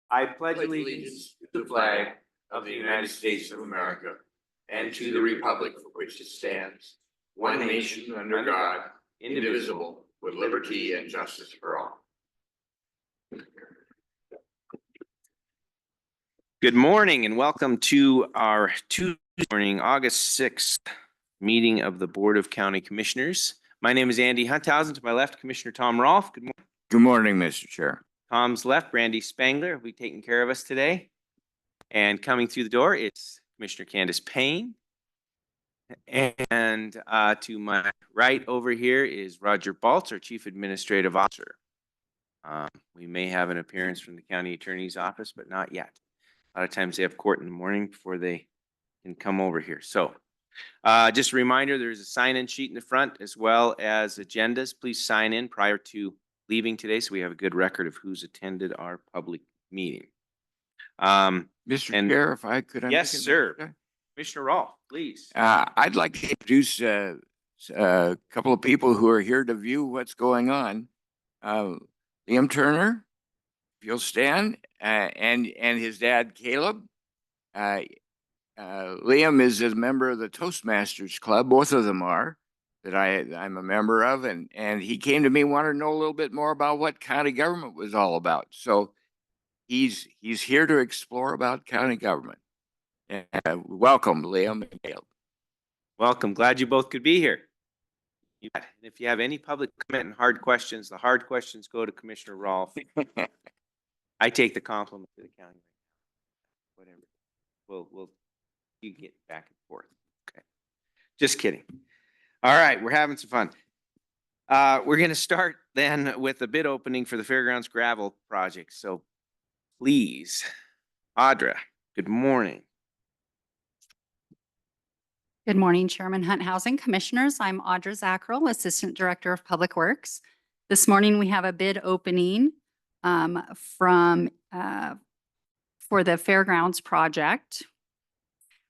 I pledge allegiance to the flag of the United States of America and to the republic for which it stands, one nation under God, indivisible, with liberty and justice for all. Good morning and welcome to our Tuesday morning, August 6th meeting of the Board of County Commissioners. My name is Andy Hunthausen. To my left, Commissioner Tom Rolfe. Good morning. Good morning, Mr. Chair. Tom's left, Brandy Spangler will be taking care of us today. And coming through the door, it's Commissioner Candace Payne. And to my right over here is Roger Baltz, our Chief Administrative Officer. We may have an appearance from the County Attorney's Office, but not yet. A lot of times they have court in the morning before they can come over here. So just a reminder, there's a sign-in sheet in the front as well as agendas. Please sign in prior to leaving today so we have a good record of who's attended our public meeting. Mr. Chair, if I could. Yes, sir. Commissioner Rolfe, please. I'd like to introduce a couple of people who are here to view what's going on. Liam Turner, if you'll stand, and his dad, Caleb. Liam is a member of the Toastmasters Club. Both of them are, that I'm a member of, and he came to me, wanted to know a little bit more about what county government was all about. So he's here to explore about county government. Welcome, Liam and Caleb. Welcome. Glad you both could be here. If you have any public comment and hard questions, the hard questions go to Commissioner Rolfe. I take the compliment to the county. Whatever. We'll you get back and forth. Okay. Just kidding. All right, we're having some fun. We're going to start then with a bid opening for the Fairgrounds gravel project. So please, Audra, good morning. Good morning, Chairman Hunt, Housing Commissioners. I'm Audra Zacherl, Assistant Director of Public Works. This morning we have a bid opening for the Fairgrounds project.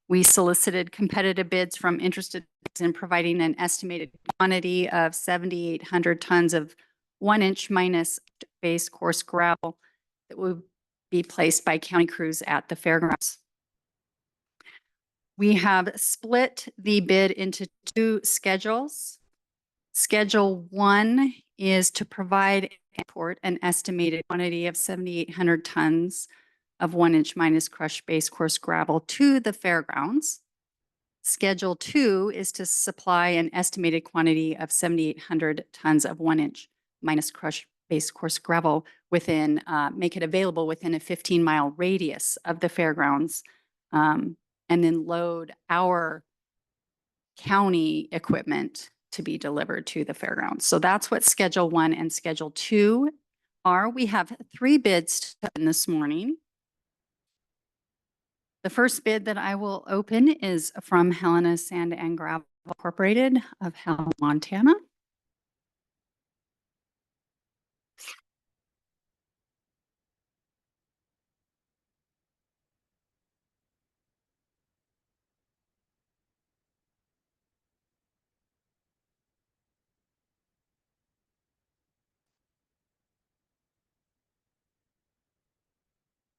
We solicited competitive bids from interested in providing an estimated quantity of 7,800 tons of 1-inch minus base coarse gravel that will be placed by county crews at the Fairgrounds. We have split the bid into two schedules. Schedule 1 is to provide an estimated quantity of 7,800 tons of 1-inch minus crushed base coarse gravel to the Fairgrounds. Schedule 2 is to supply an estimated quantity of 7,800 tons of 1-inch minus crushed base coarse gravel within, make it available within a 15-mile radius of the Fairgrounds. And then load our county equipment to be delivered to the Fairgrounds. So that's what Schedule 1 and Schedule 2 are. We have 3 bids in this morning. The first bid that I will open is from Helena Sand and Gravel Incorporated of Helena, Montana.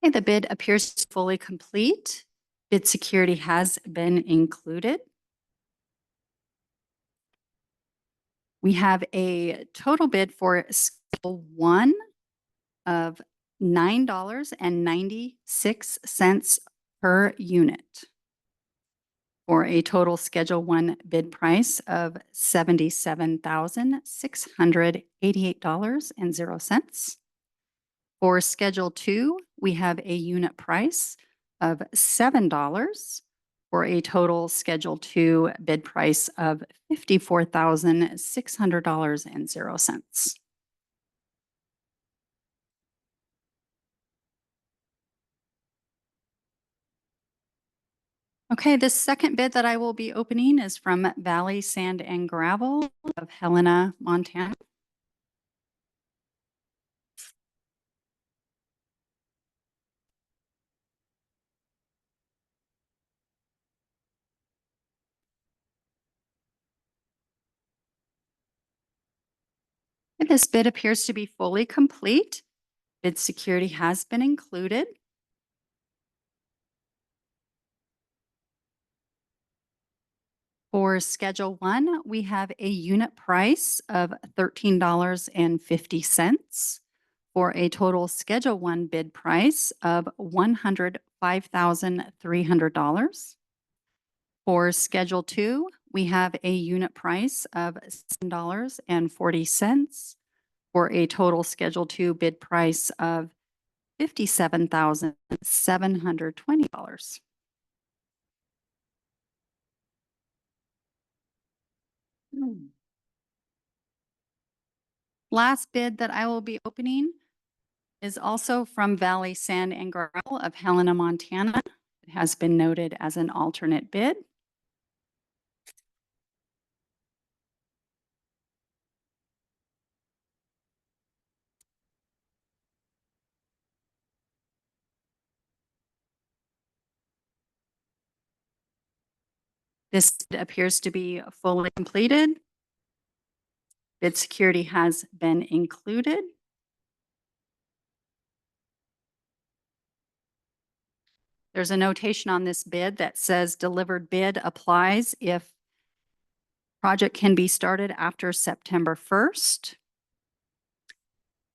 Okay, the bid appears fully complete. Bid security has been included. We have a total bid for Schedule 1 of $9.96 per unit for a total Schedule 1 bid price of $77,688.00. For Schedule 2, we have a unit price of $7 for a total Schedule 2 bid price of $54,600.00. Okay, this second bid that I will be opening is from Valley Sand and Gravel of Helena, Montana. This bid appears to be fully complete. Bid security has been included. For Schedule 1, we have a unit price of $13.50 for a total Schedule 1 bid price of $105,300. For Schedule 2, we have a unit price of $7.40 for a total Schedule 2 bid price of $57,720. Last bid that I will be opening is also from Valley Sand and Gravel of Helena, Montana. It has been noted as an alternate bid. This appears to be fully completed. Bid security has been included. There's a notation on this bid that says delivered bid applies if project can be started after September 1st.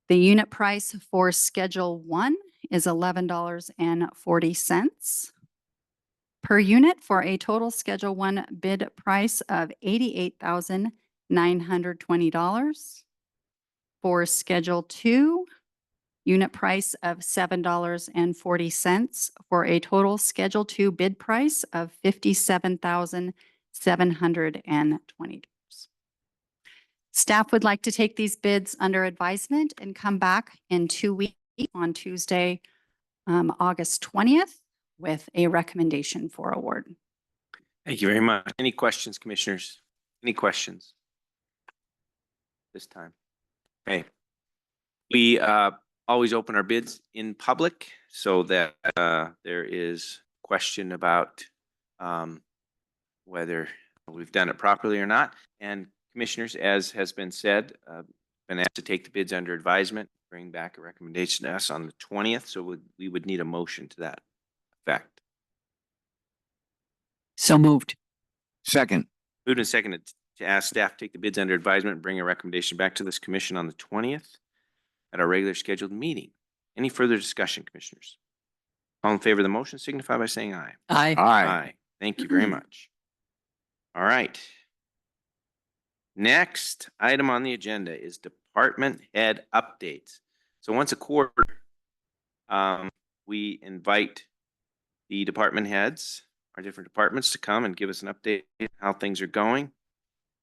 The unit price for Schedule 1 is $11.40 per unit for a total Schedule 1 bid price of $88,920. For Schedule 2, unit price of $7.40 for a total Schedule 2 bid price of $57,720. Staff would like to take these bids under advisement and come back in 2 weeks on Tuesday, August 20th, with a recommendation for award. Thank you very much. Any questions, commissioners? Any questions this time? Okay. We always open our bids in public so that there is question about whether we've done it properly or not. And commissioners, as has been said, been asked to take the bids under advisement, bring back a recommendation to us on the 20th. So we would need a motion to that effect. So moved. Second. Moved and seconded to ask staff to take the bids under advisement and bring a recommendation back to this commission on the 20th at our regular scheduled meeting. Any further discussion, commissioners? All in favor of the motion signify by saying aye. Aye. Aye. Thank you very much. All right. Next item on the agenda is department head updates. So once a quarter, we invite the department heads, our different departments, to come and give us an update on how things are going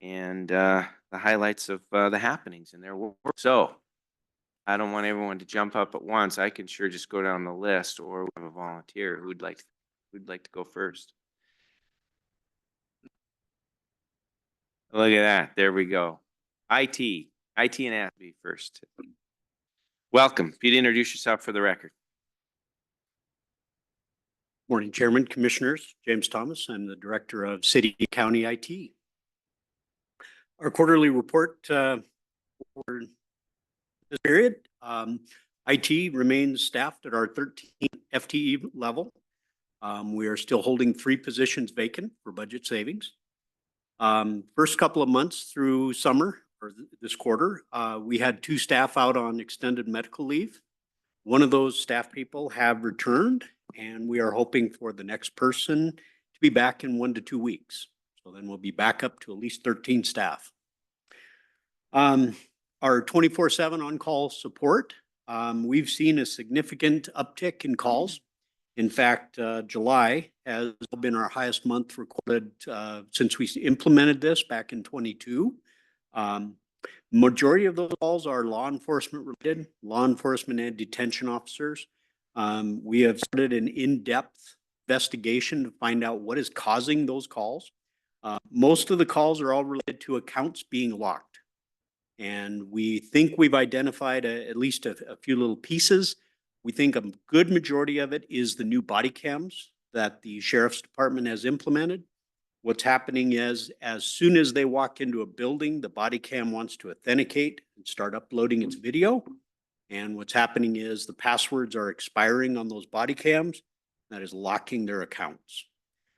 and the highlights of the happenings in their work. So I don't want everyone to jump up at once. I can sure just go down the list, or we have a volunteer who'd like to go first. Look at that. There we go. IT and ASB first. Welcome. If you'd introduce yourself for the record. Morning, Chairman, Commissioners. James Thomas. I'm the Director of City and County IT. Our quarterly report for this period, IT remains staffed at our 13 FTE level. We are still holding 3 positions vacant for budget savings. First couple of months through summer or this quarter, we had 2 staff out on extended medical leave. One of those staff people have returned, and we are hoping for the next person to be back in 1 to 2 weeks. So then we'll be back up to at least 13 staff. Our 24/7 on-call support, we've seen a significant uptick in calls. In fact, July has been our highest month recorded since we implemented this back in 22. Majority of those calls are law enforcement related, law enforcement and detention officers. We have started an in-depth investigation to find out what is causing those calls. Most of the calls are all related to accounts being locked. And we think we've identified at least a few little pieces. We think a good majority of it is the new body cams that the Sheriff's Department has implemented. What's happening is, as soon as they walk into a building, the body cam wants to authenticate and start uploading its video. And what's happening is the passwords are expiring on those body cams. That is locking their accounts.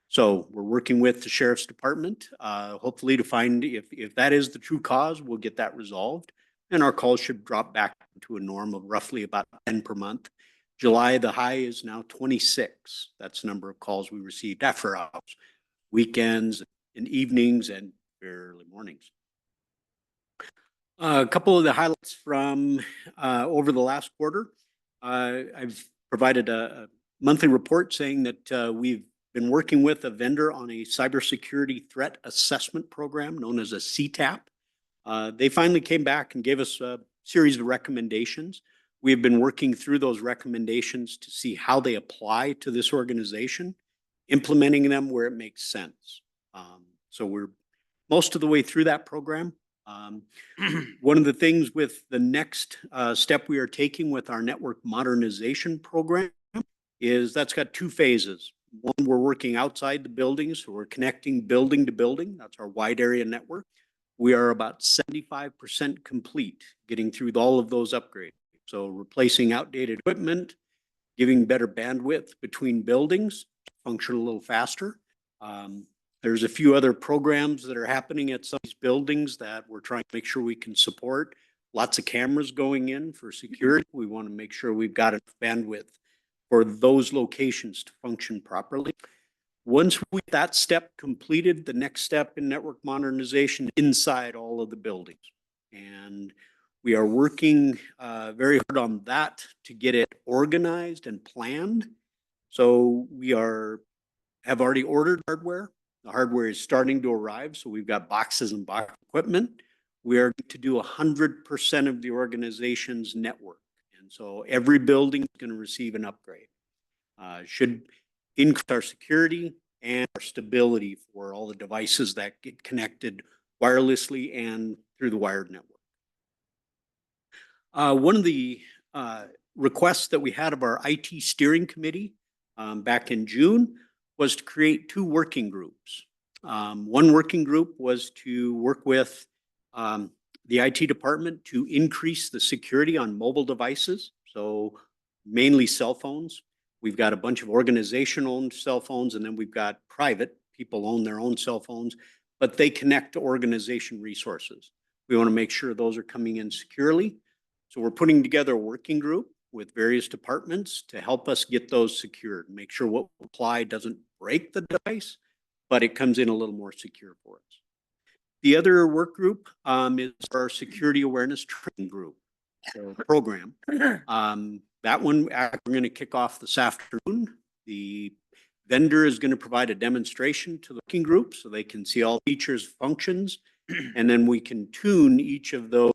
So we're working with the sheriff's department, hopefully to find if that is the true cause, we'll get that resolved. And our calls should drop back to a norm of roughly about 10 per month. July, the high is now 26. That's the number of calls we received after hours, weekends and evenings and early mornings. A couple of the highlights from over the last quarter. I've provided a monthly report saying that we've been working with a vendor on a cybersecurity threat assessment program known as a CTAP. They finally came back and gave us a series of recommendations. We have been working through those recommendations to see how they apply to this organization, implementing them where it makes sense. So we're most of the way through that program. One of the things with the next step we are taking with our network modernization program is that's got two phases. One, we're working outside the buildings, so we're connecting building to building. That's our wide area network. We are about 75% complete getting through all of those upgrades. So replacing outdated equipment, giving better bandwidth between buildings, function a little faster. There's a few other programs that are happening at some of these buildings that we're trying to make sure we can support. Lots of cameras going in for security. We want to make sure we've got enough bandwidth for those locations to function properly. Once we get that step completed, the next step in network modernization inside all of the buildings. And we are working very hard on that to get it organized and planned. So we have already ordered hardware. The hardware is starting to arrive. So we've got boxes and box equipment. We are going to do 100% of the organization's network. And so every building is going to receive an upgrade. Should increase our security and our stability for all the devices that get connected wirelessly and through the wired network. One of the requests that we had of our IT steering committee back in June was to create two working groups. One working group was to work with the IT department to increase the security on mobile devices, so mainly cell phones. We've got a bunch of organization-owned cell phones, and then we've got private. People own their own cell phones, but they connect to organization resources. We want to make sure those are coming in securely. So we're putting together a working group with various departments to help us get those secured, make sure what we apply doesn't break the device, but it comes in a little more secure for us. The other work group is our security awareness training group program. That one we're going to kick off this afternoon. The vendor is going to provide a demonstration to the working group so they can see all features, functions, and then we can tune each of those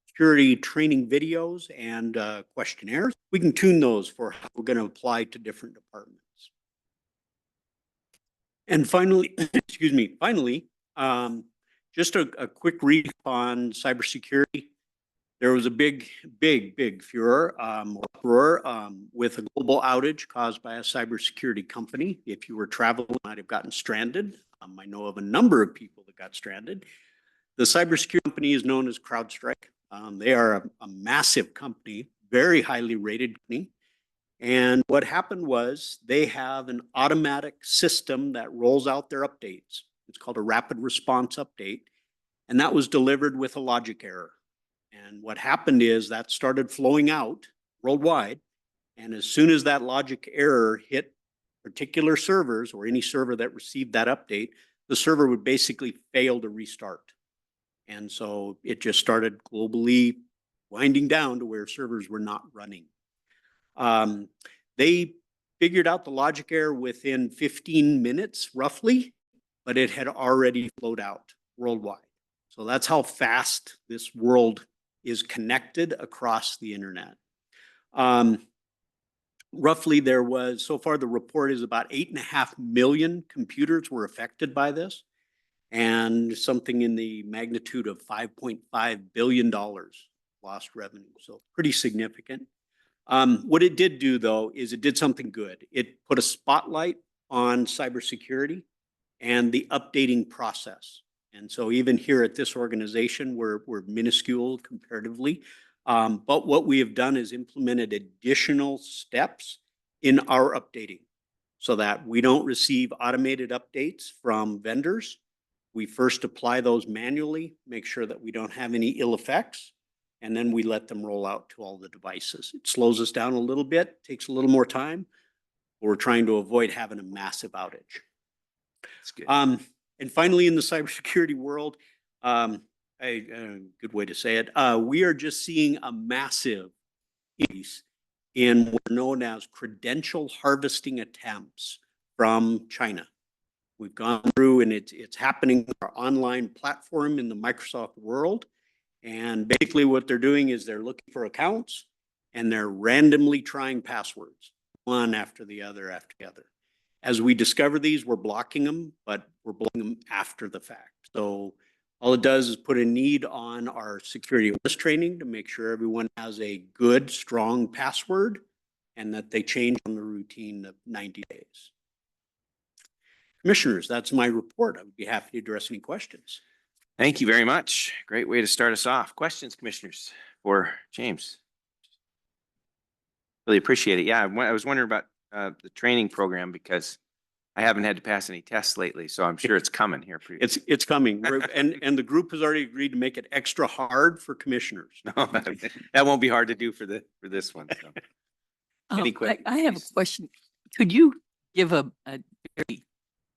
security training videos and questionnaires. We can tune those for how we're going to apply to different departments. And finally, excuse me, just a quick recap on cybersecurity. There was a big furor, uproar with a global outage caused by a cybersecurity company. If you were traveling, you might have gotten stranded. I know of a number of people that got stranded. The cybersecurity company is known as CrowdStrike. They are a massive company, very highly rated company. And what happened was they have an automatic system that rolls out their updates. It's called a rapid response update. And that was delivered with a logic error. And what happened is that started flowing out worldwide. And as soon as that logic error hit particular servers or any server that received that update, the server would basically fail to restart. And so it just started globally winding down to where servers were not running. They figured out the logic error within 15 minutes, roughly, but it had already flowed out worldwide. So that's how fast this world is connected across the internet. Roughly there was, so far the report is about 8.5 million computers were affected by this, and something in the magnitude of $5.5 billion lost revenue. So pretty significant. What it did do though, is it did something good. It put a spotlight on cybersecurity and the updating process. And so even here at this organization, we're minuscule comparatively. But what we have done is implemented additional steps in our updating so that we don't receive automated updates from vendors. We first apply those manually, make sure that we don't have any ill effects, and then we let them roll out to all the devices. It slows us down a little bit, takes a little more time. We're trying to avoid having a massive outage. That's good. And finally, in the cybersecurity world, a good way to say it, we are just seeing a massive increase in what are known as credential harvesting attempts from China. We've gone through, and it's happening on our online platform in the Microsoft world. And basically what they're doing is they're looking for accounts and they're randomly trying passwords, one after the other after the other. As we discover these, we're blocking them, but we're blocking them after the fact. So all it does is put a need on our security awareness training to make sure everyone has a good, strong password and that they change on the routine of 90 days. Commissioners, that's my report. I would be happy to address any questions. Thank you very much. Great way to start us off. Questions, commissioners, for James? Really appreciate it. Yeah, I was wondering about the training program because I haven't had to pass any tests lately, so I'm sure it's coming here. It's coming. And the group has already agreed to make it extra hard for commissioners. No, that won't be hard to do for this one. So. Any questions? I have a question. Could you give a very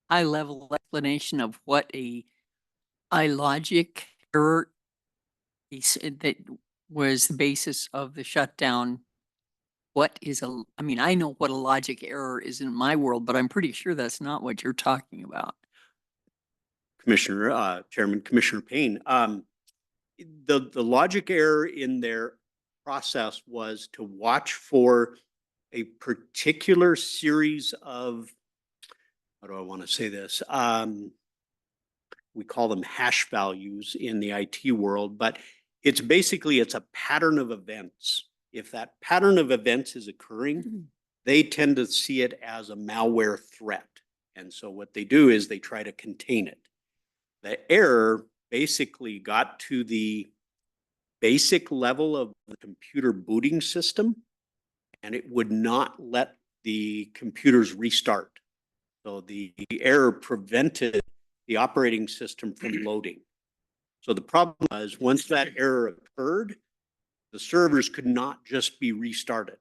high-level explanation of what a logic error is that was the basis of the shutdown? What is I mean, I know what a logic error is in my world, but I'm pretty sure that's not what you're talking about. Chairman Commissioner Payne, the logic error in their process was to watch for a particular series of, how do I want to say this? We call them hash values in the IT world, but it's basically, it's a pattern of events. If that pattern of events is occurring, they tend to see it as a malware threat. And so what they do is they try to contain it. The error basically got to the basic level of the computer booting system, and it would not let the computers restart. So the error prevented the operating system from loading. So the problem was, once that error occurred, the servers could not just be restarted.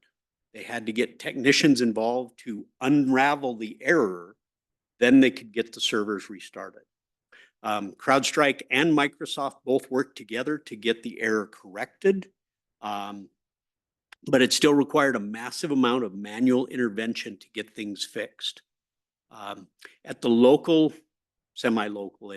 They had to get technicians involved to unravel the error. Then they could get the servers restarted. CrowdStrike and Microsoft both worked together to get the error corrected. But it still required a massive amount of manual intervention to get things fixed. At the local, semi-local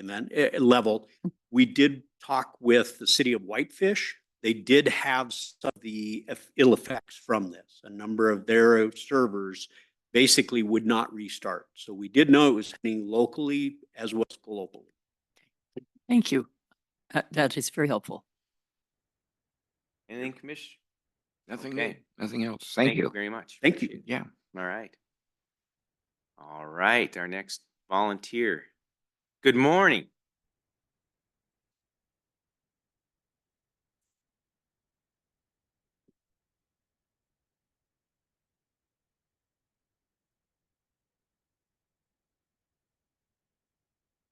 level, we did talk with the city of Whitefish. They did have some of the ill effects from this. A number of their servers basically would not restart. So we did know it was happening locally as well as globally. Thank you. That is very helpful. Anything, Commissioner? Nothing, Okay. nothing else. Thank you. very much. Thank you. Yeah. All right. All right. Our next volunteer. Good morning.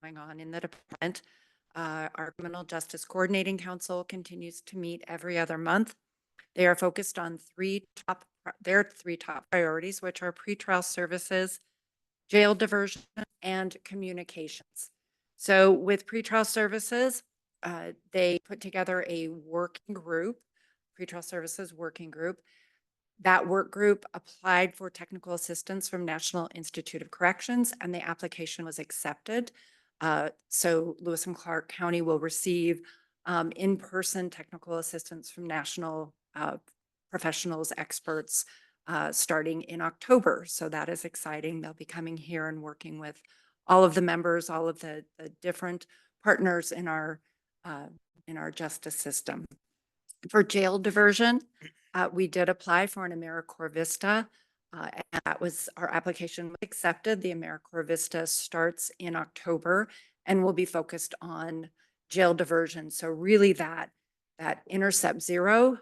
Going on in the department. Our Criminal Justice Coordinating Council continues to meet every other month. They are focused on their three top priorities, which are pretrial services, jail diversion, and communications. So with pretrial services, they put together a working group, pretrial services working group. That work group applied for technical assistance from National Institute of Corrections, and the application was accepted. So Lewis and Clark County will receive in-person technical assistance from national professionals, experts, starting in October. So that is exciting. They'll be coming here and working with all of the members, all of the different partners in our justice system. For jail diversion, we did apply for an AmeriCorps Vista. And that was, our application was accepted. The AmeriCorps Vista starts in October and will be focused on jail diversion. So really that that intercept zero,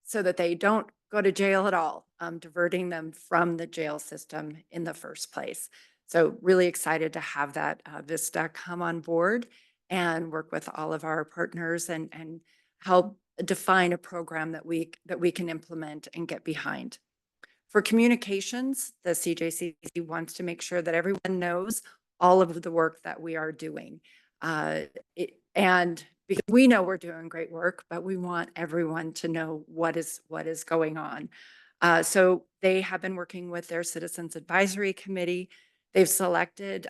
so that they don't go to jail at all, diverting them from the jail system in the first place. So really excited to have that Vista come on board and work with all of our partners and help define a program that we can implement and get behind. For communications, the CJCC wants to make sure that everyone knows all of the work that we are doing. And because we know we're doing great work, but we want everyone to know what is going on. So they have been working with their Citizens Advisory Committee. They've selected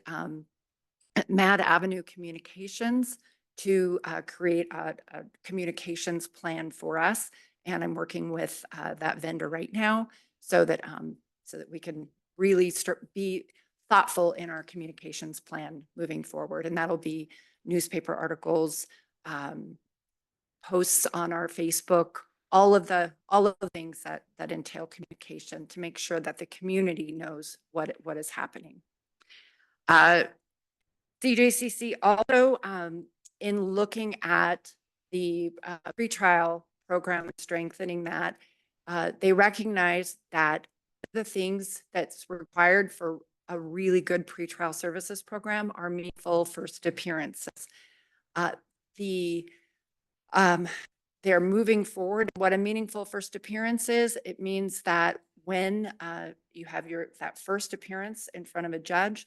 Mad Avenue Communications to create a communications plan for us. And I'm working with that vendor right now so that we can really be thoughtful in our communications plan moving forward. And that'll be newspaper articles, posts on our Facebook, all of the things that entail communication to make sure that the community knows what is happening. CJCC also, in looking at the pretrial program, strengthening that, they recognize that the things that's required for a really good pretrial services program are meaningful first appearances. They're moving forward. What a meaningful first appearance is, it means that when you have that first appearance in front of a judge,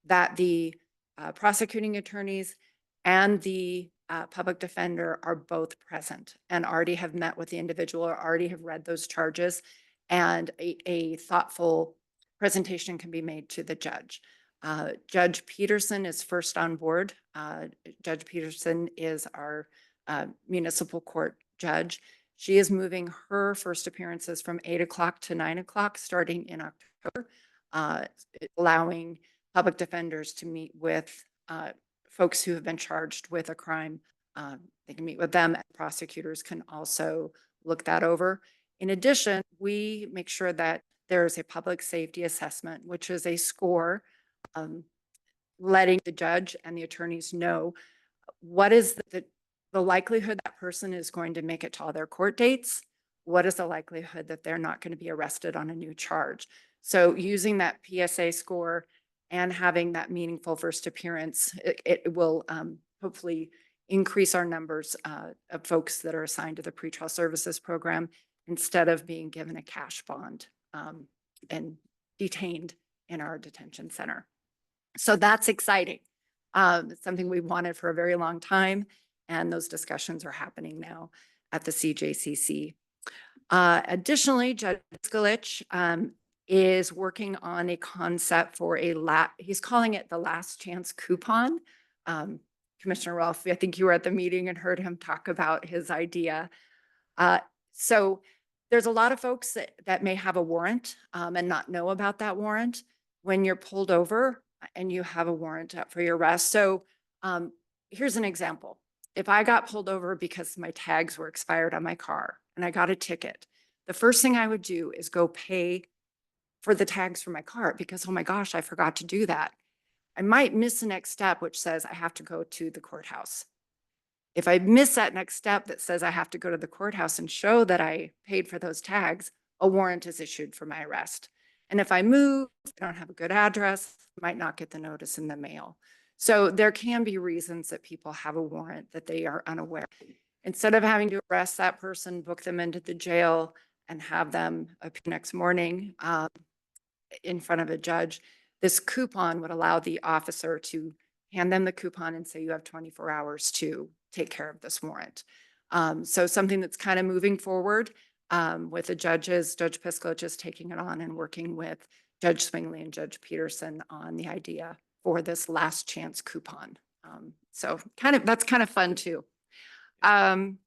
that the prosecuting attorneys and the public defender are both present and already have met with the individual or already have read those charges, and a thoughtful presentation can be made to the judge. Judge Peterson is first on board. Judge Peterson is our municipal court judge. She is moving her first appearances from 8 o'clock to 9 o'clock starting in October, allowing public defenders to meet with folks who have been charged with a crime. They can meet with them, and prosecutors can also look that over. In addition, we make sure that there is a public safety assessment, which is a score letting the judge and the attorneys know what is the likelihood that person is going to make it to all their court dates. What is the likelihood that they're not going to be arrested on a new charge? So using that PSA score and having that meaningful first appearance, it will hopefully increase our numbers of folks that are assigned to the pretrial services program instead of being given a cash bond and detained in our detention center. So that's exciting. It's something we wanted for a very long time, and those discussions are happening now at the CJCC. Additionally, Judge Gulch is working on a concept for he's calling it the last chance coupon. Commissioner Rolfe, I think you were at the meeting and heard him talk about his idea. So there's a lot of folks that may have a warrant and not know about that warrant when you're pulled over and you have a warrant up for your arrest. So here's an example. If I got pulled over because my tags were expired on my car and I got a ticket, the first thing I would do is go pay for the tags for my car because, oh my gosh, I forgot to do that. I might miss the next step, which says I have to go to the courthouse. If I miss that next step that says I have to go to the courthouse and show that I paid for those tags, a warrant is issued for my arrest. And if I move, I don't have a good address, I might not get the notice in the mail. So there can be reasons that people have a warrant that they are unaware. Instead of having to arrest that person, book them into the jail, and have them appear next morning in front of a judge, this coupon would allow the officer to hand them the coupon and say, you have 24 hours to take care of this warrant. So something that's kind of moving forward with the judges. Judge Pisclich is taking it on and working with Judge Swingley and Judge Peterson on the idea for this last chance coupon. So that's kind of fun too. I'm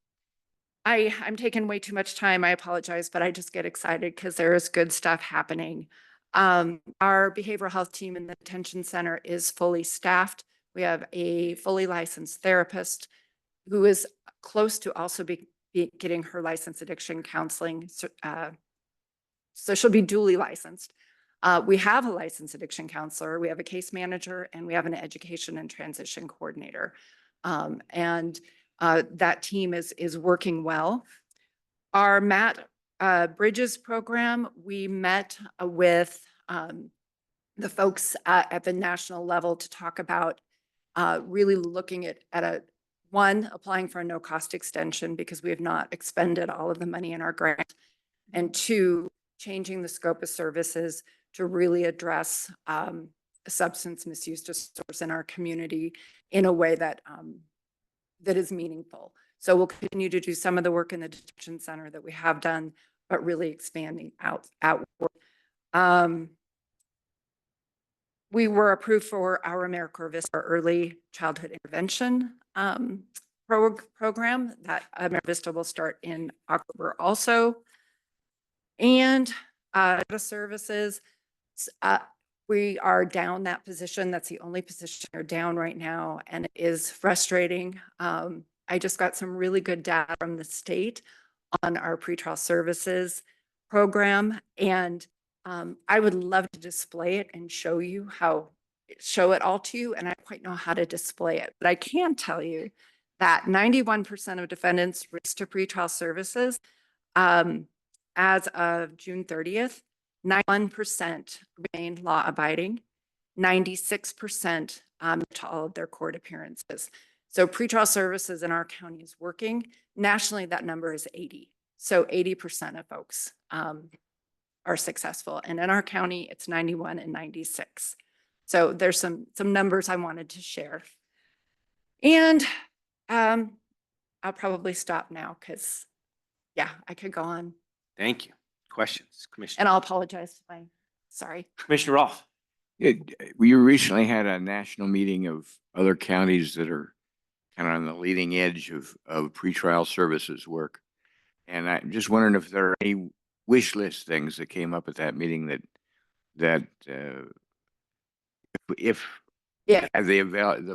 taking way too much time. I apologize, but I just get excited because there is good stuff happening. Our behavioral health team in the detention center is fully staffed. We have a fully licensed therapist who is close to also be getting her licensed addiction counseling. So she'll be duly licensed. We have a licensed addiction counselor, we have a case manager, and we have an education and transition coordinator. And that team is working well. Our Bridges program, we met with the folks at the national level to talk about really looking at applying for a no-cost extension because we have not expended all of the money in our grant, and two, changing the scope of services to really address substance misuse disorders in our community in a way that that is meaningful. So we'll continue to do some of the work in the detention center that we have done, but really expanding outward. We were approved for our AmeriCorps Vista early childhood intervention program that AmeriVista will start in October also. And the services, we are down that position. That's the only position we're down right now, and it is frustrating. I just got some really good data from the state on our pretrial services program, and I would love to display it and show it all to you, and I don't quite know how to display it, but I can tell you that 91% of defendants risk to pretrial services as of June 30th, 91% remain law abiding, 96% to all of their court appearances. So pretrial services in our county is working. Nationally, that number is 80. So 80% of folks are successful. And in our county, it's 91 and 96. So there's some numbers I wanted to share. And I'll probably stop now because, yeah, I could go on. Thank you. Questions, Commissioner? And I'll apologize. Sorry. Commissioner Rolfe. We recently had a national meeting of other counties that are kind of on the leading edge of pretrial services work. And I'm just wondering if there are any wish list things that came up at that meeting that if Yeah. have the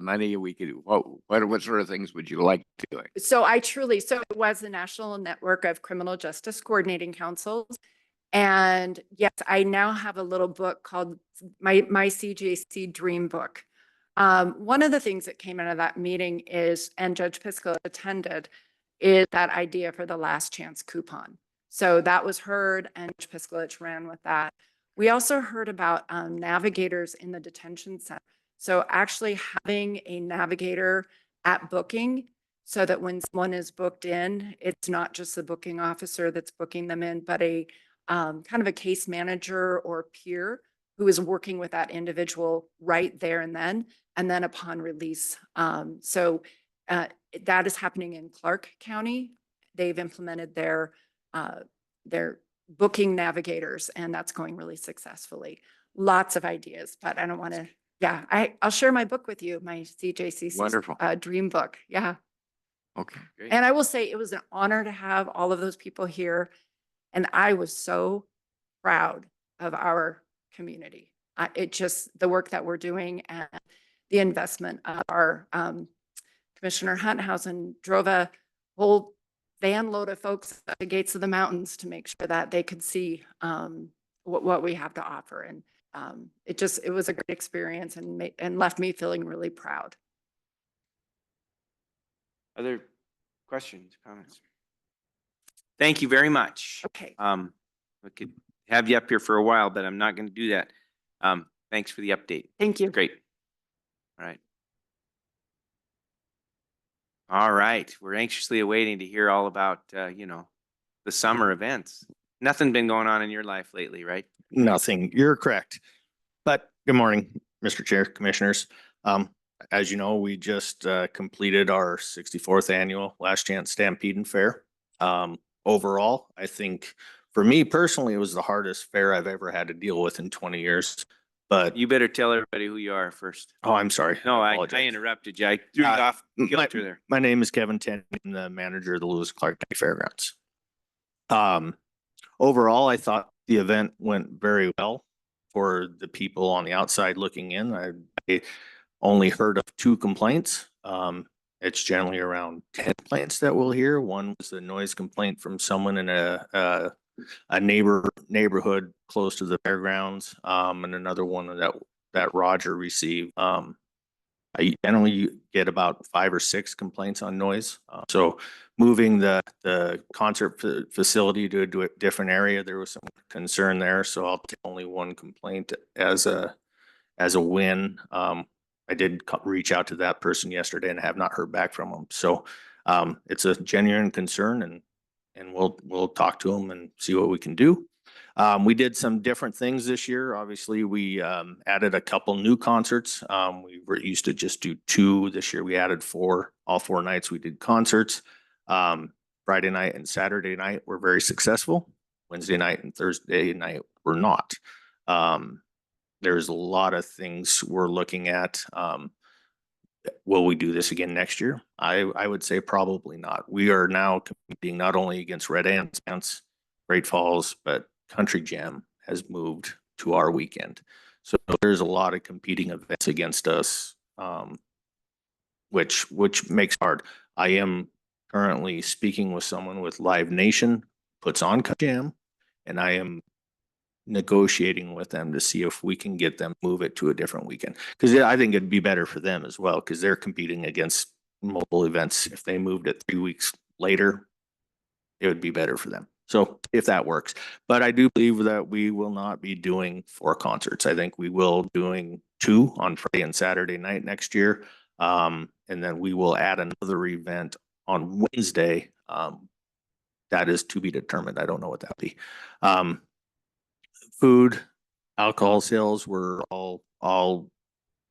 money, we could, what sort of things would you like to do? So it was the National Network of Criminal Justice Coordinating Councils. And yes, I now have a little book called my CJC Dream Book. One of the things that came out of that meeting is, and Judge Pisco attended, is that idea for the last chance coupon. So that was heard, and Judge Pisco ran with that. We also heard about navigators in the detention center. So actually having a navigator at booking so that when someone is booked in, it's not just the booking officer that's booking them in, but a kind of a case manager or peer who is working with that individual right there and then upon release. That is happening in Clark County. They've implemented their booking navigators, and that's going really successfully. Lots of ideas, but I don't want to. Yeah, I'll share my book with you, my CJCC Wonderful. Dream Book. Yeah. Okay, great. And I will say it was an honor to have all of those people here. And I was so proud of our community. The work that we're doing and the investment of our Commissioner Hunthausen drove a whole van load of folks at the gates of the mountains to make sure that they could see what we have to offer. And it was a great experience and left me feeling really proud. Other questions, comments? Thank you very much. Okay. We could have you up here for a while, but I'm not going to do that. Thanks for the update. Thank you. Great. All right. All right. We're anxiously awaiting to hear all about, the summer events. Nothing been going on in your life lately, right? Nothing. You're correct. But good morning, Mr. Chair, Commissioners. As you know, we just completed our 64th annual Last Chance Stampede and Fair. Overall, I think for me personally, it was the hardest fair I've ever had to deal with in 20 years. But You better tell everybody who you are first. oh, I'm sorry. No, I apologize. interrupted you. I threw you off kilter there. My name is Kevin Ten. I'm the manager of the Lewis Clark County Fairgrounds. Overall, I thought the event went very well for the people on the outside looking in. I only heard of 2 complaints. It's generally around 10 complaints that we'll hear. One was a noise complaint from someone in a neighborhood close to the fairgrounds, and another one that Roger received. I generally get about 5 or 6 complaints on noise. So moving the concert facility to a different area, there was some concern there. So I'll take only one complaint as a win. I did reach out to that person yesterday and have not heard back from them. So it's a genuine concern, and we'll talk to them and see what we can do. We did some different things this year. Obviously, we added a couple new concerts. We were used to just do 2. This year we added 4. All 4 nights we did concerts. Friday night and Saturday night were very successful. Wednesday night and Thursday night were not. There's a lot of things we're looking at. Will we do this again next year? I would say probably not. We are now competing not only against Red Ants, Great Falls, but Country Jam has moved to our weekend. So there's a lot of competing events against us, which makes it hard. I am currently speaking with someone with Live Nation, puts on Country Jam, and I am negotiating with them to see if we can get them move it to a different weekend. Because I think it'd be better for them as well, because they're competing against multiple events. If they moved it 3 weeks later, it would be better for them. So if that works, but I do believe that we will not be doing 4 concerts. I think we will doing 2 on Friday and Saturday night next year. And then we will add another event on Wednesday. That is to be determined. I don't know what that'll be. Food, alcohol sales were all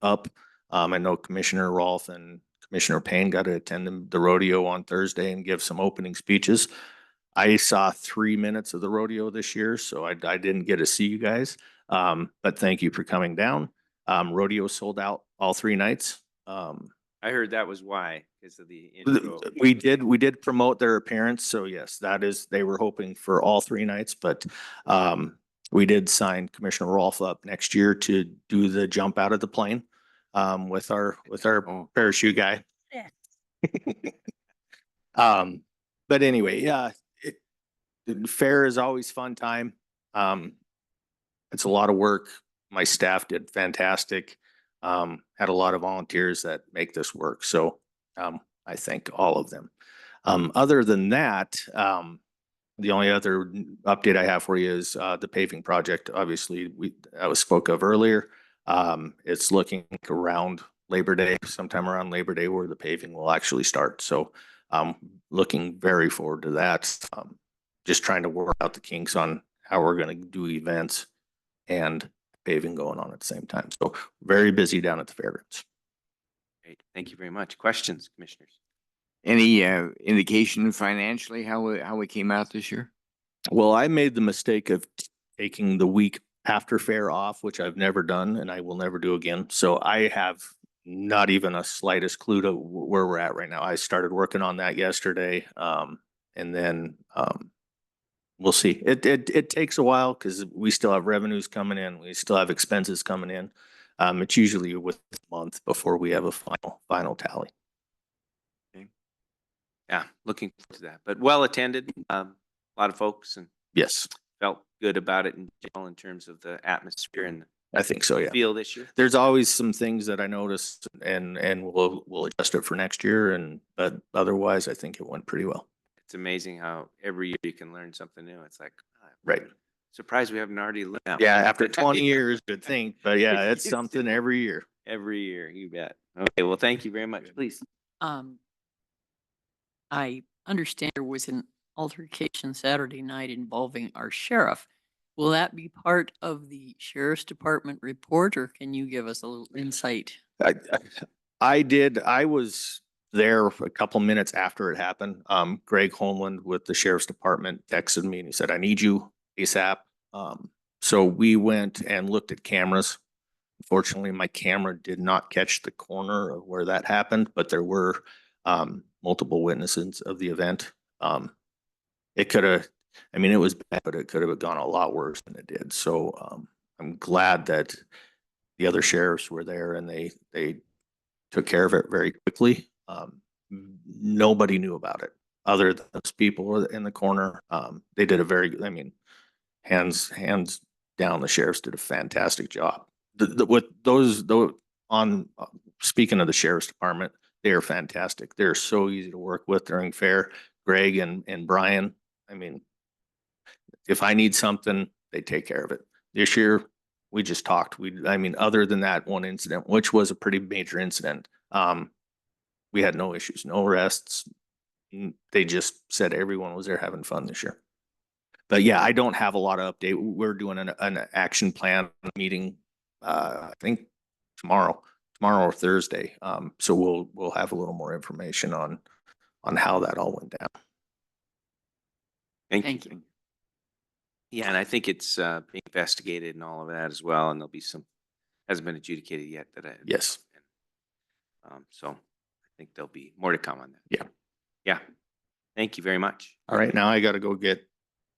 up. I know Commissioner Rolfe and Commissioner Payne got to attend the rodeo on Thursday and give some opening speeches. I saw 3 minutes of the rodeo this year, so I didn't get to see you guys. But thank you for coming down. Rodeo sold out all 3 nights. I heard that was why, because of the intro. We did promote their appearance, so yes, they were hoping for all 3 nights, but we did sign Commissioner Rolfe up next year to do the jump out of the plane with our parachute guy. Yeah. But anyway, yeah, the fair is always fun time. It's a lot of work. My staff did fantastic. Had a lot of volunteers that make this work. So I thank all of them. Other than that, the only other update I have for you is the paving project. Obviously, that was spoke of earlier. It's looking around Labor Day, sometime around Labor Day, where the paving will actually start. So looking very forward to that. Just trying to work out the kinks on how we're going to do events and paving going on at the same time. So very busy down at the fairgrounds. Great. Thank you very much. Questions, commissioners? Any indication financially how we came out this year? Well, I made the mistake of taking the week after fair off, which I've never done and I will never do again. So I have not even a slightest clue to where we're at right now. I started working on that yesterday. And then we'll see. It takes a while because we still have revenues coming in. We still have expenses coming in. It's usually with a month before we have a final tally. Yeah, looking forward to that. But well attended, a lot of folks, and Yes, felt good about it in general in terms of the atmosphere and I think so. Yeah. feel this year. There's always some things that I noticed and we'll adjust it for next year. But otherwise, I think it went pretty well. It's amazing how every year you can learn something new. It's like, Right. surprised we haven't already learned. that Yeah. one. After 20 years, good thing. But yeah, it's something every year. Every year, you bet. Okay, well, thank you very much. Please. I understand there was an altercation Saturday night involving our sheriff. Will that be part of the sheriff's department report, or can you give us a little insight? I did. I was there a couple minutes after it happened. Greg Holmland with the sheriff's department texted me and he said, I need you ASAP. So we went and looked at cameras. Unfortunately, my camera did not catch the corner of where that happened, but there were multiple witnesses of the event. It could have, I mean, it was bad, but it could have gone a lot worse than it did. So I'm glad that the other sheriffs were there and they took care of it very quickly. Nobody knew about it other than those people in the corner. They did a very good, I mean, hands down, the sheriffs did a fantastic job. With those on speaking of the sheriff's department, they are fantastic. They're so easy to work with during fair. Greg and Brian, I mean, if I need something, they take care of it. This year, we just talked. I mean, other than that one incident, which was a pretty major incident, we had no issues, no arrests. They just said everyone was there having fun this year. But yeah, I don't have a lot of update. We're doing an action plan meeting, I think tomorrow or Thursday. So we'll have a little more information on how that all went down. Thank you. Yeah, and I think it's being investigated and all of that as well, and there'll be hasn't been adjudicated yet that I. Yes. So I think there'll be more to come on that. Yeah. Yeah. Thank you very much. All right, now I got to go get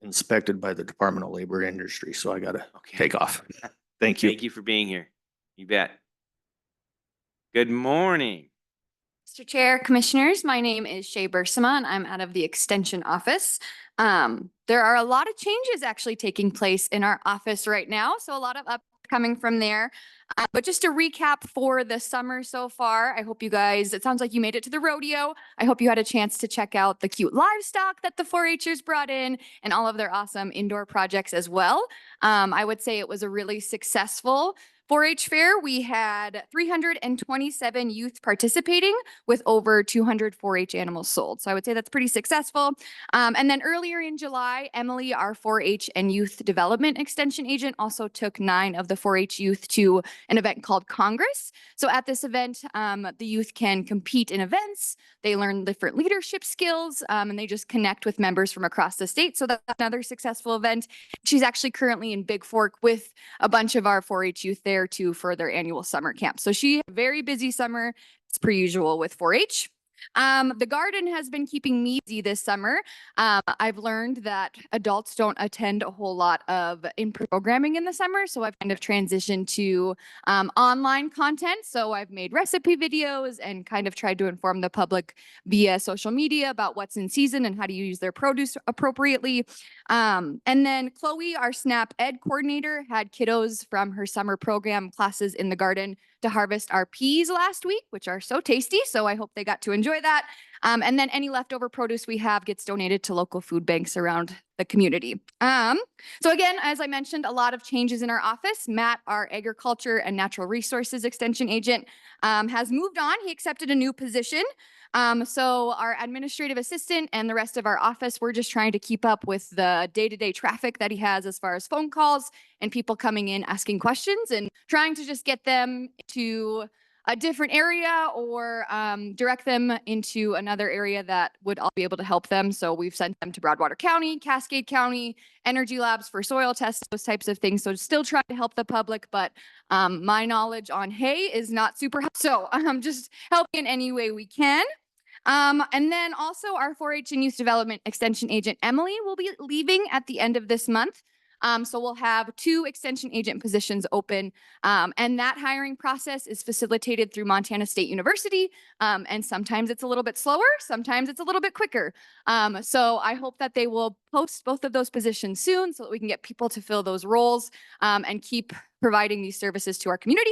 inspected by the Department of Labor and Industry, so I got to take off. Thank you. Thank you for being here. You bet. Good morning. Mr. Chair, Commissioners, my name is Shay Bursama and I'm out of the Extension Office. There are a lot of changes actually taking place in our office right now, so a lot of coming from there. But just to recap for the summer so far, I hope you guys, it sounds like you made it to the rodeo. I hope you had a chance to check out the cute livestock that the 4-Hers brought in and all of their awesome indoor projects as well. I would say it was a really successful 4-H fair. We had 327 youth participating with over 200 4-H animals sold. So I would say that's pretty successful. And then earlier in July, Emily, our 4-H and youth development extension agent, also took 9 of the 4-H youth to an event called Congress. So at this event, the youth can compete in events. They learn different leadership skills and they just connect with members from across the state. So that's another successful event. She's actually currently in Big Fork with a bunch of our 4-H youth there too for their annual summer camp. So she had a very busy summer, as per usual with 4-H. The garden has been keeping me busy this summer. I've learned that adults don't attend a whole lot of in-person programming in the summer, so I've kind of transitioned to online content. So I've made recipe videos and kind of tried to inform the public via social media about what's in season and how to use their produce appropriately. And then Chloe, our SNAP Ed coordinator, had kiddos from her summer program classes in the garden to harvest our peas last week, which are so tasty. So I hope they got to enjoy that. And then any leftover produce we have gets donated to local food banks around the community. So again, as I mentioned, a lot of changes in our office. Matt, our agriculture and natural resources extension agent, has moved on. He accepted a new position. So our administrative assistant and the rest of our office, we're just trying to keep up with the day-to-day traffic that he has as far as phone calls and people coming in asking questions and trying to just get them to a different area or direct them into another area that would all be able to help them. So we've sent them to Broadwater County, Cascade County, Energy Labs for soil tests, those types of things. So still trying to help the public, but my knowledge on hay is not super helpful. So I'm just helping in any way we can. And then also our 4-H and youth development extension agent, Emily, will be leaving at the end of this month. So we'll have 2 extension agent positions open, and that hiring process is facilitated through Montana State University. And sometimes it's a little bit slower, sometimes it's a little bit quicker. So I hope that they will post both of those positions soon so that we can get people to fill those roles and keep providing these services to our community.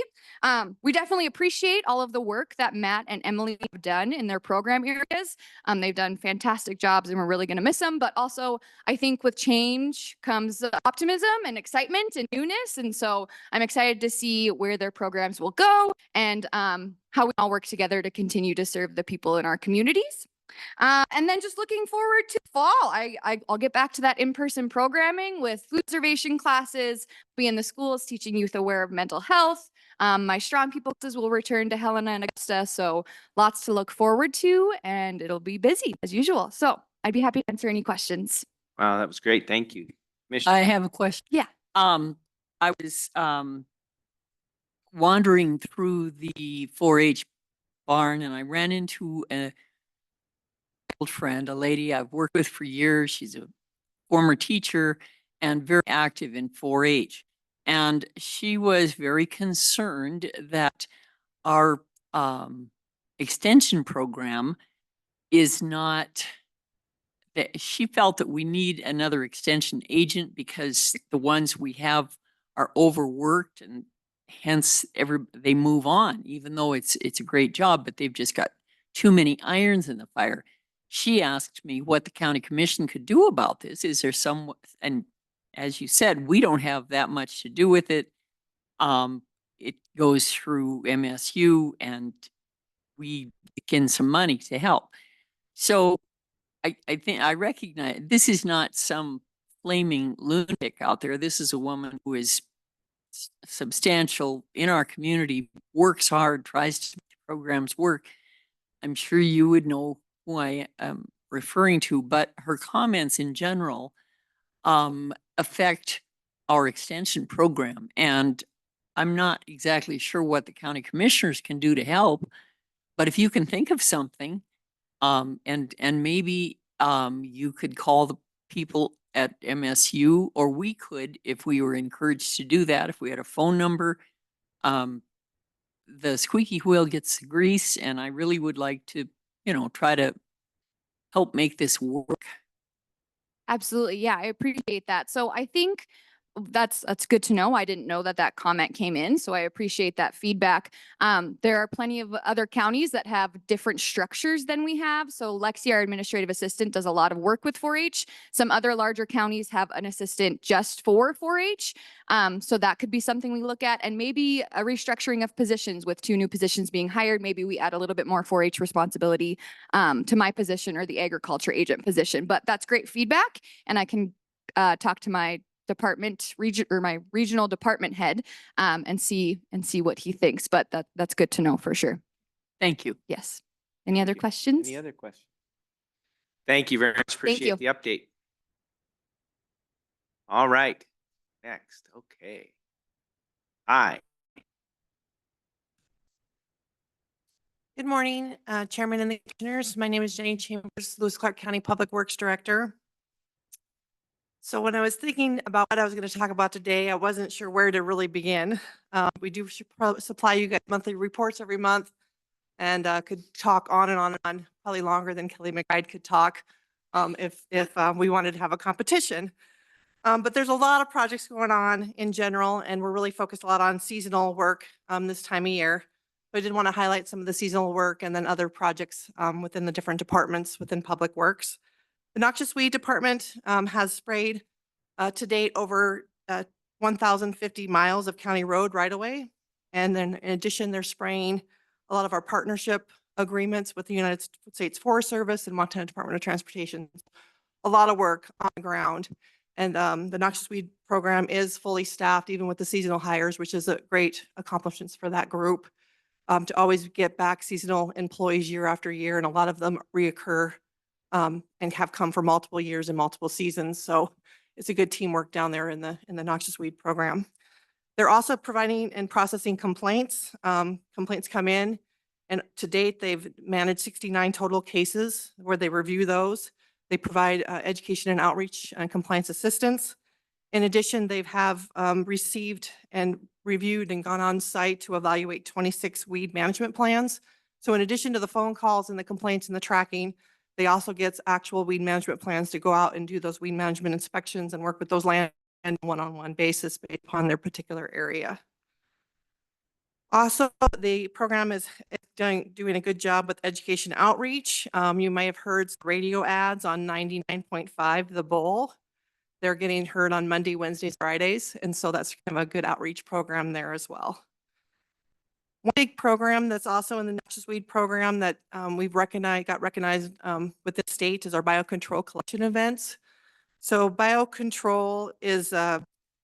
We definitely appreciate all of the work that Matt and Emily have done in their program areas. They've done fantastic jobs and we're really going to miss them. But also, I think with change comes optimism and excitement and newness. And so I'm excited to see where their programs will go and how we all work together to continue to serve the people in our communities. And then just looking forward to fall, I'll get back to that in-person programming with food observation classes, be in the schools teaching youth aware of mental health. My Strong People classes will return to Helena and Augusta, so lots to look forward to, and it'll be busy as usual. So I'd be happy to answer any questions. Wow, that was great. Thank you. Commissioner. I have a question. Yeah. I was wandering through the 4-H barn and I ran into a old friend, a lady I've worked with for years. She's a former teacher and very active in 4-H. And she was very concerned that our extension program is not, that she felt that we need another extension agent because the ones we have are overworked and hence they move on, even though it's a great job, but they've just got too many irons in the fire. She asked me what the county commission could do about this. Is there some, and as you said, we don't have that much to do with it. It goes through MSU and we kick in some money to help. So I think I recognize this is not some flaming lunatic out there. This is a woman who is substantial in our community, works hard, tries to make programs work. I'm sure you would know who I am referring to, but her comments in general affect our extension program. And I'm not exactly sure what the county commissioners can do to help, but if you can think of something, and maybe you could call the people at MSU, or we could, if we were encouraged to do that, if we had a phone number. The squeaky wheel gets the grease, and I really would like to, try to help make this work. Absolutely. Yeah, I appreciate that. So I think that's good to know. I didn't know that comment came in, so I appreciate that feedback. There are plenty of other counties that have different structures than we have. So Lexi, our administrative assistant, does a lot of work with 4-H. Some other larger counties have an assistant just for 4-H. So that could be something we look at, and maybe a restructuring of positions with 2 new positions being hired. Maybe we add a little bit more 4-H responsibility to my position or the agriculture agent position. But that's great feedback, and I can talk to my my regional department head and see what he thinks. But that's good to know for sure. Thank you. Yes. Any other questions? Any other questions? Thank you very much. Appreciate the update. All right. Next. Okay. Hi. Good morning, Chairman and the Commissioners. My name is Jenny Chambers, Lewis Clark County Public Works Director. So when I was thinking about what I was going to talk about today, I wasn't sure where to really begin. We do supply you guys monthly reports every month, and could talk on and on, probably longer than Kelly McBride could talk if we wanted to have a competition. But there's a lot of projects going on in general, and we're really focused a lot on seasonal work this time of year. But I did want to highlight some of the seasonal work and then other projects within the different departments within Public Works. The noxious weed department has sprayed to date over 1,050 miles of county road right away. And then in addition, they're spraying a lot of our partnership agreements with the United States Forest Service and Montana Department of Transportation. A lot of work on the ground. And the noxious weed program is fully staffed, even with the seasonal hires, which is a great accomplishment for that group to always get back seasonal employees year after year. And a lot of them reoccur and have come for multiple years and multiple seasons. So it's a good teamwork down there in the noxious weed program. They're also providing and processing complaints. Complaints come in, and to date, they've managed 69 total cases where they review those. They provide education and outreach and compliance assistance. In addition, they have received and reviewed and gone on site to evaluate 26 weed management plans. So in addition to the phone calls and the complaints and the tracking, they also get actual weed management plans to go out and do those weed management inspections and work with those land on a one-on-one basis based upon their particular area. Also, the program is doing a good job with education outreach. You may have heard radio ads on 99.5 The Bull. They're getting heard on Monday, Wednesdays, Fridays, and so that's kind of a good outreach program there as well. One big program that's also in the noxious weed program that we've got recognized with the state is our biocontrol collection events. So biocontrol is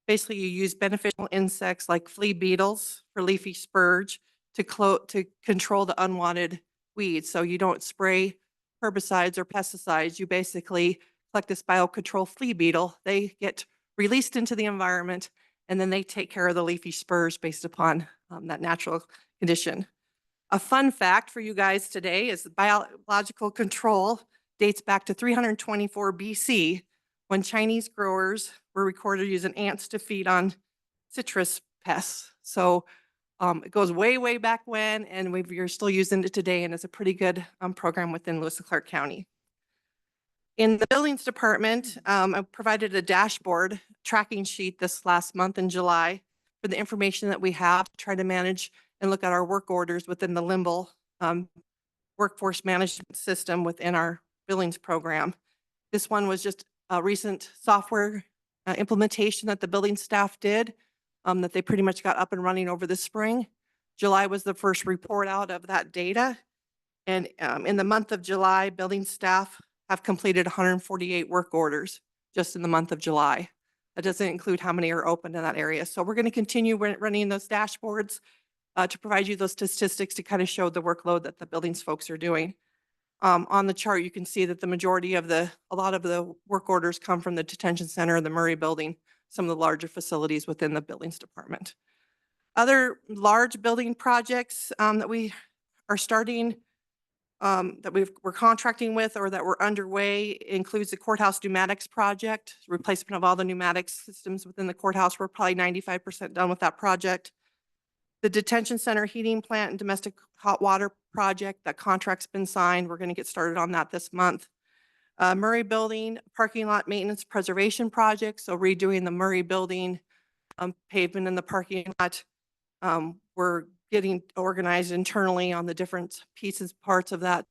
basically you use beneficial insects like flea beetles for leafy spurge to control the unwanted weeds. So you don't spray herbicides or pesticides. You basically collect this biocontrol flea beetle. They get released into the environment, and then they take care of the leafy spurs based upon that natural condition. A fun fact for you guys today is biological control dates back to 324 BC when Chinese growers were recorded using ants to feed on citrus pests. So it goes way, way back when, and we're still using it today, and it's a pretty good program within Lewis and Clark County. In the buildings department, I provided a dashboard tracking sheet this last month in July for the information that we have, try to manage and look at our work orders within the Limble workforce management system within our billings program. This one was just a recent software implementation that the building staff did, that they pretty much got up and running over the spring. July was the first report out of that data. And in the month of July, building staff have completed 148 work orders just in the month of July. That doesn't include how many are open in that area. So we're going to continue running those dashboards to provide you those statistics to kind of show the workload that the buildings folks are doing. On the chart, you can see that the majority of a lot of the work orders come from the detention center, the Murray building, some of the larger facilities within the buildings department. Other large building projects that we are starting, that we're contracting with or that we're underway includes the courthouse pneumatics project, replacement of all the pneumatic systems within the courthouse. We're probably 95% done with that project. The detention center heating plant and domestic hot water project, that contract's been signed. We're going to get started on that this month. Murray building parking lot maintenance preservation project. So redoing the Murray building pavement in the parking lot. We're getting organized internally on the different pieces, parts of that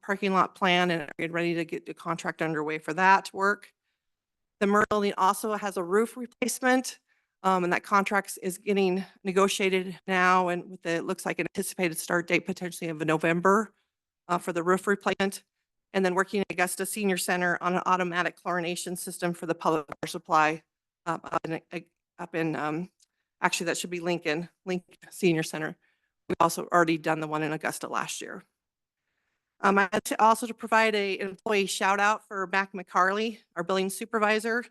parking lot plan, and getting ready to get the contract underway for that work. The Murray building also has a roof replacement. And that contract is getting negotiated now, and with it looks like an anticipated start date potentially of November for the roof replacement. And then working at Augusta Senior Center on an automatic chlorination system for the public water supply up in actually that should be Lincoln Senior Center. We've also already done the one in Augusta last year. I had to also to provide an employee shout out for Mac McCarley, our building supervisor.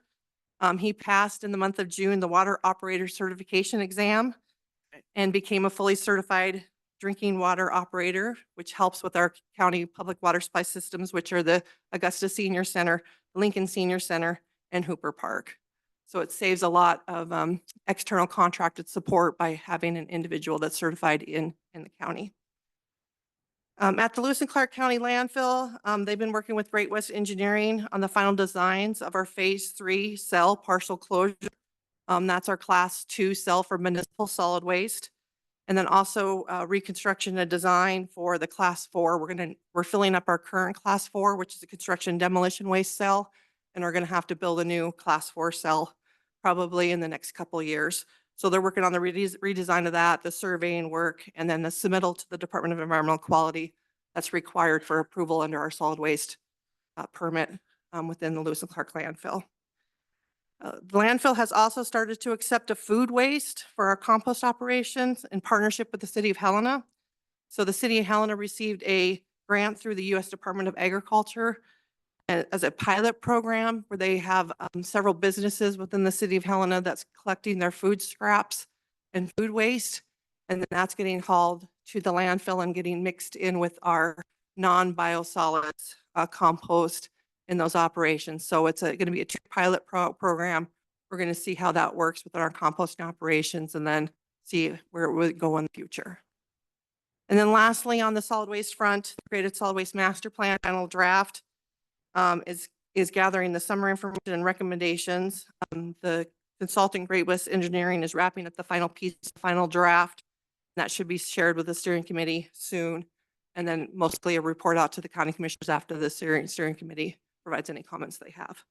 He passed in the month of June the water operator certification exam and became a fully certified drinking water operator, which helps with our county public water supply systems, which are the Augusta Senior Center, Lincoln Senior Center, and Hooper Park. So it saves a lot of external contracted support by having an individual that's certified in the county. At the Lewis and Clark County landfill, they've been working with Great West Engineering on the final designs of our phase 3 cell partial closure. That's our class 2 cell for municipal solid waste. And then also reconstruction and design for the class 4. We're filling up our current class 4, which is a construction demolition waste cell. And we're going to have to build a new class 4 cell probably in the next couple of years. So they're working on the redesign of that, the surveying work, and then the submittal to the Department of Environmental Quality that's required for approval under our solid waste permit within the Lewis and Clark landfill. The landfill has also started to accept a food waste for our compost operations in partnership with the City of Helena. So the City of Helena received a grant through the U.S. Department of Agriculture as a pilot program where they have several businesses within the City of Helena that's collecting their food scraps and food waste. And then that's getting hauled to the landfill and getting mixed in with our non-biosolids compost in those operations. So it's going to be a 2 pilot program. We're going to see how that works within our composting operations and then see where it would go in the future. And then lastly, on the solid waste front, the Created Solid Waste Master Plan final draft is gathering the summary information and recommendations. The consulting Great West Engineering is wrapping up the final piece, final draft. That should be shared with the steering committee soon. And then mostly a report out to the county commissioners after the steering committee provides any comments they have.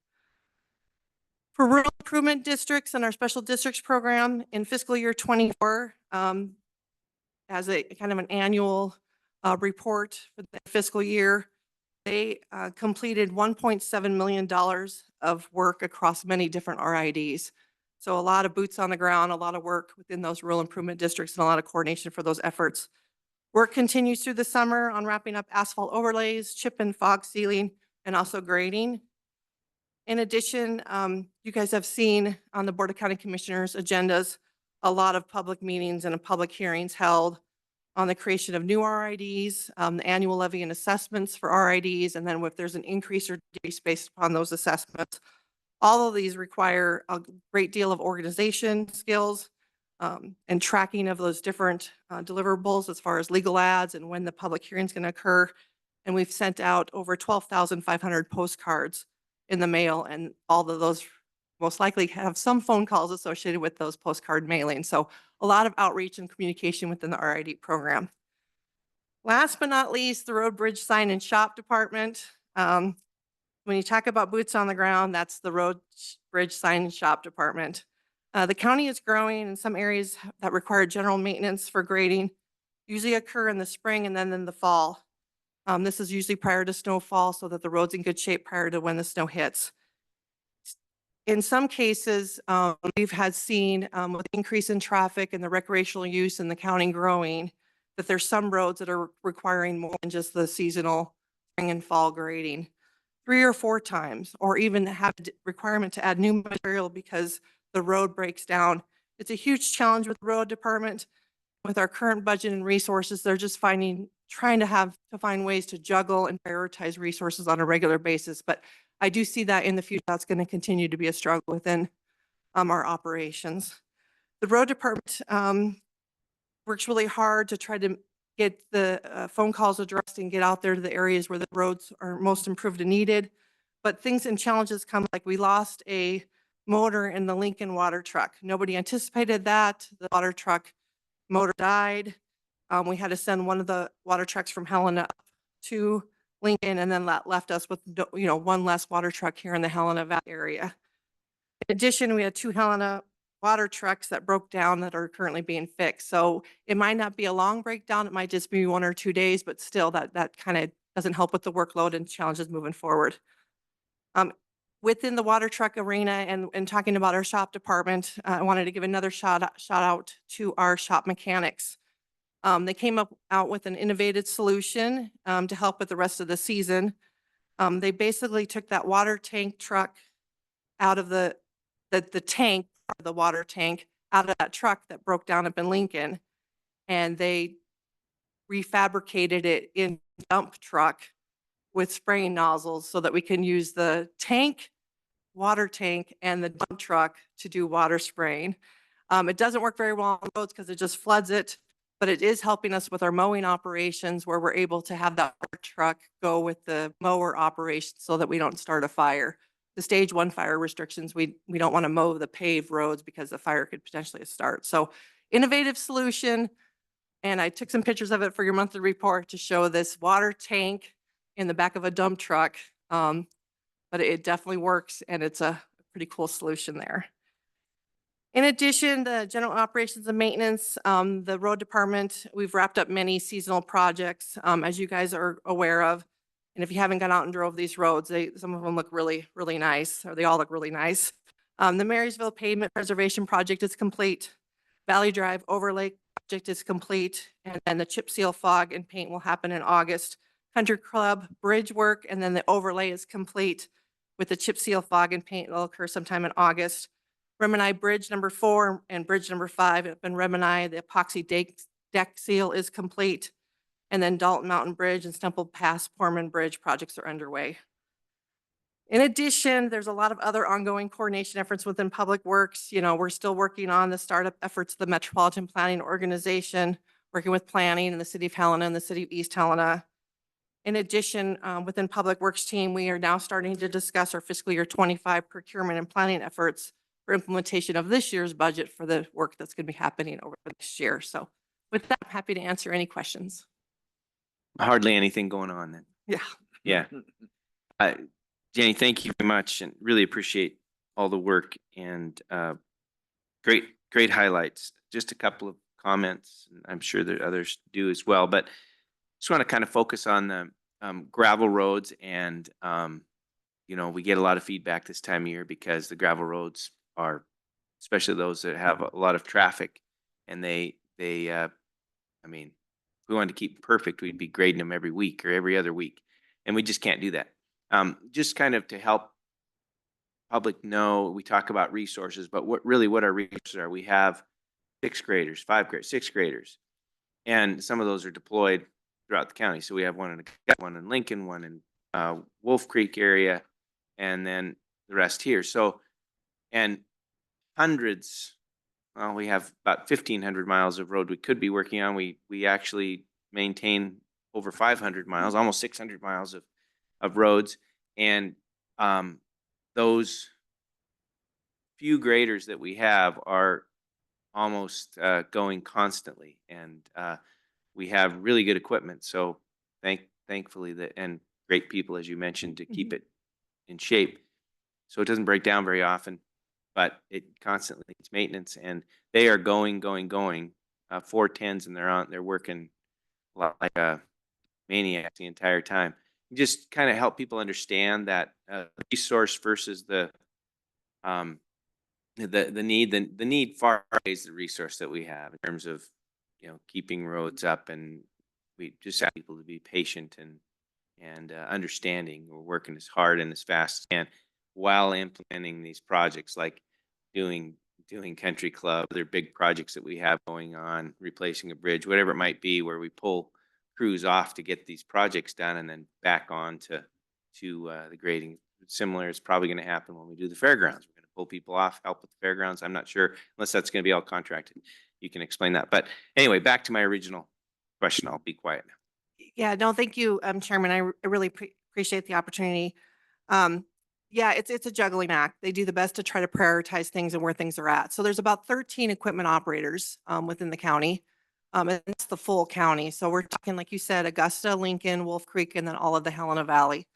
For rural improvement districts and our special districts program in fiscal year 24, as a kind of an annual report for the fiscal year, they completed $1.7 million of work across many different RIDs. So a lot of boots on the ground, a lot of work within those rural improvement districts, and a lot of coordination for those efforts. Work continues through the summer on wrapping up asphalt overlays, chip and fog sealing, and also grading. In addition, you guys have seen on the Board of County Commissioners agendas a lot of public meetings and public hearings held on the creation of new RIDs, the annual levy and assessments for RIDs, and then if there's an increase or decrease based upon those assessments. All of these require a great deal of organization skills and tracking of those different deliverables as far as legal ads and when the public hearing is going to occur. And we've sent out over 12,500 postcards in the mail, and all of those most likely have some phone calls associated with those postcard mailings. So a lot of outreach and communication within the RID program. Last but not least, the road, bridge, sign and shop department. When you talk about boots on the ground, that's the road, bridge, sign and shop department. The county is growing, and some areas that require general maintenance for grading usually occur in the spring and then in the fall. This is usually prior to snowfall so that the road's in good shape prior to when the snow hits. In some cases, we've had seen with the increase in traffic and the recreational use in the county growing, that there's some roads that are requiring more than just the seasonal spring and fall grading. 3 or 4 times, or even have a requirement to add new material because the road breaks down. It's a huge challenge with the road department. With our current budget and resources, they're just trying to find ways to juggle and prioritize resources on a regular basis. But I do see that in the future, that's going to continue to be a struggle within our operations. The road department works really hard to try to get the phone calls addressed and get out there to the areas where the roads are most improved and needed. But things and challenges come, like we lost a motor in the Lincoln water truck. Nobody anticipated that. The water truck motor died. We had to send one of the water trucks from Helena up to Lincoln, and then that left us with, one less water truck here in the Helena Valley area. In addition, we had 2 Helena water trucks that broke down that are currently being fixed. So it might not be a long breakdown. It might just be 1 or 2 days, but still that kind of doesn't help with the workload and challenges moving forward. Within the water truck arena and talking about our shop department, I wanted to give another shout out to our shop mechanics. They came out with an innovative solution to help with the rest of the season. They basically took that water tank truck out of the tank, the water tank, out of that truck that broke down up in Lincoln, and they refabricated it in a dump truck with spraying nozzles so that we can use the tank, water tank, and the dump truck to do water spraying. It doesn't work very well on roads because it just floods it, but it is helping us with our mowing operations where we're able to have that water truck go with the mower operation so that we don't start a fire. The stage 1 fire restrictions, we don't want to mow the paved roads because the fire could potentially start. So innovative solution. And I took some pictures of it for your monthly report to show this water tank in the back of a dump truck. But it definitely works, and it's a pretty cool solution there. In addition, the general operations and maintenance, the road department, we've wrapped up many seasonal projects, as you guys are aware of. And if you haven't gone out and drove these roads, some of them look really, really nice, or they all look really nice. The Marysville pavement preservation project is complete. Valley Drive overlay project is complete. And then the chip seal, fog, and paint will happen in August. Country Club bridge work, and then the overlay is complete with the chip seal, fog, and paint. It'll occur sometime in August. Remini Bridge number 4 and Bridge number 5 up in Remini, the epoxy deck seal is complete. And then Dalton Mountain Bridge and Stemple Pass Foreman Bridge projects are underway. In addition, there's a lot of other ongoing coordination efforts within Public Works. We're still working on the startup efforts of the Metropolitan Planning Organization, working with planning in the city of Helena and the city of East Helena. In addition, within Public Works team, we are now starting to discuss our fiscal year 25 procurement and planning efforts for implementation of this year's budget for the work that's going to be happening over the next year. So with that, I'm happy to answer any questions. Hardly anything going on then. Yeah. Yeah. Jenny, thank you very much, and really appreciate all the work and great highlights. Just a couple of comments, and I'm sure that others do as well, but just want to kind of focus on the gravel roads. And we get a lot of feedback this time of year because the gravel roads are, especially those that have a lot of traffic, and they I mean, if we wanted to keep them perfect, we'd be grading them every week or every other week, and we just can't do that. Just kind of to help public know, we talk about resources, but what our resources are. We have 6th graders, 5th graders, 6th graders, and some of those are deployed throughout the county. So we have one in Lincoln, one in Wolf Creek area, and then the rest here. So, and hundreds, well, we have about 1,500 miles of road we could be working on. We actually maintain over 500 miles, almost 600 miles of roads. And those few graders that we have are almost going constantly, and we have really good equipment. So thankfully that, and great people, as you mentioned, to keep it in shape, so it doesn't break down very often, but it constantly needs maintenance. And they are going 410s, and they're working like a maniac the entire time. Just kind of help people understand that resource versus the need far outweighs the resource that we have in terms of, you know, keeping roads up. And we just have people to be patient and understanding. We're working as hard and as fast as we can while implementing these projects, like doing Country Club, other big projects that we have going on, replacing a bridge, whatever it might be, where we pull crews off to get these projects done and then back on to the grading. Similar is probably going to happen when we do the fairgrounds. We're going to pull people off, help with the fairgrounds. I'm not sure, unless that's going to be all contracted. You can explain that. But anyway, back to my original question. I'll be quiet now. Yeah, no, thank you, Chairman. I really appreciate the opportunity. Yeah, it's a juggling act. They do the best to try to prioritize things and where things are at. So there's about 13 equipment operators within the county. And it's the full county. So we're talking, like you said, Augusta, Lincoln, Wolf Creek, and then all of the Helena Valley.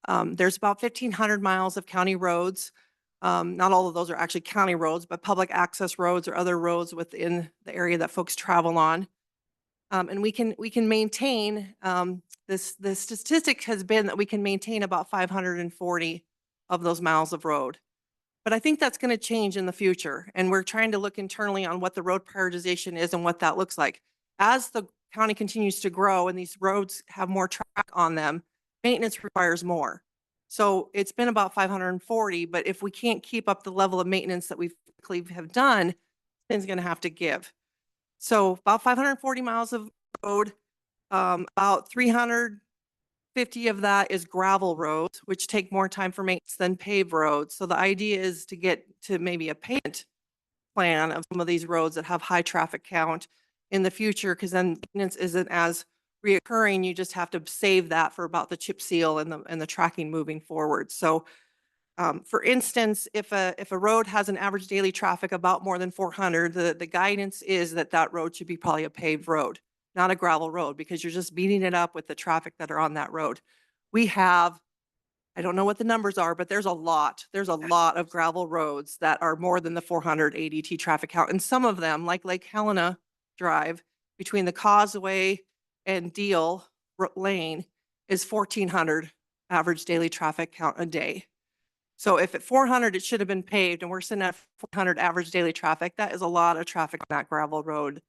There's about 1,500 miles of county roads. Not all of those are actually county roads, but public access roads or other roads within the area that folks travel on. And we can maintain, the statistic has been that we can maintain about 540 of those miles of road. But I think that's going to change in the future. And we're trying to look internally on what the road prioritization is and what that looks like. As the county continues to grow and these roads have more track on them, maintenance requires more. So it's been about 540, but if we can't keep up the level of maintenance that we have done, things going to have to give. So about 540 miles of road, about 350 of that is gravel roads, which take more time for maintenance than paved roads. So the idea is to get to maybe a pavement plan of some of these roads that have high traffic count in the future, because then maintenance isn't as reoccurring. You just have to save that for about the chip seal and the tracking moving forward. So for instance, if a road has an average daily traffic about more than 400, the guidance is that road should be probably a paved road, not a gravel road, because you're just beating it up with the traffic that are on that road. We have, I don't know what the numbers are, but there's a lot of gravel roads that are more than the 400 ADT traffic count. And some of them, like Lake Helena Drive, between the Causeway and Deal Lane, is 1,400 average daily traffic count a day. So if at 400, it should have been paved, and we're sitting at 400 average daily traffic, that is a lot of traffic on that gravel road,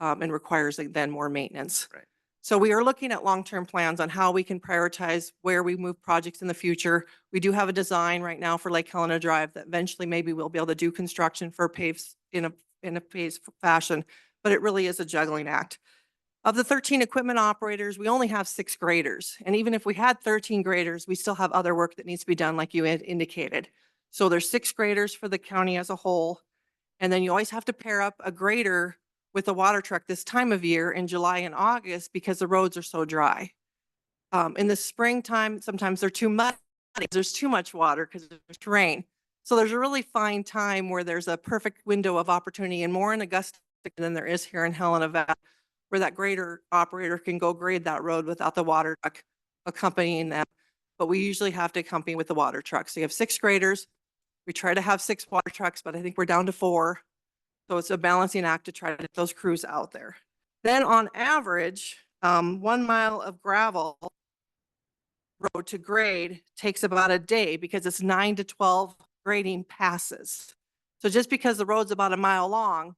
and requires then more maintenance. Right. So we are looking at long-term plans on how we can prioritize where we move projects in the future. We do have a design right now for Lake Helena Drive that eventually maybe we'll be able to do construction for paves in a phased fashion, but it really is a juggling act. Of the 13 equipment operators, we only have 6 graders. And even if we had 13 graders, we still have other work that needs to be done, like you had indicated. So there's 6 graders for the county as a whole. And then you always have to pair up a grader with a water truck this time of year in July and August, because the roads are so dry. In the springtime, sometimes they're too muddy. There's too much water because there's rain. So there's a really fine time where there's a perfect window of opportunity, and more in Augusta than there is here in Helena Valley, where that grader operator can go grade that road without the water truck accompanying them. But we usually have to accompany with the water truck. So you have 6 graders. We try to have 6 water trucks, but I think we're down to 4. So it's a balancing act to try to get those crews out there. Then on average, 1 mile of gravel road to grade takes about a day, because it's 9 to 12 grading passes. So just because the road's about a mile long,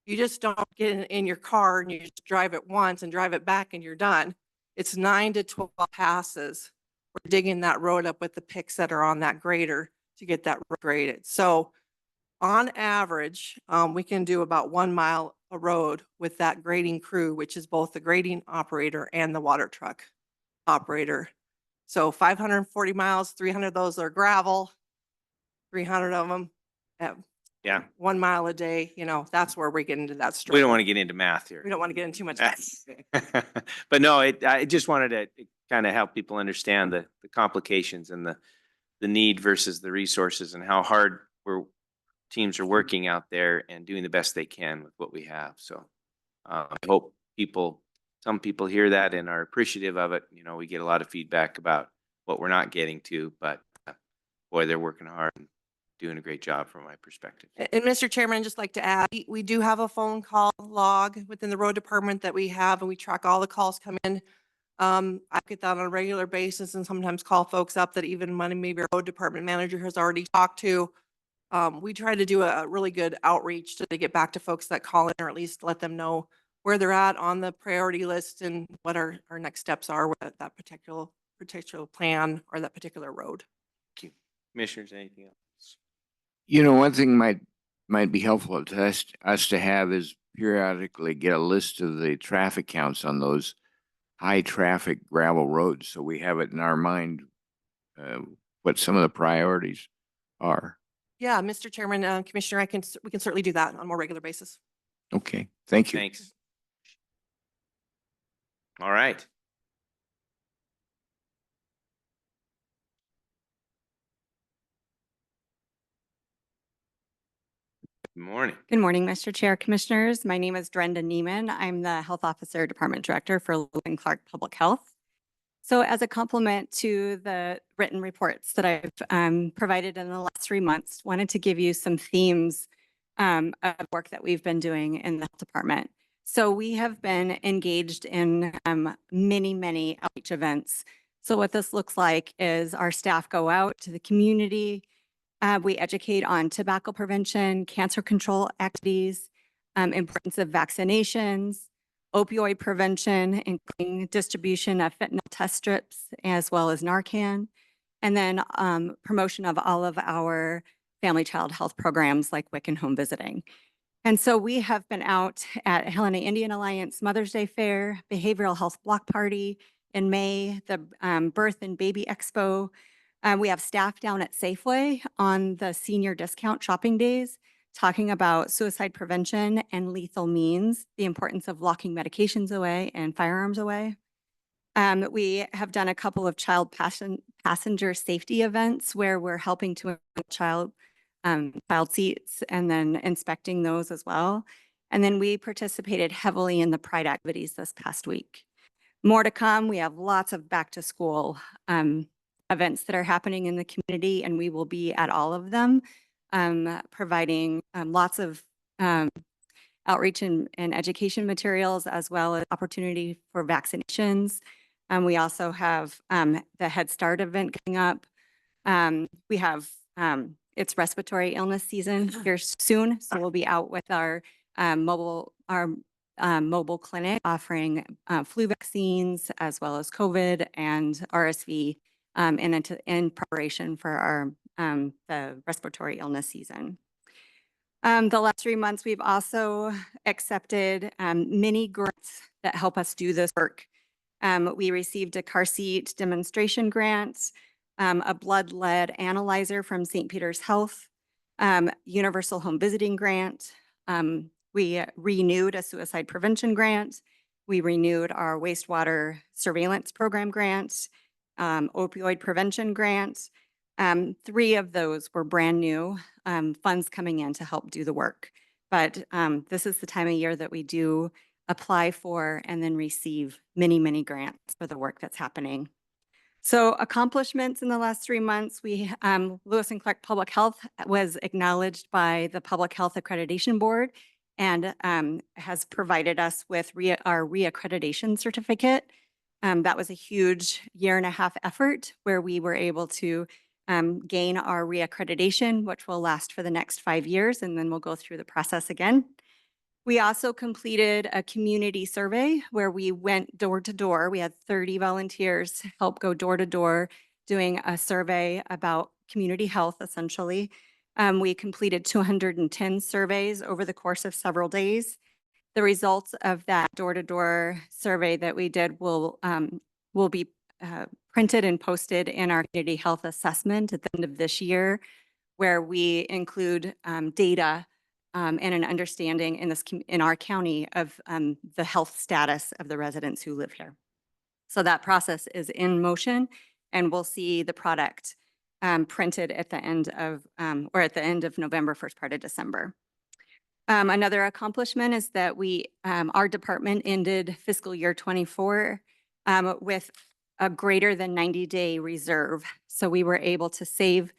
you just don't get in your car and you just drive it once and drive it back and you're done. It's 9 to 12 passes. We're digging that road up with the picks that are on that grader to get that road graded. So on average, we can do about 1 mile a road with that grading crew, which is both the grading operator and the water truck operator. So 540 miles, 300 of those are gravel, 300 of them at Yeah. 1 mile a day. You know, that's where we get into that story. We don't want to get into math here. We don't want to get into too much. But no, I just wanted to kind of help people understand the complications and the need versus the resources, and how hard teams are working out there and doing the best they can with what we have. So I hope some people hear that and are appreciative of it. You know, we get a lot of feedback about what we're not getting to, but boy, they're working hard and doing a great job from my perspective. And Mr. Chairman, I'd just like to add, we do have a phone call log within the road department that we have, and we track all the calls come in. I get that on a regular basis and sometimes call folks up that even when maybe our road department manager has already talked to. We try to do a really good outreach to get back to folks that call in, or at least let them know where they're at on the priority list and what our next steps are with that particular plan or that particular road. Thank you. Commissioners, anything else? You know, one thing might be helpful to us to have is periodically get a list of the traffic counts on those high traffic gravel roads, so we have it in our mind what some of the priorities are. Yeah, Mr. Chairman, Commissioner, we can certainly do that on a more regular basis. Okay, thank you. Thanks. All right. Good morning. Good morning, Mr. Chair, Commissioners. My name is Drenda Niemann. I'm the Health Officer Department Director for Lewis and Clark Public Health. So as a complement to the written reports that I've provided in the last 3 months, wanted to give you some themes of work that we've been doing in the health department. So we have been engaged in many outreach events. So what this looks like is our staff go out to the community. We educate on tobacco prevention, cancer control activities, importance of vaccinations, opioid prevention, including distribution of fentanyl test strips, as well as Narcan, and then promotion of all of our family child health programs like WIC and home visiting. And so we have been out at Helena Indian Alliance Mother's Day Fair, Behavioral Health Block Party in May, the Birth and Baby Expo. We have staff down at Safeway on the senior discount shopping days, talking about suicide prevention and lethal means, the importance of locking medications away and firearms away. We have done a couple of child passenger safety events where we're helping to child seats and then inspecting those as well. And then we participated heavily in the Pride activities this past week. More to come. We have lots of back to school events that are happening in the community, and we will be at all of them, providing lots of outreach and education materials, as well as opportunity for vaccinations. We also have the Head Start event coming up. We have it's respiratory illness season here soon, so we'll be out with our mobile clinic offering flu vaccines, as well as COVID and RSV in preparation for our the respiratory illness season. The last 3 months, we've also accepted many grants that help us do this work. We received a car seat demonstration grant, a blood lead analyzer from St. Peter's Health, universal home visiting grant. We renewed a suicide prevention grant. We renewed our wastewater surveillance program grant, opioid prevention grant. 3 of those were brand new funds coming in to help do the work. But this is the time of year that we do apply for and then receive many grants for the work that's happening. So accomplishments in the last 3 months, we Lewis and Clark Public Health was acknowledged by the Public Health Accreditation Board and has provided us with our reaccreditation certificate. That was a huge 1.5 year effort where we were able to gain our reaccreditation, which will last for the next 5 years, and then we'll go through the process again. We also completed a community survey where we went door to door. We had 30 volunteers help go door to door doing a survey about community health, essentially. We completed 210 surveys over the course of several days. The results of that door-to-door survey that we did will be printed and posted in our community health assessment at the end of this year, where we include data and an understanding in our county of the health status of the residents who live here. So that process is in motion, and we'll see the product printed at the end of, or at the end of November, first part of December. Another accomplishment is that our department ended fiscal year 24 with a greater than 90-day reserve. So we were able to save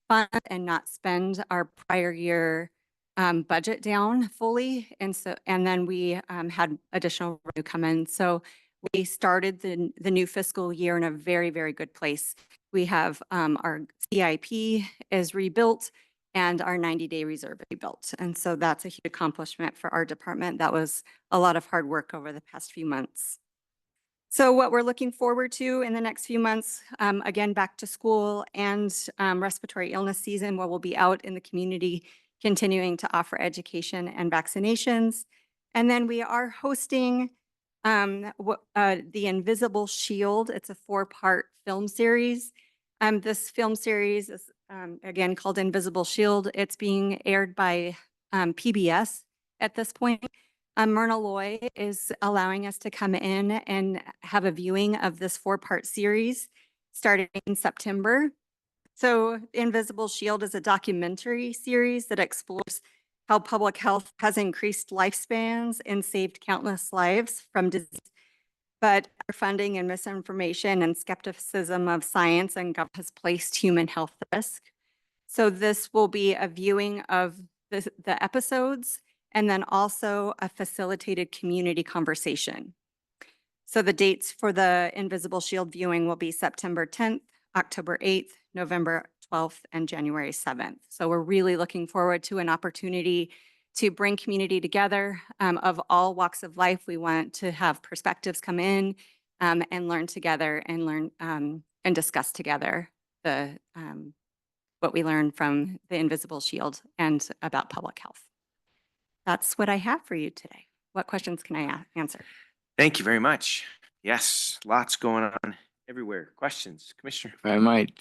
funds and not spend our prior year budget down fully. And then we had additional revenue come in. So we started the new fiscal year in a very, very good place. We have our CIP is rebuilt and our 90-day reserve rebuilt. And so that's a huge accomplishment for our department. That was a lot of hard work over the past few months. So what we're looking forward to in the next few months, again, back to school and respiratory illness season, where we'll be out in the community continuing to offer education and vaccinations. And then we are hosting The Invisible Shield. It's a 4-part film series. This film series is again called Invisible Shield. It's being aired by PBS at this point. Myrna Loy is allowing us to come in and have a viewing of this 4-part series starting in September. So Invisible Shield is a documentary series that explores how public health has increased lifespans and saved countless lives from disease. But our funding and misinformation and skepticism of science and government has placed human health at risk. So this will be a viewing of the episodes and then also a facilitated community conversation. So the dates for the Invisible Shield viewing will be September 10th, October 8th, November 12th, and January 7th. So we're really looking forward to an opportunity to bring community together of all walks of life. We want to have perspectives come in and learn together and learn and discuss together what we learned from the Invisible Shield and about public health. That's what I have for you today. What questions can I answer? Thank you very much. Yes, lots going on everywhere. Questions, Commissioner? If I might,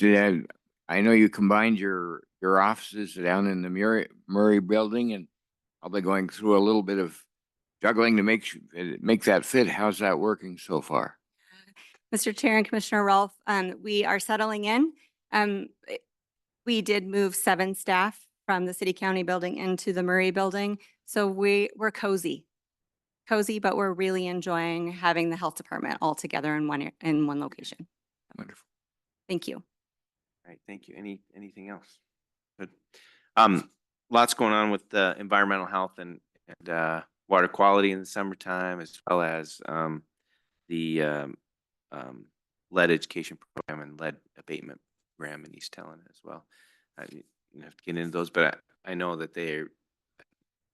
I know you combined your offices down in the Murray building, and I'll be going through a little bit of juggling to make that fit. How's that working so far? Mr. Chair and Commissioner Rolfe, we are settling in. We did move 7 staff from the City County building into the Murray building. So we're cozy, but we're really enjoying having the health department all together in one location. Wonderful. Thank you. All right, thank you. Anything else? Good. Lots going on with environmental health and water quality in the summertime, as well as the lead education program and lead abatement program in East Helena as well. You have to get into those, but I know that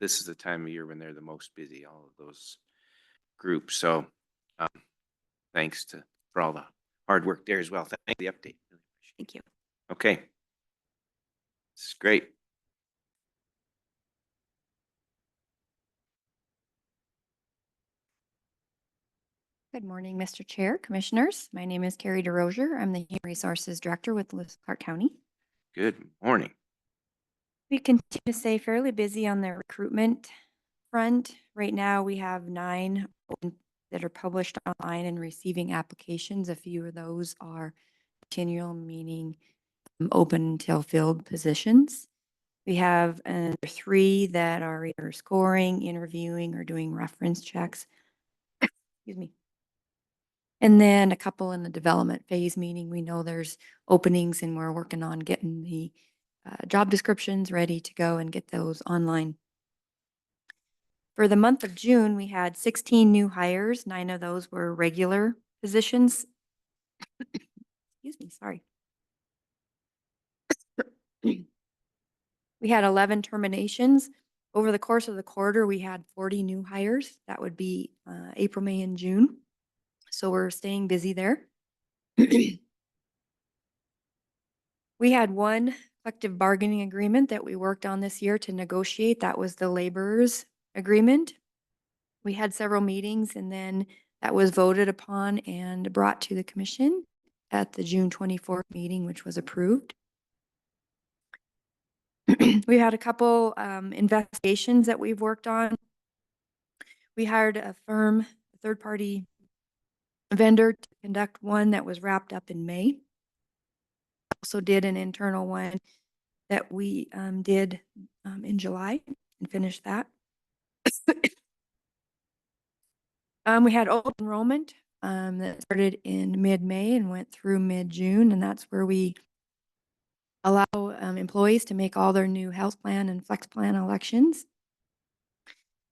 this is the time of year when they're the most busy, all of those groups. So thanks for all the hard work there as well. Thank you for the update. Thank you. Okay. This is great. Good morning, Mr. Chair, Commissioners. My name is Carrie DeRosier. I'm the Human Resources Director with Lewis Clark County. Good morning. We continue to stay fairly busy on the recruitment front. Right now, we have 9 that are published online and receiving applications. A few of those are continual, meaning open until filled positions. We have 3 that are either scoring, interviewing, or doing reference checks. Excuse me. And then a couple in the development phase, meaning we know there's openings and we're working on getting the job descriptions ready to go and get those online. For the month of June, we had 16 new hires. 9 of those were regular positions. Excuse me, sorry. We had 11 terminations. Over the course of the quarter, we had 40 new hires. That would be April, May, and June. So we're staying busy there. We had 1 collective bargaining agreement that we worked on this year to negotiate. That was the laborers agreement. We had several meetings, and then that was voted upon and brought to the commission at the June 24th meeting, which was approved. We had a couple investigations that we've worked on. We hired a firm, a third-party vendor, to conduct one that was wrapped up in May. also did an internal one that we did in July and finished that. We had open enrollment that started in mid-May and went through mid-June, and that's where we allow employees to make all their new health plan and flex plan elections.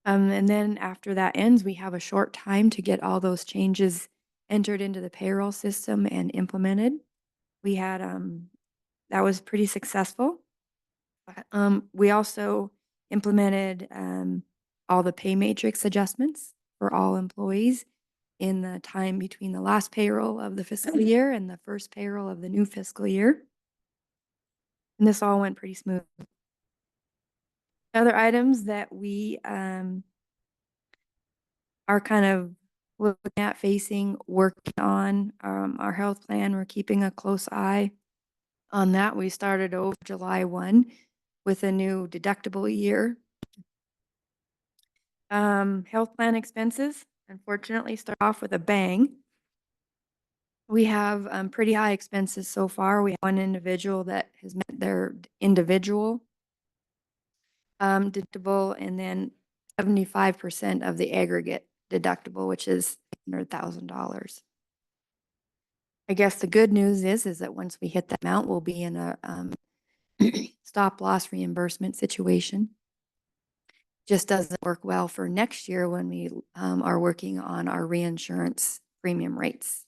And then after that ends, we have a short time to get all those changes entered into the payroll system and implemented. We had that was pretty successful. We also implemented all the pay matrix adjustments for all employees in the time between the last payroll of the fiscal year and the first payroll of the new fiscal year. And this all went pretty smooth. Other items that we are kind of looking at, working on our health plan. We're keeping a close eye on that. We started over July 1 with a new deductible year. Health plan expenses, unfortunately, start off with a bang. We have pretty high expenses so far. We have one individual that has met their individual deductible, and then 75% of the aggregate deductible, which is $100,000. I guess the good news is that once we hit that amount, we'll be in a stop loss reimbursement situation. Just doesn't work well for next year when we are working on our reinsurance premium rates.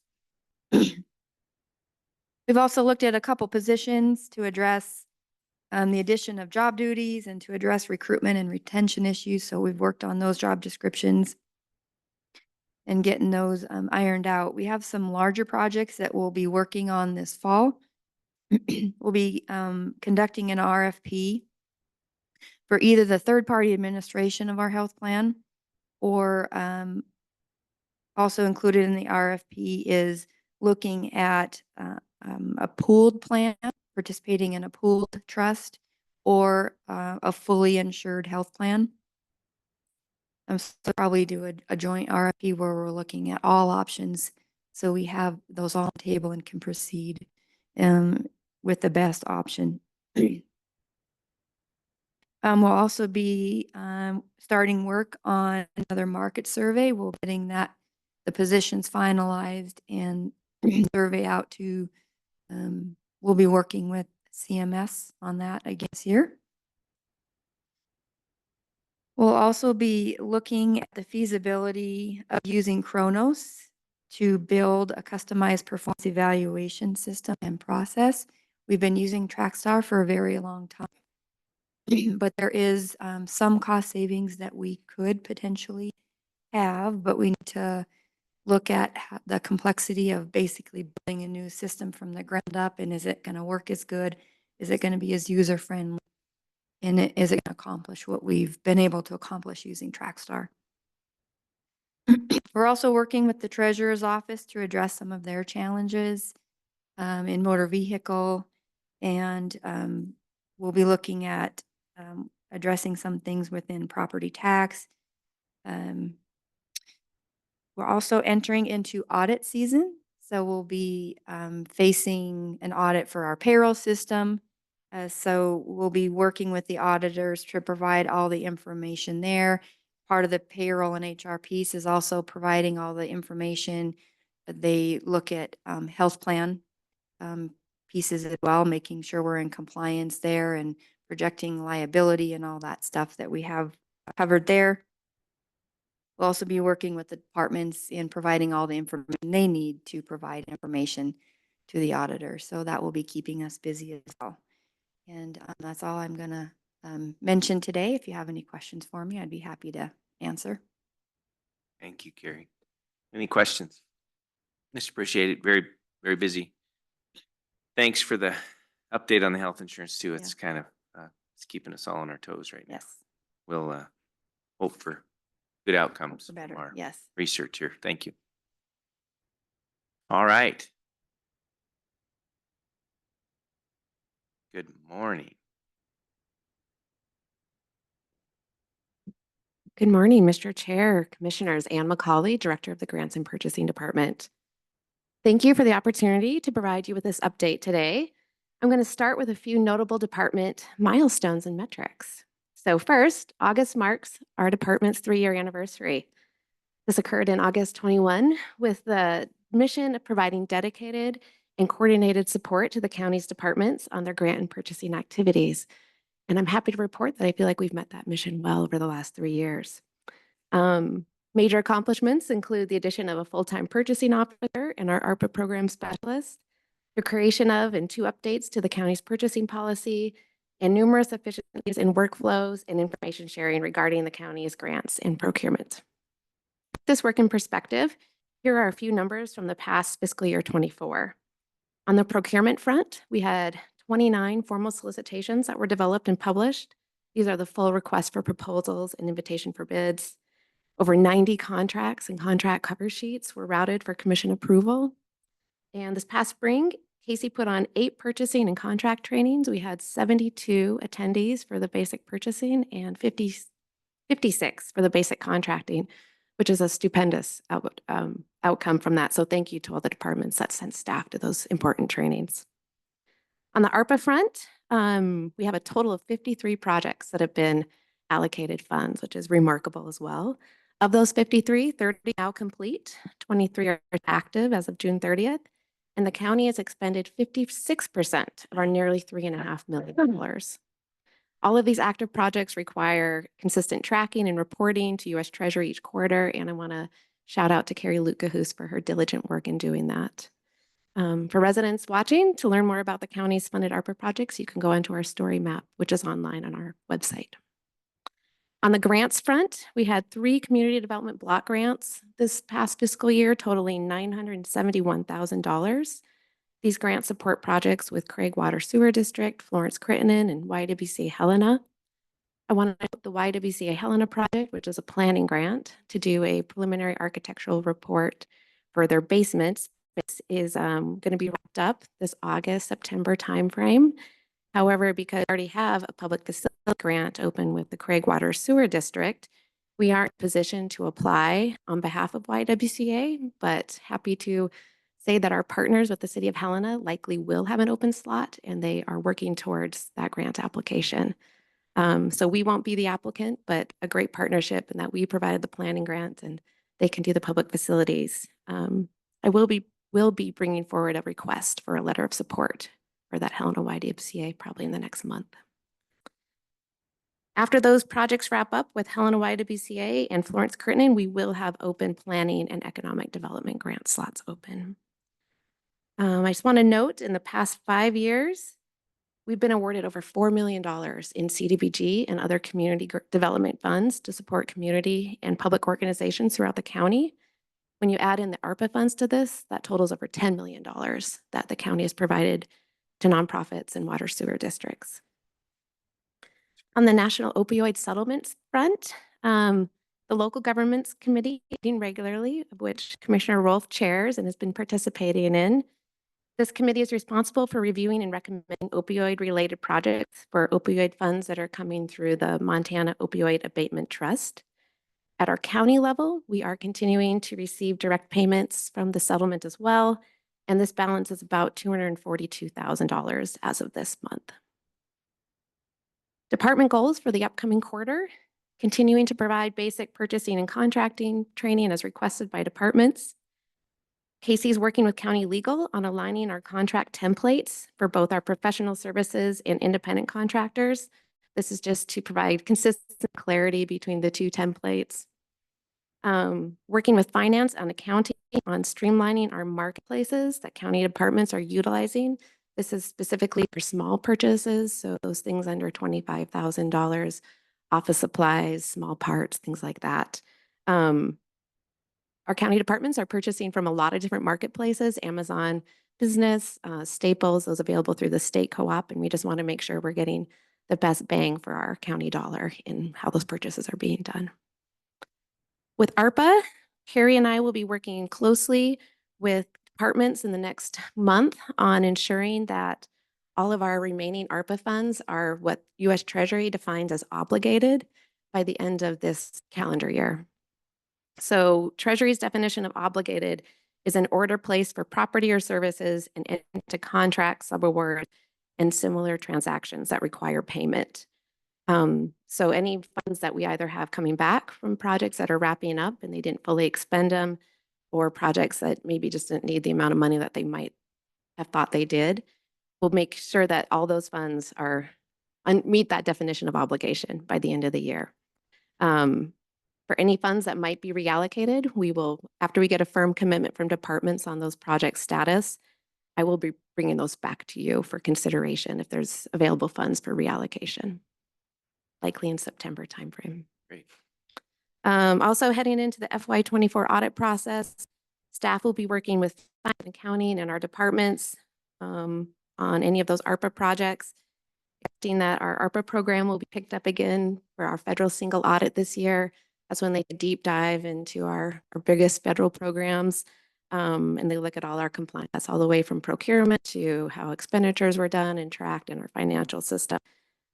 We've also looked at a couple positions to address the addition of job duties and to address recruitment and retention issues. So we've worked on those job descriptions and getting those ironed out. We have some larger projects that we'll be working on this fall. We'll be conducting an RFP for either the third-party administration of our health plan, or also included in the RFP is looking at a pooled plan, participating in a pooled trust, or a fully insured health plan. So probably do a joint RFP where we're looking at all options, so we have those on the table and can proceed with the best option. We'll also be starting work on another market survey. We're getting the positions finalized and survey out to, we'll be working with CMS on that, I guess, here. We'll also be looking at the feasibility of using Kronos to build a customized performance evaluation system and process. We've been using TrackStar for a very long time, but there is some cost savings that we could potentially have, but we need to look at the complexity of basically building a new system from the ground up, and is it going to work as good? Is it going to be as user-friendly? And is it going to accomplish what we've been able to accomplish using TrackStar? We're also working with the Treasurer's Office to address some of their challenges in motor vehicle, and we'll be looking at addressing some things within property tax. We're also entering into audit season, so we'll be facing an audit for our payroll system. So we'll be working with the auditors to provide all the information there. Part of the payroll and HR piece is also providing all the information. They look at health plan pieces as well, making sure we're in compliance there and projecting liability and all that stuff that we have covered there. We'll also be working with the departments in providing all the information they need to provide information to the auditor. So that will be keeping us busy as well. And that's all I'm going to mention today. If you have any questions for me, I'd be happy to answer. Thank you, Carrie. Any questions? Just appreciate it. Very, very busy. Thanks for the update on the health insurance too. It's kind of, it's keeping us all on our toes right now. Yes. We'll hope for good outcomes For better. from our Yes. research here. Thank you. All right. Good morning. Good morning, Mr. Chair, Commissioners. Ann McCauley, Director of the Grants and Purchasing Department. Thank you for the opportunity to provide you with this update today. I'm going to start with a few notable department milestones and metrics. So first, August marks our department's 3-year anniversary. This occurred in August 21 with the mission of providing dedicated and coordinated support to the county's departments on their grant and purchasing activities. And I'm happy to report that I feel like we've met that mission well over the last 3 years. Major accomplishments include the addition of a full-time purchasing officer and our ARPA program specialist, the creation of and 2 updates to the county's purchasing policy, and numerous efficiencies in workflows and information sharing regarding the county's grants and procurement. This work in perspective, here are a few numbers from the past fiscal year 24. On the procurement front, we had 29 formal solicitations that were developed and published. These are the full request for proposals and invitation for bids. Over 90 contracts and contract cover sheets were routed for commission approval. And this past spring, Casey put on 8 purchasing and contract trainings. We had 72 attendees for the basic purchasing and 56 for the basic contracting, which is a stupendous outcome from that. So thank you to all the departments that sent staff to those important trainings. On the ARPA front, we have a total of 53 projects that have been allocated funds, which is remarkable as well. Of those 53, 30 now complete, 23 are active as of June 30th, and the county has expended 56% of our nearly $3.5 million. All of these active projects require consistent tracking and reporting to U.S. Treasury each quarter, and I want to shout out to Carrie Lutgehus for her diligent work in doing that. For residents watching, to learn more about the county's funded ARPA projects, you can go into our story map, which is online on our website. On the grants front, we had 3 community development block grants this past fiscal year, totaling $971,000. These grants support projects with Craig Water Sewer District, Florence Crittenden, and YWCA Helena. I want to note the YWCA Helena project, which is a planning grant to do a preliminary architectural report for their basements. This is going to be wrapped up this August, September timeframe. However, because we already have a public facility grant open with the Craig Water Sewer District, we aren't positioned to apply on behalf of YWCA, but happy to say that our partners with the City of Helena likely will have an open slot, and they are working towards that grant application. So we won't be the applicant, but a great partnership in that we provided the planning grant and they can do the public facilities. I will be bringing forward a request for a letter of support for that Helena YWCA probably in the next month. After those projects wrap up with Helena YWCA and Florence Crittenden, we will have open planning and economic development grant slots open. I just want to note in the past 5 years, we've been awarded over $4 million in CDBG and other community development funds to support community and public organizations throughout the county. When you add in the ARPA funds to this, that totals over $10 million that the county has provided to nonprofits and water sewer districts. On the National Opioid Settlements front, the Local Governments Committee meeting regularly, of which Commissioner Rolfe chairs and has been participating in. This committee is responsible for reviewing and recommending opioid-related projects for opioid funds that are coming through the Montana Opioid Abatement Trust. At our county level, we are continuing to receive direct payments from the settlement as well, and this balance is about $242,000 as of this month. Department goals for the upcoming quarter: continuing to provide basic purchasing and contracting training as requested by departments. Casey's working with county legal on aligning our contract templates for both our professional services and independent contractors. This is just to provide consistent clarity between the 2 templates. Working with finance and accounting on streamlining our marketplaces that county departments are utilizing. This is specifically for small purchases, so those things under $25,000, office supplies, small parts, things like that. Our county departments are purchasing from a lot of different marketplaces, Amazon Business, Staples, those available through the state co-op, and we just want to make sure we're getting the best bang for our county dollar in how those purchases are being done. With ARPA, Carrie and I will be working closely with departments in the next month on ensuring that all of our remaining ARPA funds are what U.S. Treasury defines as obligated by the end of this calendar year. So Treasury's definition of obligated is an order placed for property or services and into contract subaward and similar transactions that require payment. So any funds that we either have coming back from projects that are wrapping up and they didn't fully expend them, or projects that maybe just didn't need the amount of money that they might have thought they did, we'll make sure that all those funds are meet that definition of obligation by the end of the year. For any funds that might be reallocated, we will, after we get a firm commitment from departments on those project status, I will be bringing those back to you for consideration if there's available funds for reallocation, likely in September timeframe. Great. Also heading into the FY24 audit process, staff will be working with the county and our departments on any of those ARPA projects. Expecting that our ARPA program will be picked up again for our federal single audit this year. That's when they deep dive into our biggest federal programs. And they look at all our compliance. That's all the way from procurement to how expenditures were done and tracked in our financial system.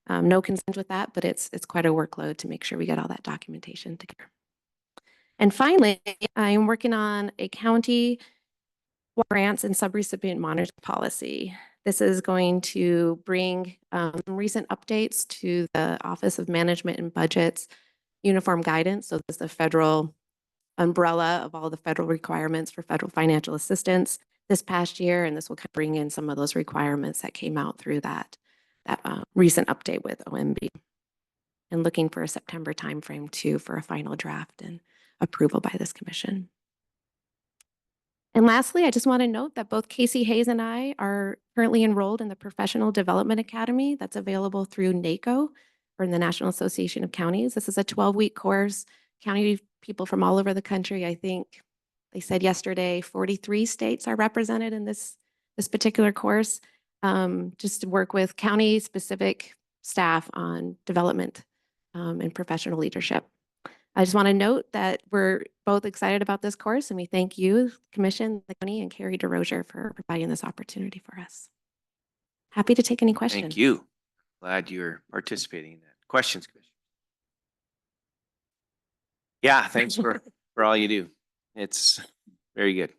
No concerns with that, but it's quite a workload to make sure we get all that documentation together. And finally, I am working on a county grants and subrecipient monitoring policy. This is going to bring recent updates to the Office of Management and Budget's uniform guidance. So this is the federal umbrella of all the federal requirements for federal financial assistance this past year, and this will bring in some of those requirements that came out through that recent update with OMB. And looking for a September timeframe too for a final draft and approval by this commission. And lastly, I just want to note that both Casey Hayes and I are currently enrolled in the Professional Development Academy that's available through NACO, or in the National Association of Counties. This is a 12-week course. County people from all over the country, I think they said yesterday, 43 states are represented in this particular course, just to work with county-specific staff on development and professional leadership. I just want to note that we're both excited about this course, and we thank you, Commission, the county, and Carrie DeRozier for providing this opportunity for us. Happy to take any questions. Thank you. Glad you're participating in that. Questions, Commissioner? Yeah, thanks for all you do. It's very good.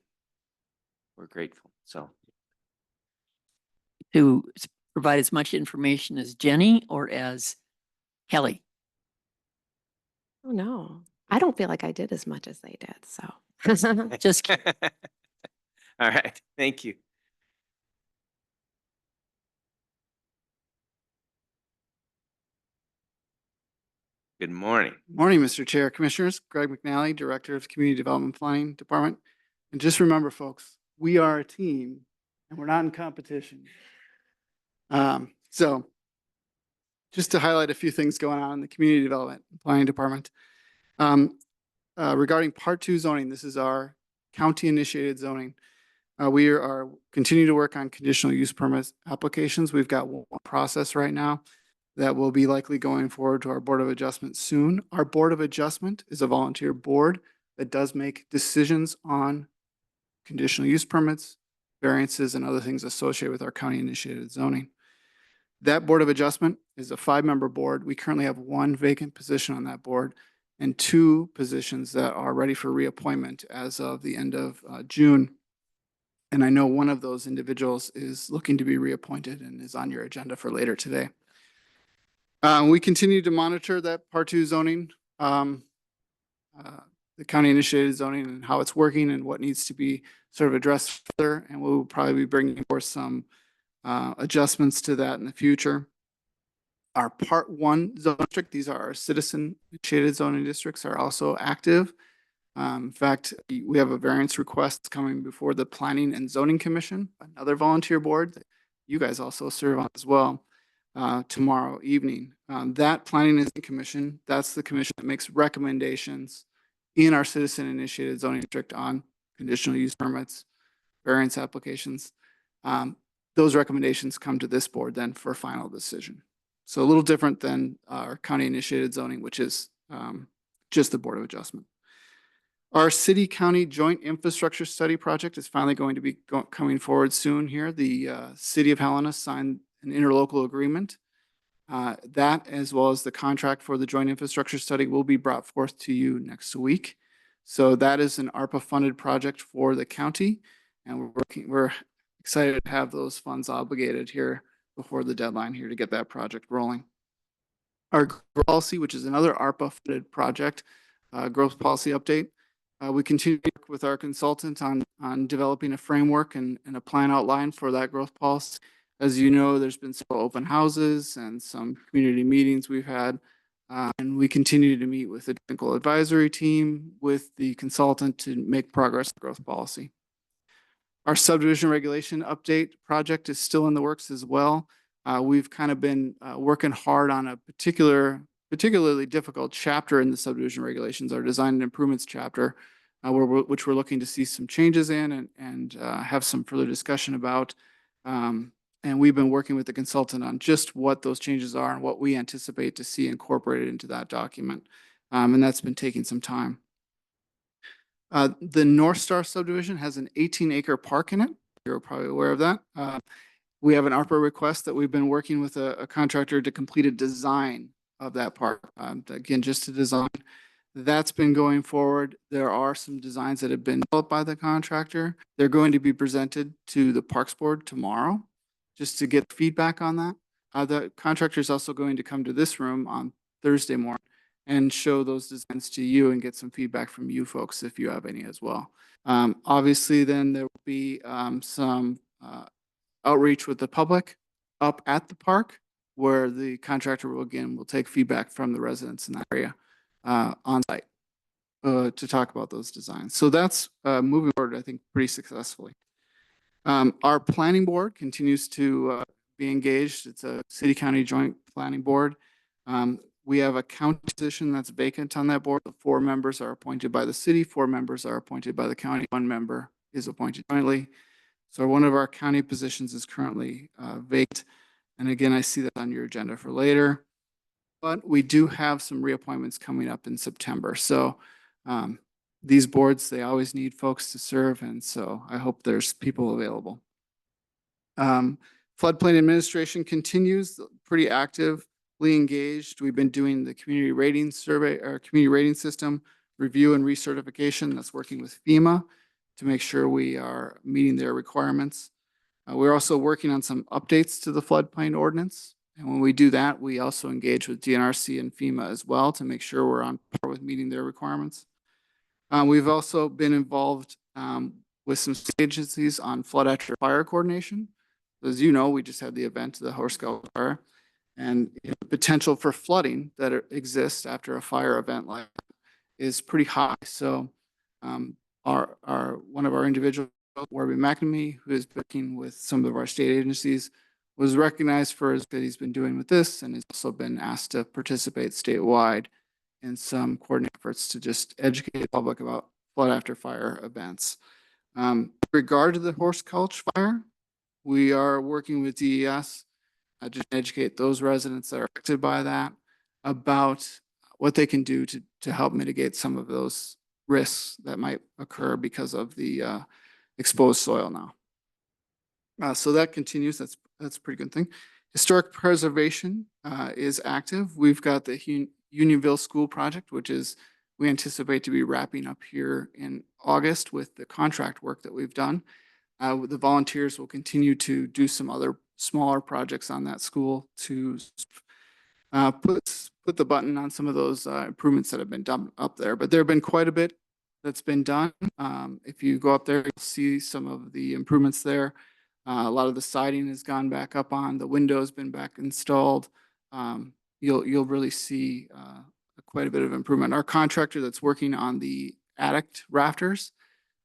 We're grateful. So To provide as much information as Jenny or as Kelly? Oh, no. I don't feel like I did as much as they did, so. Just kidding. all right. Thank you. Good morning. Morning, Mr. Chair, Commissioners. Greg McNally, Director of Community Development Planning Department. And just remember, folks, we are a team and we're not in competition. So just to highlight a few things going on in the Community Development Planning Department. Regarding Part 2 zoning, this is our county-initiated zoning. We are continuing to work on conditional use permit applications. We've got one process right now that will be likely going forward to our Board of Adjustment soon. Our Board of Adjustment is a volunteer board that does make decisions on conditional use permits, variances, and other things associated with our county-initiated zoning. That Board of Adjustment is a 5-member board. We currently have 1 vacant position on that board and 2 positions that are ready for reappointment as of the end of June. And I know one of those individuals is looking to be reappointed and is on your agenda for later today. We continue to monitor that Part 2 zoning, the county-initiated zoning, and how it's working and what needs to be sort of addressed further. And we'll probably be bringing forth some adjustments to that in the future. Our Part 1 zone district, these are our citizen-initiated zoning districts, are also active. In fact, we have a variance request coming before the Planning and Zoning Commission, another volunteer board that you guys also serve on as well, tomorrow evening. That Planning and Zoning Commission, that's the commission that makes recommendations in our citizen-initiated zoning district on conditional use permits, variance applications. Those recommendations come to this board then for final decision. So a little different than our county-initiated zoning, which is just the Board of Adjustment. Our city-county joint infrastructure study project is finally going to be coming forward soon here. The City of Helena signed an interlocal agreement. That, as well as the contract for the joint infrastructure study, will be brought forth to you next week. So that is an ARPA-funded project for the county, and we're excited to have those funds obligated here before the deadline here to get that project rolling. Our growth policy, which is another ARPA-funded project, growth policy update. We continue to work with our consultant on developing a framework and a plan outline for that growth policy. As you know, there's been several open houses and some community meetings we've had. And we continue to meet with the technical advisory team with the consultant to make progress with growth policy. Our subdivision regulation update project is still in the works as well. We've kind of been working hard on a particularly difficult chapter in the subdivision regulations, our design and improvements chapter, which we're looking to see some changes in and have some further discussion about. And we've been working with the consultant on just what those changes are and what we anticipate to see incorporated into that document. And that's been taking some time. The North Star subdivision has an 18-acre park in it. You're probably aware of that. We have an ARPA request that we've been working with a contractor to complete a design of that park. Again, just to design. That's been going forward. There are some designs that have been developed by the contractor. They're going to be presented to the Parks Board tomorrow, just to get feedback on that. The contractor is also going to come to this room on Thursday morning and show those designs to you and get some feedback from you folks if you have any as well. Obviously, then there will be some outreach with the public up at the park, where the contractor will take feedback from the residents in that area on site to talk about those designs. So that's moving forward, I think, pretty successfully. Our planning board continues to be engaged. It's a city-county joint planning board. We have a county position that's vacant on that board. The 4 members are appointed by the city, 4 members are appointed by the county, 1 member is appointed jointly. So one of our county positions is currently vacant. And again, I see that on your agenda for later. But we do have some reappointments coming up in September. So these boards, they always need folks to serve. And so I hope there's people available. Floodplain administration continues, pretty actively engaged. We've been doing the community rating survey or community rating system review and recertification. That's working with FEMA to make sure we are meeting their requirements. We're also working on some updates to the floodplain ordinance. And when we do that, we also engage with DNRC and FEMA as well to make sure we're on par with meeting their requirements. We've also been involved with some state agencies on flood after fire coordination. As you know, we just had the event, the Horse Gulch fire, and the potential for flooding that exists after a fire event like that is pretty high. So one of our individuals, Warby McNamee, who is working with some of our state agencies, was recognized for his that he's been doing with this, and has also been asked to participate statewide in some coordinated efforts to just educate the public about flood after fire events. With regard to the Horse Gulch fire, we are working with DES to educate those residents that are affected by that about what they can do to help mitigate some of those risks that might occur because of the exposed soil now. So that continues. That's a pretty good thing. Historic preservation is active. We've got the Unionville School project, which is we anticipate to be wrapping up here in August with the contract work that we've done. The volunteers will continue to do some other smaller projects on that school to put the button on some of those improvements that have been done up there. But there have been quite a bit that's been done. If you go up there, you'll see some of the improvements there. A lot of the siding has gone back up on, the windows been back installed. You'll really see quite a bit of improvement. Our contractor that's working on the attic rafters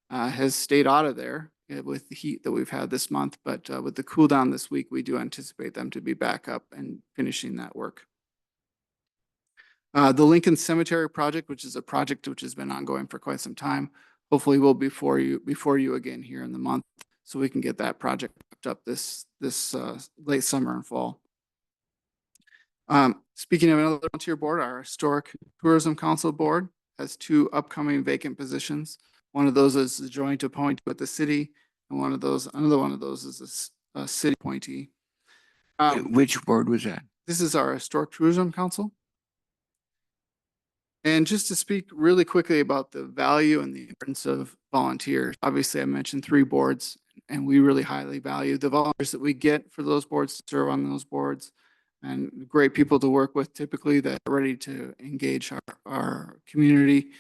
has stayed out of there with the heat that we've had this month, but with the cool down this week, we do anticipate them to be back up and finishing that work. The Lincoln Cemetery project, which is a project which has been ongoing for quite some time, hopefully will be before you again here in the month, so we can get that project wrapped up this late summer and fall. Speaking of another volunteer board, our Historic Tourism Council board has 2 upcoming vacant positions. One of those is the joint appointee with the city, and another one of those is a city appointee. Which board was that? This is our Historic Tourism Council. And just to speak really quickly about the value and the importance of volunteers, obviously I mentioned 3 boards and we really highly value the volunteers that we get for those boards to serve on those boards, and great people to work with typically that are ready to engage our community.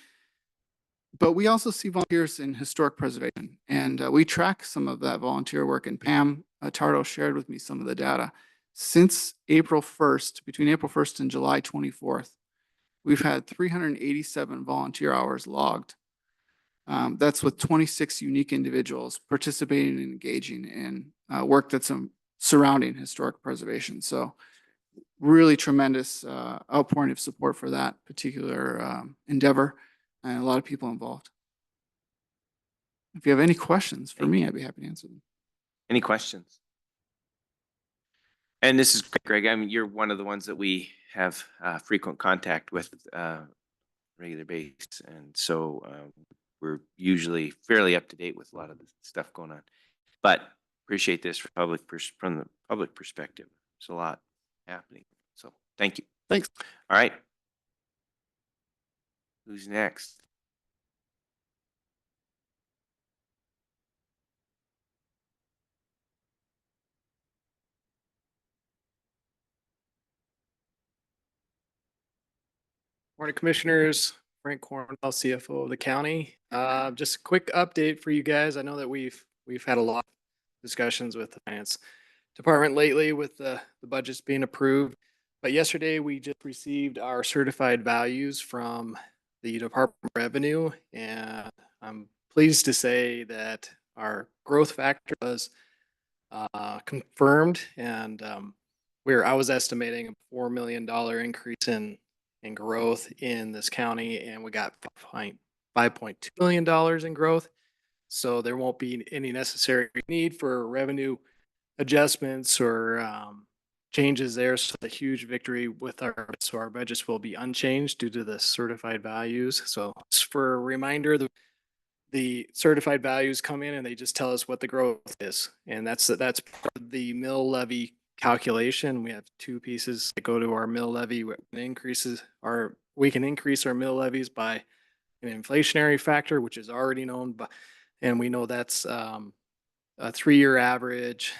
But we also see volunteers in historic preservation, and we track some of that volunteer work. And Pam Tardo shared with me some of the data. Since April 1st, between April 1st and July 24th, we've had 387 volunteer hours logged. That's with 26 unique individuals participating and engaging in work that's surrounding historic preservation. So really tremendous outpouring of support for that particular endeavor, and a lot of people involved. If you have any questions for me, I'd be happy to answer them. Any questions? And this is Greg. I mean, you're one of the ones that we have frequent contact with regular basis. And so we're usually fairly up to date with a lot of the stuff going on. But appreciate this from the public perspective. There's a lot happening. So thank you. Thanks. All right. Who's next? Morning, Commissioners. Frank Cornwell, CFO of the county. Just a quick update for you guys. I know that we've had a lot of discussions with the finance department lately with the budgets being approved. But yesterday we just received our certified values from the Department of Revenue, and I'm pleased to say that our growth factor was confirmed, and I was estimating a $4 million increase in growth in this county, and we got $5.2 million in growth. So there won't be any necessary need for revenue adjustments or changes there. So a huge victory with our budgets will be unchanged due to the certified values. So just for a reminder, the certified values come in and they just tell us what the growth is, and that's part of the mill levy calculation. We have two pieces that go to our mill levy. We can increase our mill levies by an inflationary factor, which is already known, and we know that's a 3-year average,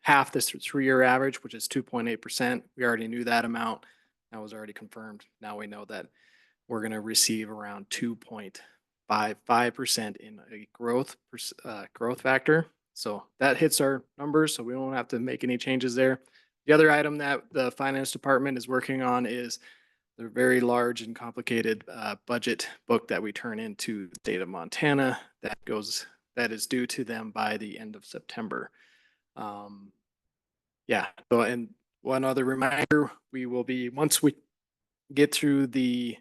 half this 3-year average, which is 2.8%. We already knew that amount. That was already confirmed. Now we know that we're going to receive around 2.55% in a growth factor. So that hits our numbers, so we won't have to make any changes there. The other item that the finance department is working on is the very large and complicated budget book that we turn into the state of Montana that is due to them by the end of September. Yeah, so, and one other reminder, once we get through the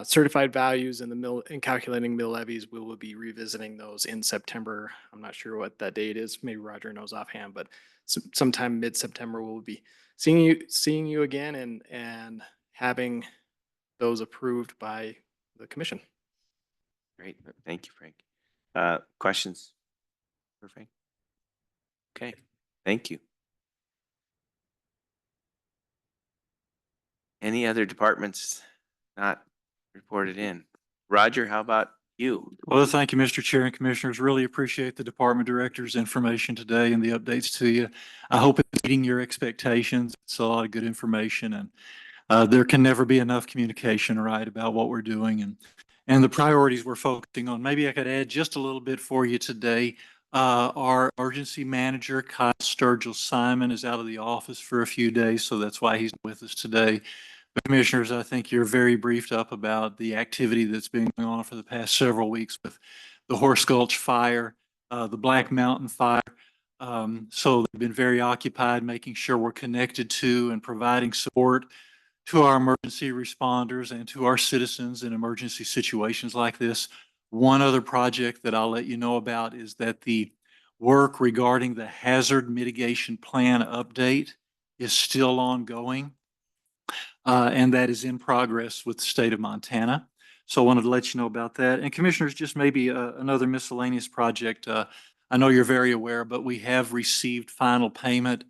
certified values and calculating mill levies, we will be revisiting those in September. I'm not sure what that date is. Maybe Roger knows offhand, but sometime mid-September we'll be seeing you again and having those approved by the commission. Great. Thank you, Frank. Questions for Frank? Okay. Thank you. Any other departments not reported in? Roger, how about you? Well, thank you, Mr. Chair and Commissioners. Really appreciate the department director's information today and the updates to you. I hope it's meeting your expectations. It's a lot of good information, and there can never be enough communication, right, about what we're doing and the priorities we're focusing on. Maybe I could add just a little bit for you today. Our emergency manager, Kyle Sturgill-Simon, is out of the office for a few days, so that's why he's with us today. Commissioners, I think you're very briefed up about the activity that's been going on for the past several weeks with the Horse Gulch fire, the Black Mountain fire. So they've been very occupied making sure we're connected to and providing support to our emergency responders and to our citizens in emergency situations like this. One other project that I'll let you know about is that the work regarding the hazard mitigation plan update is still ongoing. And that is in progress with the state of Montana. So I wanted to let you know about that. And Commissioners, just maybe another miscellaneous project. I know you're very aware, but we have received final payment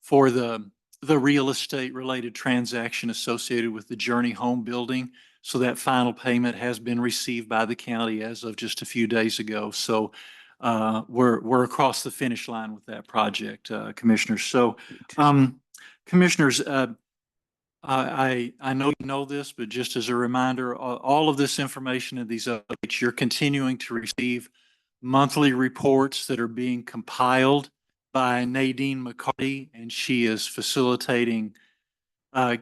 for the real estate related transaction associated with the Journey Home building. So that final payment has been received by the county as of just a few days ago. So we're across the finish line with that project, Commissioners. So, Commissioners, I know you know this, but just as a reminder, all of this information and these updates, you're continuing to receive monthly reports that are being compiled by Nadine McCarty, and she is facilitating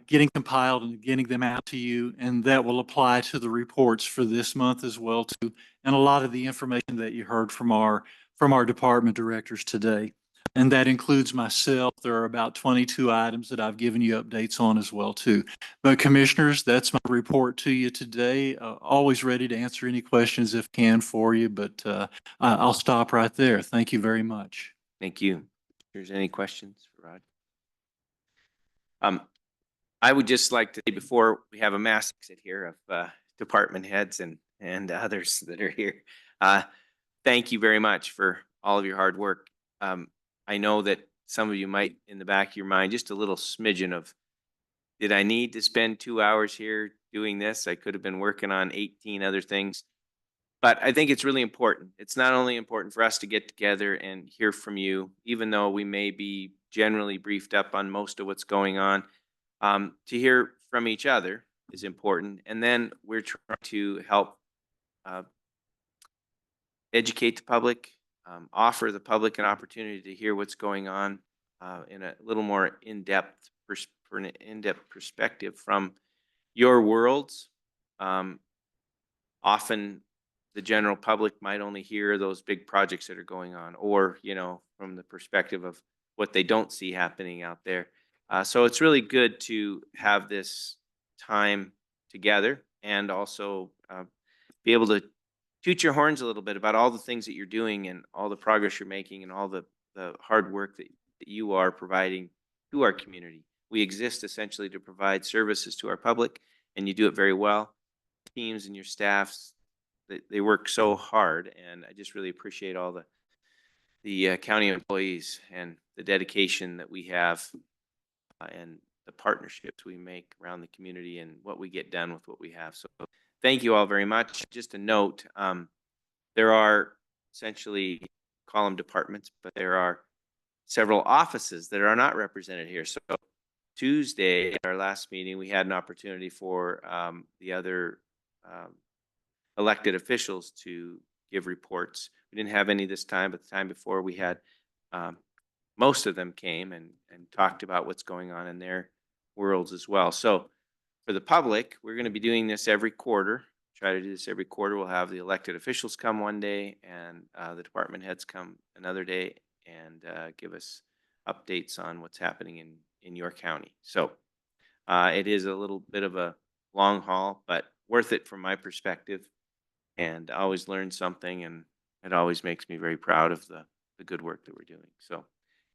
getting compiled and getting them out to you, and that will apply to the reports for this month as well too, and a lot of the information that you heard from our department directors today. And that includes myself. There are about 22 items that I've given you updates on as well too. But Commissioners, that's my report to you today. Always ready to answer any questions if can for you, but I'll stop right there. Thank you very much. Thank you. If there's any questions for Rod? I would just like to say before we have a mass exit here of department heads and others that are here, thank you very much for all of your hard work. I know that some of you might, in the back of your mind, just a little smidgen of, did I need to spend 2 hours here doing this? I could have been working on 18 other things. But I think it's really important. It's not only important for us to get together and hear from you, even though we may be generally briefed up on most of what's going on, to hear from each other is important. And then we're trying to help educate the public, offer the public an opportunity to hear what's going on in a little more in-depth perspective from your worlds. Often the general public might only hear those big projects that are going on, or, you know, from the perspective of what they don't see happening out there. So it's really good to have this time together and also be able to toot your horns a little bit about all the things that you're doing and all the progress you're making and all the hard work that you are providing to our community. We exist essentially to provide services to our public, and you do it very well. Teams and your staffs, they work so hard, and I just really appreciate all the county employees and the dedication that we have and the partnerships we make around the community and what we get done with what we have. So thank you all very much. Just a note, there are essentially column departments, but there are several offices that are not represented here. So Tuesday, at our last meeting, we had an opportunity for the other elected officials to give reports. We didn't have any this time, but the time before we had most of them came and talked about what's going on in their worlds as well. So for the public, we're going to be doing this every quarter. Try to do this every quarter. We'll have the elected officials come one day and the department heads come another day and give us updates on what's happening in your county. So it is a little bit of a long haul, but worth it from my perspective. And I always learn something, and it always makes me very proud of the good work that we're doing. So,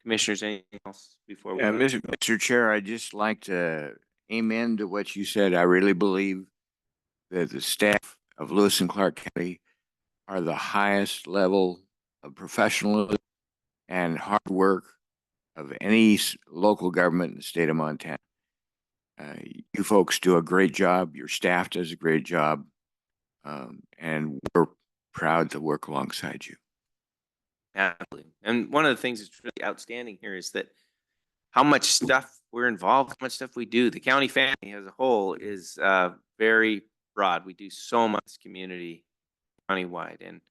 Commissioners, anything else before we? Yeah, Mr. Chair, I'd just like to amen to what you said. I really believe that the staff of Lewis and Clark County are the highest level of professionalism and hard work of any local government in the state of Montana. You folks do a great job. Your staff does a great job. And we're proud to work alongside you. Absolutely. And one of the things that's really outstanding here is that how much stuff we're involved, how much stuff we do. The county family as a whole is very broad. We do so much community countywide, and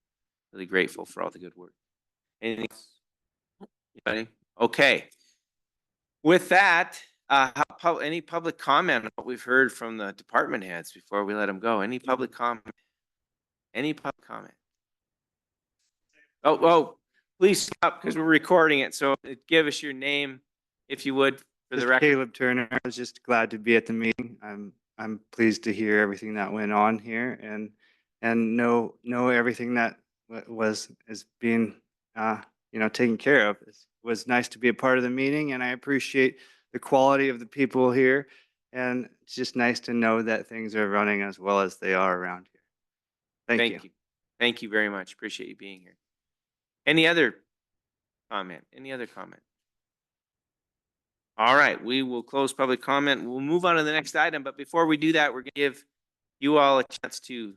really grateful for all the good work. Anything else? Anybody? Okay. With that, any public comment on what we've heard from the department heads before we let them go? Any public comment? Any public comment? Oh, please stop because we're recording it. So give us your name, if you would, for the record. Caleb Turner. I was just glad to be at the meeting. I'm pleased to hear everything that went on here and know everything that is being taken care of. It was nice to be a part of the meeting, and I appreciate the quality of the people here. And it's just nice to know that things are running as well as they are around here. Thank you. Thank you very much. Appreciate you being here. Any other comment? Any other comment? All right, we will close public comment. We'll move on to the next item. But before we do that, we're going to give you all a chance to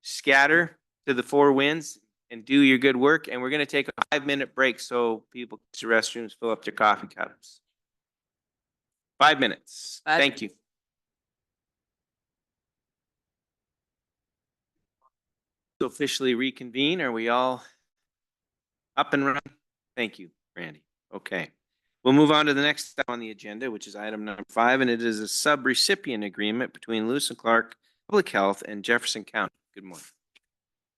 scatter to the four winds, and do your good work. And we're going to take a 5-minute break so people can use the restrooms, fill up their coffee cups. 5 minutes. Thank you. To officially reconvene, are we all up and running? Thank you, Randy. Okay. We'll move on to the next step on the agenda, which is item number 5, and it is a subrecipient agreement between Lewis and Clark Public Health and Jefferson County. Good morning.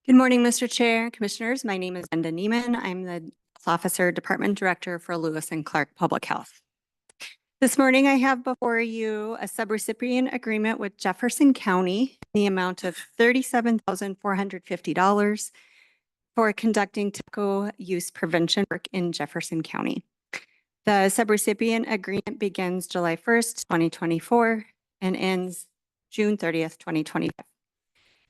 Good morning, Mr. Chair, Commissioners. My name is Drenda Niemann. I'm the Health Officer, Department Director for Lewis and Clark Public Health. This morning, I have before you a subrecipient agreement with Jefferson County in the amount of $37,450 for conducting tobacco use prevention work in Jefferson County. The subrecipient agreement begins July 1st, 2024 and ends June 30th, 2025.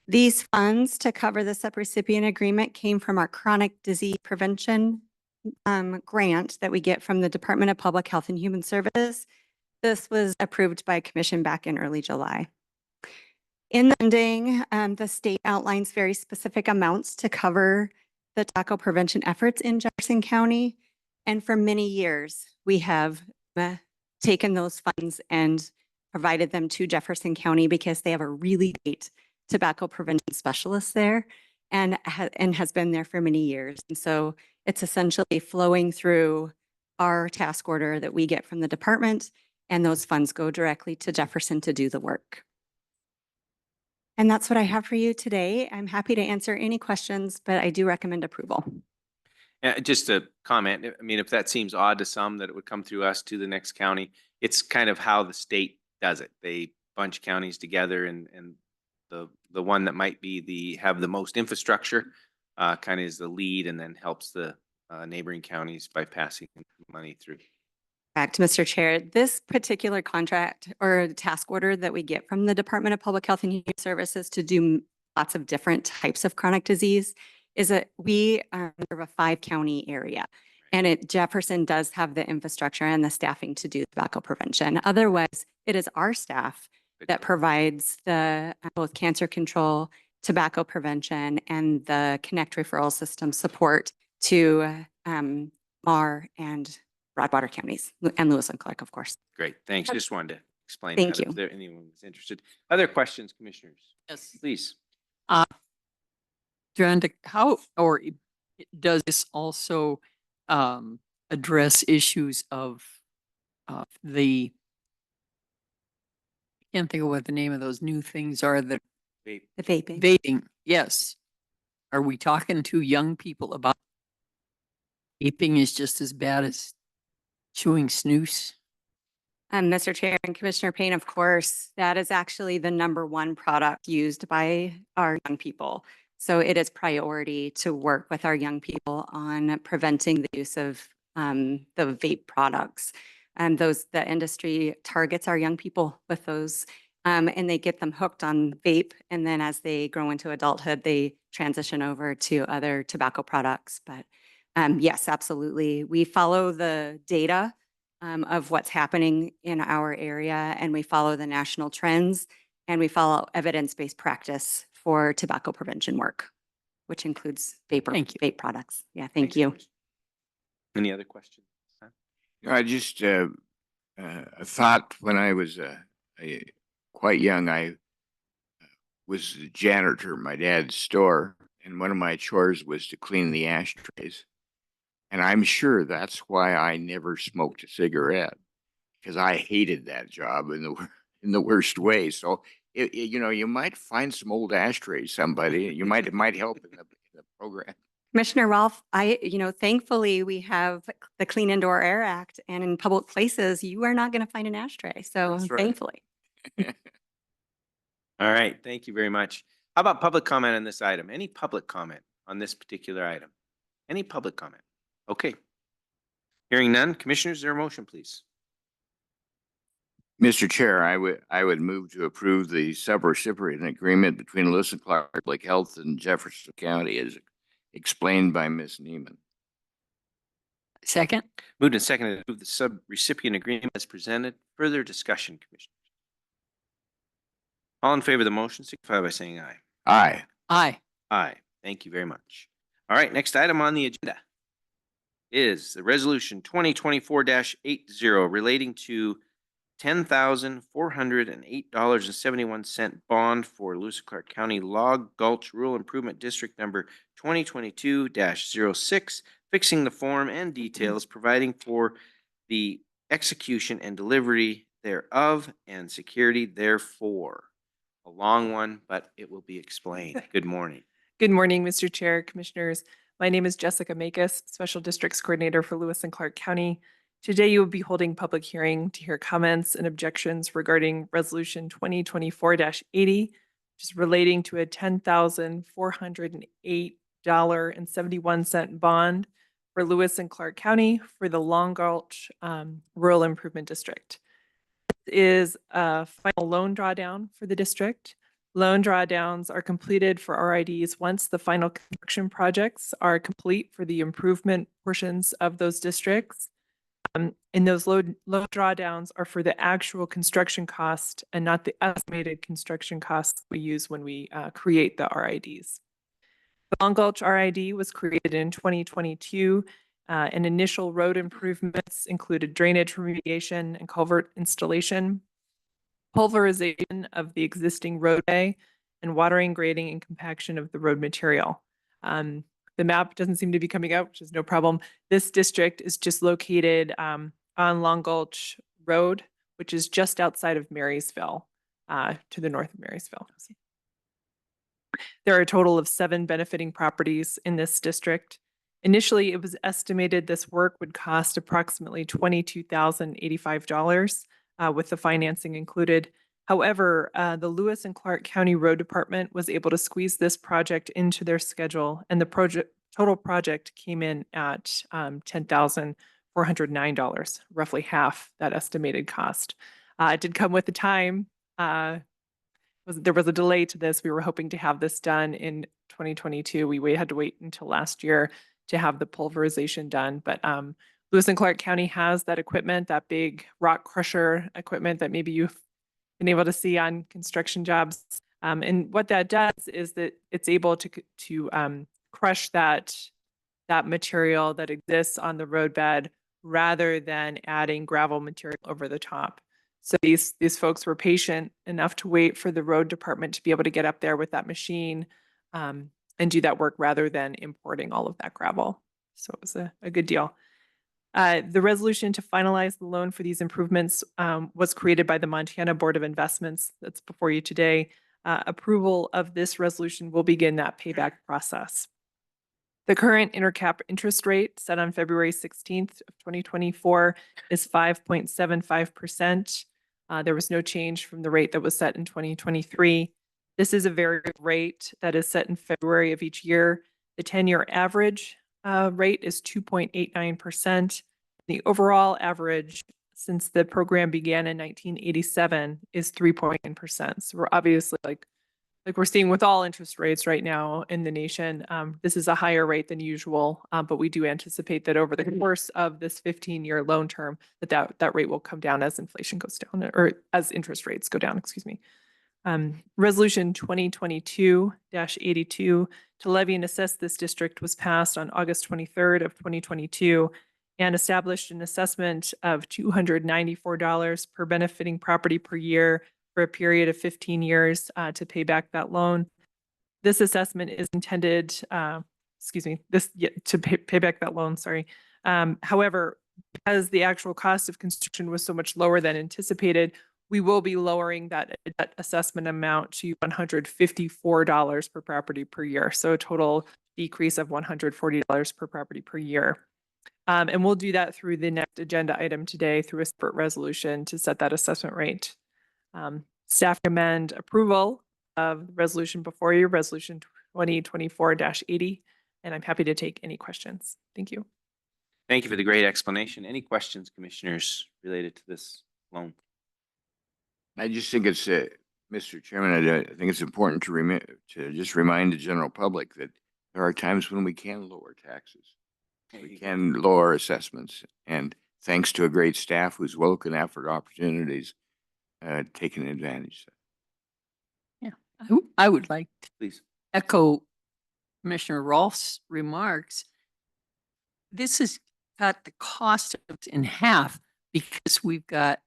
These funds to cover the subrecipient agreement came from our chronic disease prevention grant that we get from the Department of Public Health and Human Services. This was approved by Commission back in early July. In the funding, the state outlines very specific amounts to cover the tobacco prevention efforts in Jefferson County. And for many years, we have taken those funds and provided them to Jefferson County because they have a really great tobacco prevention specialist there and has been there for many years. And so it's essentially flowing through our task order that we get from the department, and those funds go directly to Jefferson to do the work. And that's what I have for you today. I'm happy to answer any questions, but I do recommend approval. Just a comment. I mean, if that seems odd to some that it would come through us to the next county, it's kind of how the state does it. They bunch counties together, and the one that might be have the most infrastructure kind of is the lead, and then helps the neighboring counties by passing money through. Correct, Mr. Chair. This particular contract or task order that we get from the Department of Public Health and Human Services to do lots of different types of chronic disease is that we serve a 5-county area, and Jefferson does have the infrastructure and the staffing to do tobacco prevention. Otherwise, it is our staff that provides the both cancer control, tobacco prevention, and the Connect referral system support to Mar and Broadwater counties and Lewis and Clark, of course. Great, thanks. Just wanted to explain Thank that you. if there anyone was interested. Other questions, commissioners? Yes. Please. Drenda, how, or does this also address issues of I can't think of what the name of those new things are that Vape. The vaping. vaping? Yes. Are we talking to young people about vaping is just as bad as chewing snus? Mr. Chair and Commissioner Payne, of course, that is actually the #1 product used by our young people. So it is priority to work with our young people on preventing the use of the vape products. The industry targets our young people with those, and they get them hooked on vape. And then as they grow into adulthood, they transition over to other tobacco products. But yes, absolutely. We follow the data of what's happening in our area, and we follow the national trends, and we follow evidence-based practice for tobacco prevention work, which includes vape products. Yeah, thank you. Any other questions? I just thought when I was quite young, I was a janitor at my dad's store, and one of my chores was to clean the ashtrays. And I'm sure that's why I never smoked a cigarette, because I hated that job in the worst way. So you might find some old ashtrays, somebody. It might help in the program. Commissioner Rolfe, thankfully we have the Clean Indoor Air Act, and in public places, you are not going to find an ashtray. So That's right. thankfully. All right, thank you very much. How about public comment on this item? Any public comment on this particular item? Any public comment? Okay. Hearing none, commissioners, is there a motion, please? Mr. Chair, I would move to approve the subrecipient agreement between Lewis and Clark Public Health and Jefferson County as explained by Ms. Niemann. Second. Moved and seconded to approve the subrecipient agreement as presented. Further discussion, commissioners? All in favor of the motion, signify by saying aye. Aye. Aye. Aye. Thank you very much. All right, next item on the agenda is the resolution 2024-80 relating to $10,408.71 bond for Lewis and Clark County Log Gulch Rural Improvement District number 2022-06, fixing the form and details, providing for the execution and delivery thereof and security therefor. A long one, but it will be explained. Good morning. Good morning, Mr. Chair, Commissioners. My name is Jessica Makus, Special Districts Coordinator for Lewis and Clark County. Today, you will be holding public hearing to hear comments and objections regarding Resolution 2024-80, which is relating to a $10,408.71 bond for Lewis and Clark County for the Long Gulch Rural Improvement District. This is a final loan drawdown for the district. Loan drawdowns are completed for RIDs once the final construction projects are complete for the improvement portions of those districts. And those loan drawdowns are for the actual construction cost and not the estimated construction costs we use when we create the RIDs. The Long Gulch RID was created in 2022, and initial road improvements included drainage remediation and culvert installation, pulverization of the existing roadway, and watering, grading, and compaction of the road material. The map doesn't seem to be coming out, which is no problem. This district is just located on Long Gulch Road, which is just outside of Marysville, to the north of Marysville. There are a total of 7 benefiting properties in this district. Initially, it was estimated this work would cost approximately $22,085 with the financing included. However, the Lewis and Clark County Road Department was able to squeeze this project into their schedule, and the total project came in at $10,409, roughly half that estimated cost. It did come with the time. There was a delay to this. We were hoping to have this done in 2022. We had to wait until last year to have the pulverization done, but Lewis and Clark County has that equipment, that big rock crusher equipment that maybe you've been able to see on construction jobs. And what that does is that it's able to crush that material that exists on the roadbed rather than adding gravel material over the top. So these folks were patient enough to wait for the road department to be able to get up there with that machine and do that work rather than importing all of that gravel. So it was a good deal. The resolution to finalize the loan for these improvements was created by the Montana Board of Investments. That's before you today. Approval of this resolution will begin that payback process. The current intercap interest rate set on February 16th of 2024 is 5.75%. There was no change from the rate that was set in 2023. This is a variable rate that is set in February of each year. The 10-year average rate is 2.89%. The overall average since the program began in 1987 is 3.9%. So we're obviously like we're seeing with all interest rates right now in the nation, this is a higher rate than usual, but we do anticipate that over the course of this 15-year loan term, that rate will come down as inflation goes down, or as interest rates go down, excuse me. Resolution 2022-82 to levy and assess this district was passed on August 23rd of 2022 and established an assessment of $294 per benefiting property per year for a period of 15 years to pay back that loan. This assessment is intended, to pay back that loan, sorry. However, because the actual cost of construction was so much lower than anticipated, we will be lowering that assessment amount to $154 per property per year. So a total decrease of $140 per property per year. And we'll do that through the next agenda item today through a separate resolution to set that assessment rate. Staff recommend approval of the resolution before you, resolution 2024-80, and I'm happy to take any questions. Thank you. Thank you for the great explanation. Any questions, commissioners, related to this loan? I just think it's, Mr. Chairman, I think it's important to just remind the general public that there are times when we can lower taxes. We can lower assessments, and thanks to a great staff who's well looking after opportunities, taking advantage of. Yeah, I would like to Please echo Commissioner Rolf's remarks, this has cut the cost of it in half because we've got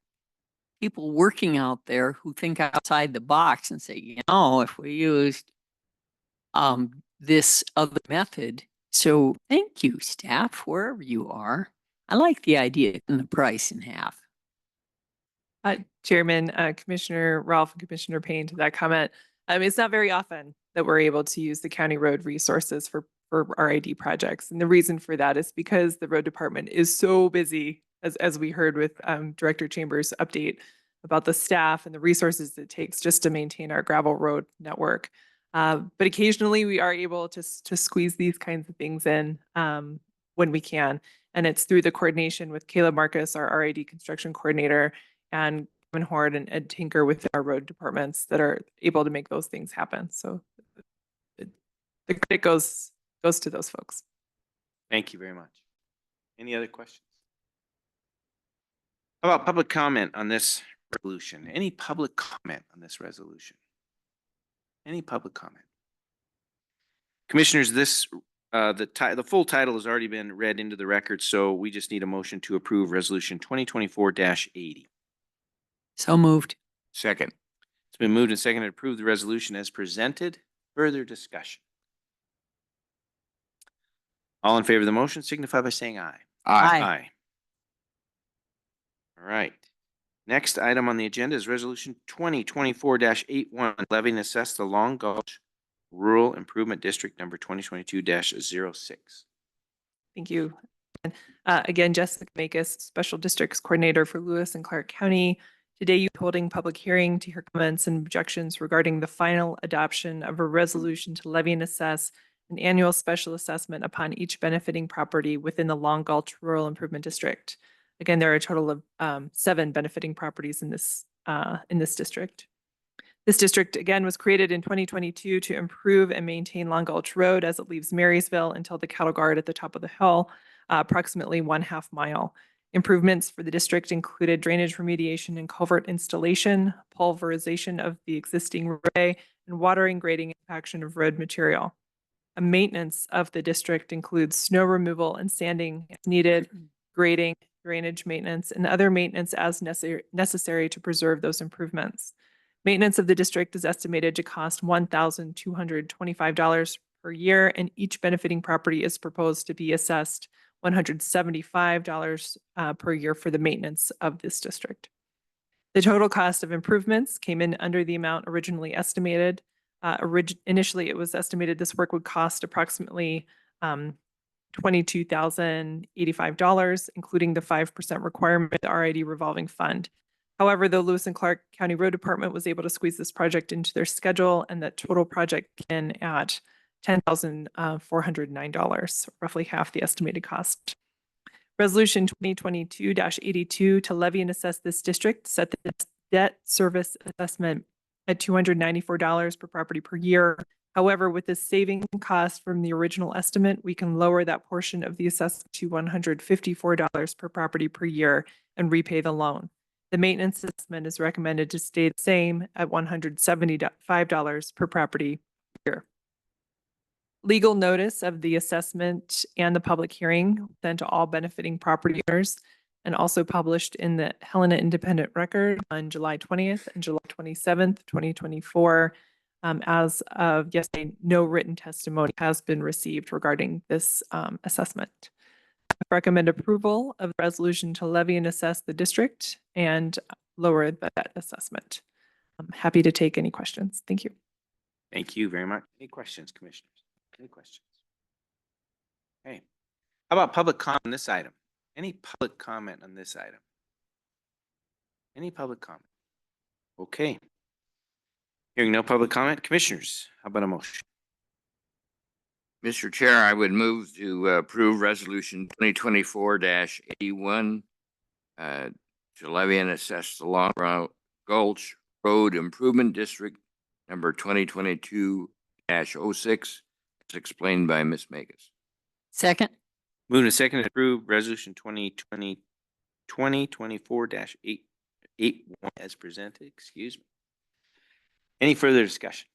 people working out there who think outside the box and say, you know, if we used this other method. So thank you, staff, wherever you are. I like the idea of cutting the price in half. Chairman, Commissioner Rolfe and Commissioner Payne, to that comment. It's not very often that we're able to use the county road resources for RID projects. And the reason for that is because the road department is so busy, as we heard with Director Chambers' update about the staff and the resources it takes just to maintain our gravel road network. But occasionally we are able to squeeze these kinds of things in when we can. And it's through the coordination with Caleb Marcus, our RID construction coordinator, and Kevin Horde and Ed Tinker with our road departments that are able to make those things happen. So the credit goes to those folks. Thank you very much. Any other questions? How about public comment on this resolution? Any public comment on this resolution? Any public comment? Commissioners, this the full title has already been read into the record, so we just need a motion to approve resolution 2024-80. So moved. Second. It's been moved and seconded to approve the resolution as presented. Further discussion. All in favor of the motion signify by saying aye. Aye. All right. Next item on the agenda is resolution 2024-81, levying assess the Long Gulch Rural Improvement District number 2022-06. Thank you. Again, Jessica Makus, Special Districts Coordinator for Lewis and Clark County. Today, you're holding public hearing to hear comments and objections regarding the final adoption of a resolution to levy and assess an annual special assessment upon each benefiting property within the Long Gulch Rural Improvement District. Again, there are a total of 7 benefiting properties in this district. This district, again, was created in 2022 to improve and maintain Long Gulch Road as it leaves Marysville until the cattle guard at the top of the hill, approximately 1/2 mile. Improvements for the district included drainage remediation and culvert installation, pulverization of the existing roadway, and watering, grading, and compaction of road material. A maintenance of the district includes snow removal and sanding as needed, grading, drainage maintenance, and other maintenance as necessary to preserve those improvements. Maintenance of the district is estimated to cost $1,225 per year, and each benefiting property is proposed to be assessed $175 per year for the maintenance of this district. The total cost of improvements came in under the amount originally estimated. Initially, it was estimated this work would cost approximately $22,085, including the 5% requirement of the RID revolving fund. However, the Lewis and Clark County Road Department was able to squeeze this project into their schedule, and that total project came in at $10,409, roughly half the estimated cost. Resolution 2022-82 to levy and assess this district set the debt service assessment at $294 per property per year. However, with the saving cost from the original estimate, we can lower that portion of the assessment to $154 per property per year and repay the loan. The maintenance assessment is recommended to stay the same at $175 per property per year. Legal notice of the assessment and the public hearing sent to all benefiting property owners and also published in the Helena Independent Record on July 20th and July 27th, 2024. As of yesterday, no written testimony has been received regarding this assessment. I recommend approval of the resolution to levy and assess the district and lower the debt assessment. I'm happy to take any questions. Thank you. Thank you very much. Any questions, commissioners? Any questions? Okay. How about public comment on this item? Any public comment on this item? Any public comment? Okay. Hearing no public comment, commissioners, how about a motion? Mr. Chair, I would move to approve resolution 2024-81 to levy and assess the Long Gulch Road Improvement District number 2022-06, as explained by Ms. Makus. Second. Moving to second to approve resolution 2024-81 as presented. Excuse me. Any further discussion?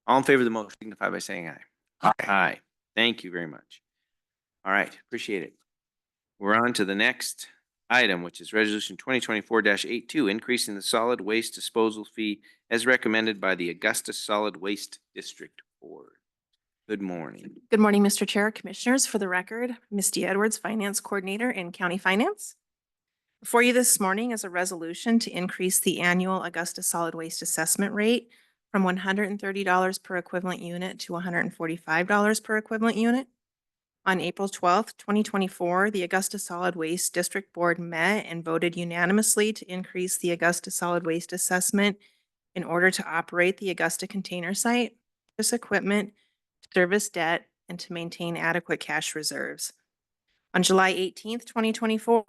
All in favor of the motion signify by saying aye. Aye. Thank you very much. All right, appreciate it. We're on to the next item, which is Resolution 2024-82, increasing the solid waste disposal fee as recommended by the Augusta Solid Waste District Board. Good morning. Good morning, Mr. Chair, Commissioners. For the record, Misty Edwards, Finance Coordinator in County Finance. Before you this morning is a resolution to increase the annual Augusta Solid Waste Assessment rate from $130 per equivalent unit to $145 per equivalent unit. On April 12th, 2024, the Augusta Solid Waste District Board met and voted unanimously to increase the Augusta Solid Waste Assessment in order to operate the Augusta container site, purchase equipment, service debt, and to maintain adequate cash reserves. On July 18th, 2024,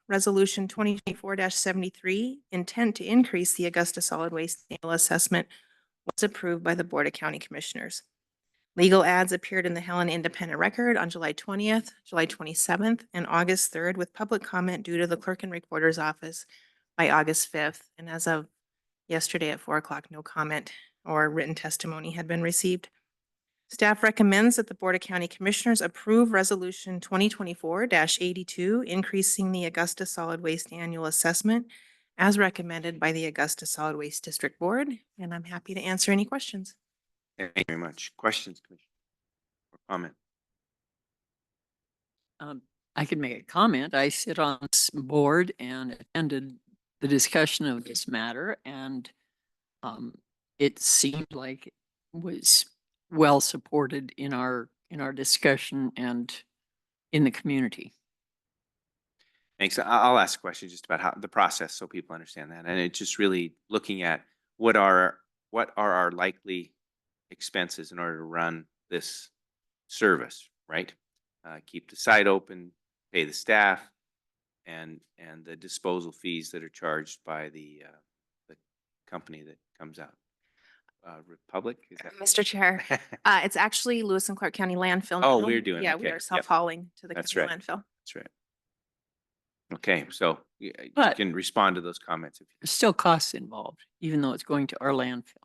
Resolution 2024-73, intent to increase the Augusta Solid Waste Annual Assessment, was approved by the Board of County Commissioners. Legal ads appeared in the Helena Independent Record on July 20th, July 27th, and August 3rd, with public comment due to the Clerk and Recorder's Office by August 5th. And as of yesterday at 4 o'clock, no comment or written testimony had been received. Staff recommends that the Board of County Commissioners approve Resolution 2024-82, increasing the Augusta Solid Waste Annual Assessment as recommended by the Augusta Solid Waste District Board. And I'm happy to answer any questions. Thank you very much. Questions, Commissioner? Or comment? I can make a comment. I sit on this board and attended the discussion of this matter, and it seemed like it was well supported in our discussion and in the community. Thanks. I'll ask a question just about how the process so people understand that. And it's just really looking at what are our likely expenses in order to run this service, right? Keep the site open, pay the staff, and the disposal fees that are charged by the company that comes out. Republic? Is that Mr. Chair, it's actually Lewis and Clark County Landfill. Oh, now. we're doing, Yeah, okay. we are Yep. self-hauling to the That's county right. landfill. That's right. Okay, so you But- can respond to those comments. There's still costs involved, even though it's going to our landfill.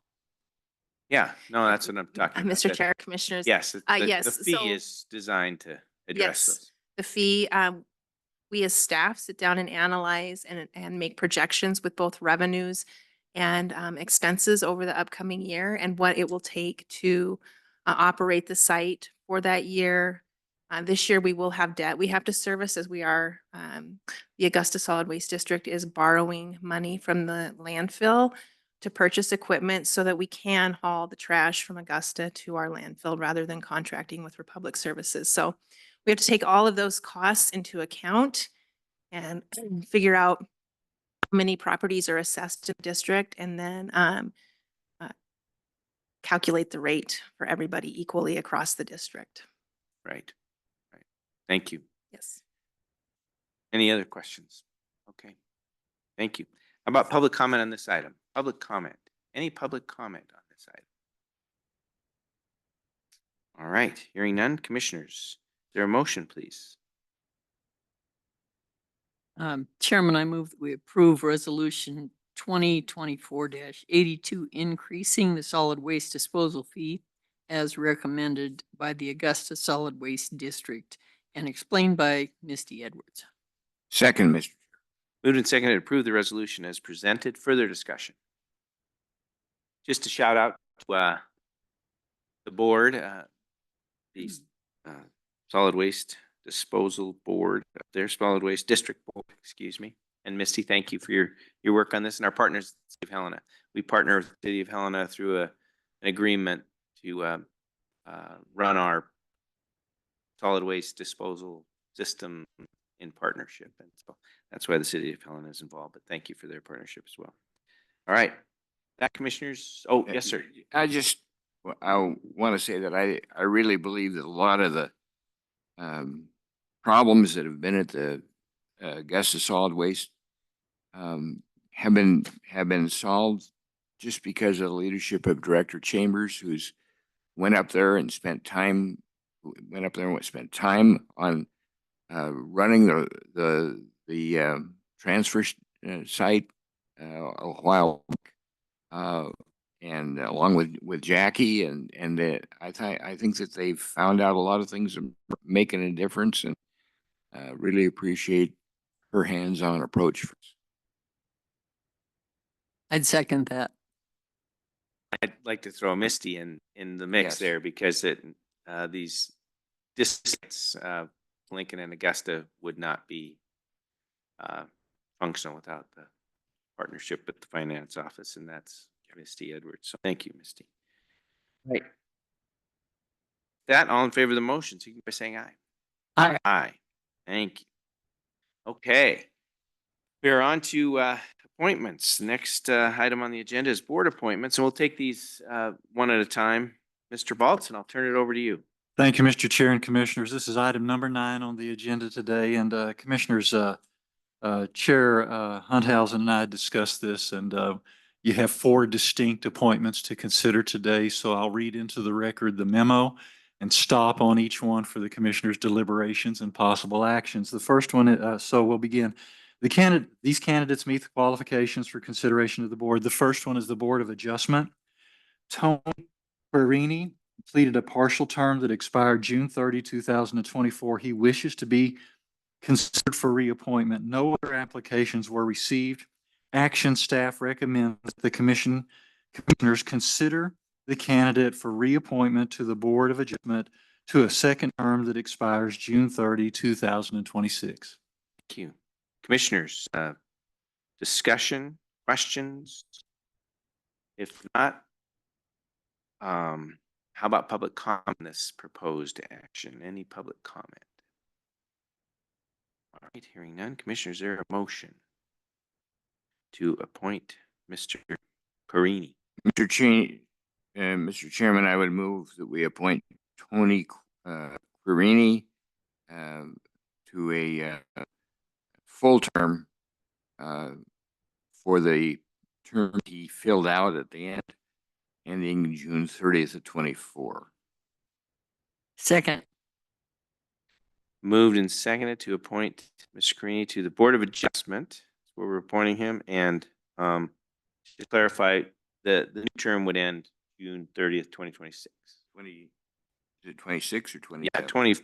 Yeah, no, that's what I'm talking about. Mr. that- Chair, Commissioners. Yes, the yes, fee so- is designed to address Yes, those. the fee, we as staff sit down and analyze and make projections with both revenues and expenses over the upcoming year and what it will take to operate the site for that year. This year we will have debt. We have to service as we are, the Augusta Solid Waste District is borrowing money from the landfill to purchase equipment so that we can haul the trash from Augusta to our landfill rather than contracting with Republic Services. So we have to take all of those costs into account and figure out how many properties are assessed to the district and then calculate the rate for everybody equally across the district. Right. Right. Thank you. Yes. Any other questions? Okay. Thank you. How about public comment on this item? Public comment. Any public comment on this item? All right. Hearing none. Commissioners, is there a motion, please? Chairman, I move that we approve Resolution 2024-82, increasing the solid waste disposal fee as recommended by the Augusta Solid Waste District and explained by Misty Edwards. Second, Mr. Moved and seconded to approve the resolution as presented. Further discussion. Just a shout out to the board, the solid waste disposal board, their solid waste district board, excuse me. And Misty, thank you for your work on this and our partners, City of Helena. We partner with the City of Helena through an agreement to run our solid waste disposal system in partnership. And so that's why the City of Helena is involved, but thank you for their partnership as well. All right. That commissioners, oh, yes, sir. I want to say that I really believe that a lot of the problems that have been at the Augusta Solid Waste have been solved just because of the leadership of Director Chambers, who's went up there and spent time on running the transfer site a while back. and along with Jackie and I think that they've found out a lot of things and making a difference, and really appreciate her hands-on approach. I'd second that. I'd like to throw Misty in the mix Yes. there because these districts, Lincoln and Augusta would not be functional without the partnership with the finance office, and that's Misty Edwards. So thank you, Misty. Right. That all in favor of the motion, so you can by saying aye. Aye. Aye. Thank you. Okay. We're on to appointments. The next item on the agenda is board appointments, and we'll take these one at a time. Mr. Baltz, I'll turn it over to you. Thank you, Mr. Chair and Commissioners. This is item number 9 on the agenda today, and Commissioners, Chair Hunthausen and I discussed this, and you have 4 distinct appointments to consider today, so I'll read into the record the memo and stop on each one for the Commissioners' deliberations and possible actions. The first one, so we'll begin. These candidates meet the qualifications for consideration of the board. The first one is the Board of Adjustment. Tony Perini completed a partial term that expired June 30, 2024. He wishes to be considered for reappointment. No other applications were received. Action staff recommends that the commissioners consider the candidate for reappointment to the Board of Adjustment to a second term that expires June 30, 2026. Thank you. Commissioners, discussion, questions? If not, how about public comment on this proposed action? Any public comment? All right, hearing none. Commissioners, is there a motion to appoint Mr. Perini? Mr. Chairman, I would move that we appoint Tony Perini to a full term for the term he filled out at the end, ending June 30th of 24. Second. Moved and seconded to appoint Mr. Perini to the Board of Adjustment. That's where we're appointing him. And to clarify, the new term would end June 30th, 2026. Is it 26 or 27? Yeah,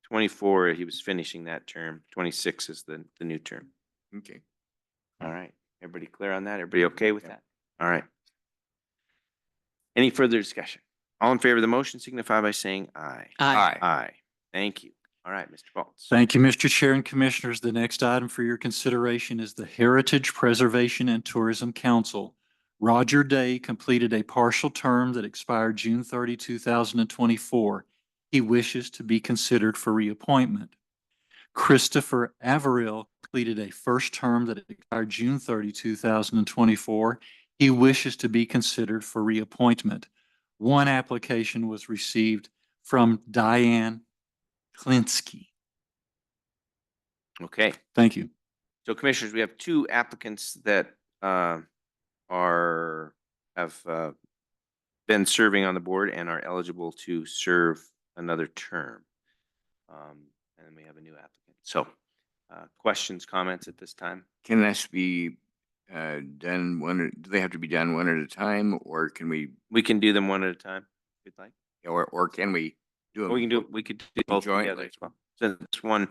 24, he was finishing that term. 26 is the new term. Okay. All right. Everybody clear on that? Everybody okay with that? All right. Any further discussion? All in favor of the motion signify by saying aye. Aye. Aye. Thank you. All right, Mr. Baltz. Thank you, Mr. Chair and Commissioners. The next item for your consideration is the Heritage Preservation and Tourism Council. Roger Day completed a partial term that expired June 30, 2024. He wishes to be considered for reappointment. Christopher Averill completed a first term that expired June 30, 2024. He wishes to be considered for reappointment. One application was received from Diane Klinsky. Okay. Thank you. So commissioners, we have 2 applicants that have been serving on the board and are eligible to serve another term. And then we have a new applicant. So questions, comments at this time? Can this be done do they have to be done one at a time, or can we? We can do them one at a time if you'd like. Or can we do them? We could do both jointly together as well. So this one,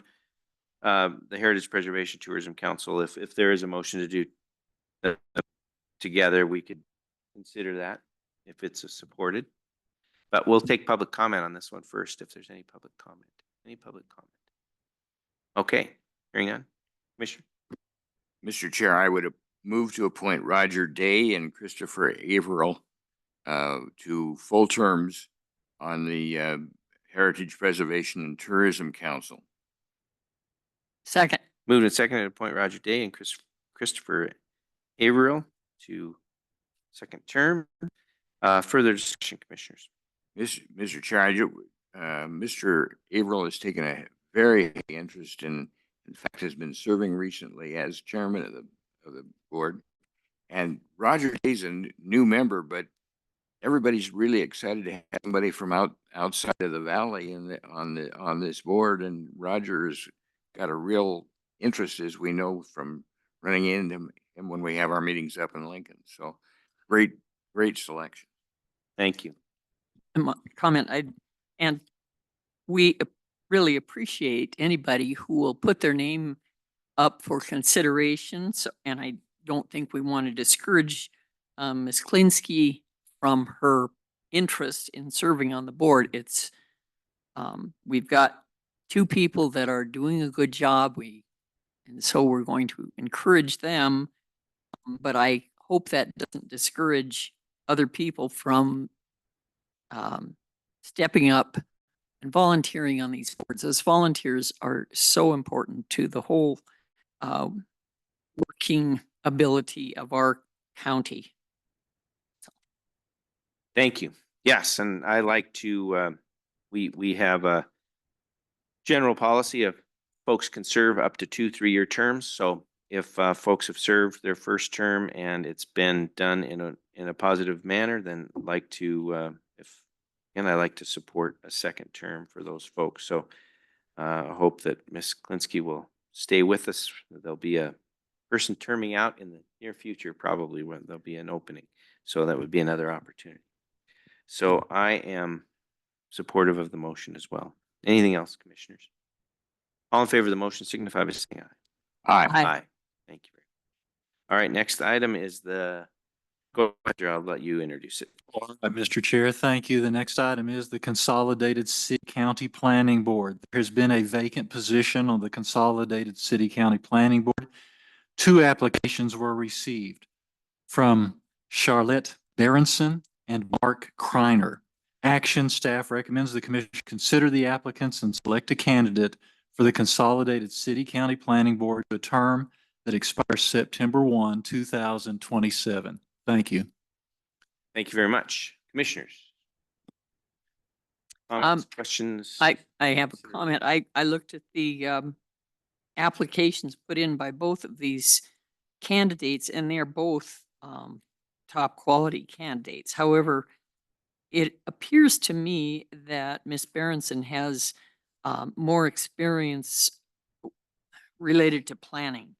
the Heritage Preservation Tourism Council, if there is a motion to do together, we could consider that if it's supported. But we'll take public comment on this one first, if there's any public comment. Any public comment? Okay, hearing none. Commissioner? Mr. Chair, I would move to appoint Roger Day and Christopher Averill to full terms on the Heritage Preservation and Tourism Council. Second. Moved and seconded to appoint Roger Day and Christopher Averill to second term. Further discussion, commissioners? Mr. Chair, Mr. Averill has taken a very big interest in fact, has been serving recently as chairman of the board. And Roger Day's a new member, but everybody's really excited to have somebody from outside of the valley on this board. And Roger's got a real interest, as we know from running into him when we have our meetings up in Lincoln. So great Great selection. Thank you. Comment, and we really appreciate anybody who will put their name up for consideration. So, and I don't think we want to discourage Ms. Klinsky from her interest in serving on the board. It's we've got two people that are doing a good job. And so we're going to encourage them, but I hope that doesn't discourage other people from stepping up and volunteering on these boards. Those volunteers are so important to the whole working ability of our county. Thank you. Yes, and I like to, we have a general policy of folks can serve up to 2 3-year terms. So if folks have served their first term and it's been done in a positive manner, then like to, I like to support a second term for those folks. So I hope that Ms. Klinsky will stay with us. There'll be a person terming out in the near future, probably when there'll be an opening. So that would be another opportunity. So I am supportive of the motion as well. Anything else, commissioners? All in favor of the motion signify by saying aye. Aye. Aye. Thank you. All right, next item is go ahead, I'll let you introduce it. Mr. Chair, thank you. The next item is the Consolidated City County Planning Board. There's been a vacant position on the Consolidated City County Planning Board. 2 applications were received from Charlotte Berenson and Mark Kreiner. Action staff recommends the commission consider the applicants and select a candidate for the Consolidated City County Planning Board to a term that expires September 1, 2027. Thank you. Thank you very much. Commissioners? Comments, questions? I have a comment. I looked at the applications put in by both of these candidates, and they're both top quality candidates. However, it appears to me that Ms. Berenson has more experience related to planning.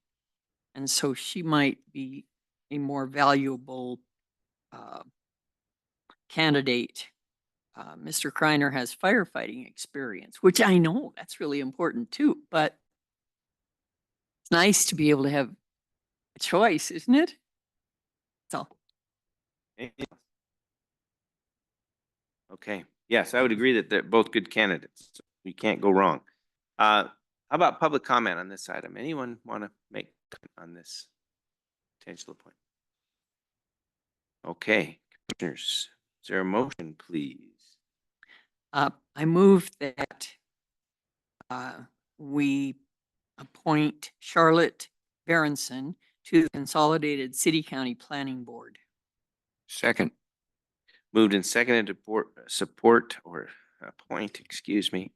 And so she might be a more valuable candidate. Mr. Kreiner has firefighting experience, which I know that's really important too, but it's nice to be able to have a choice, isn't it? So. Okay. Yes, I would agree that they're both good candidates. We can't go wrong. How about public comment on this item? Anyone want to make on this potential appointment? Okay, commissioners, is there a motion, please? I move that we appoint Charlotte Berenson to the Consolidated City County Planning Board. Second. Moved and seconded to support or appoint, excuse me,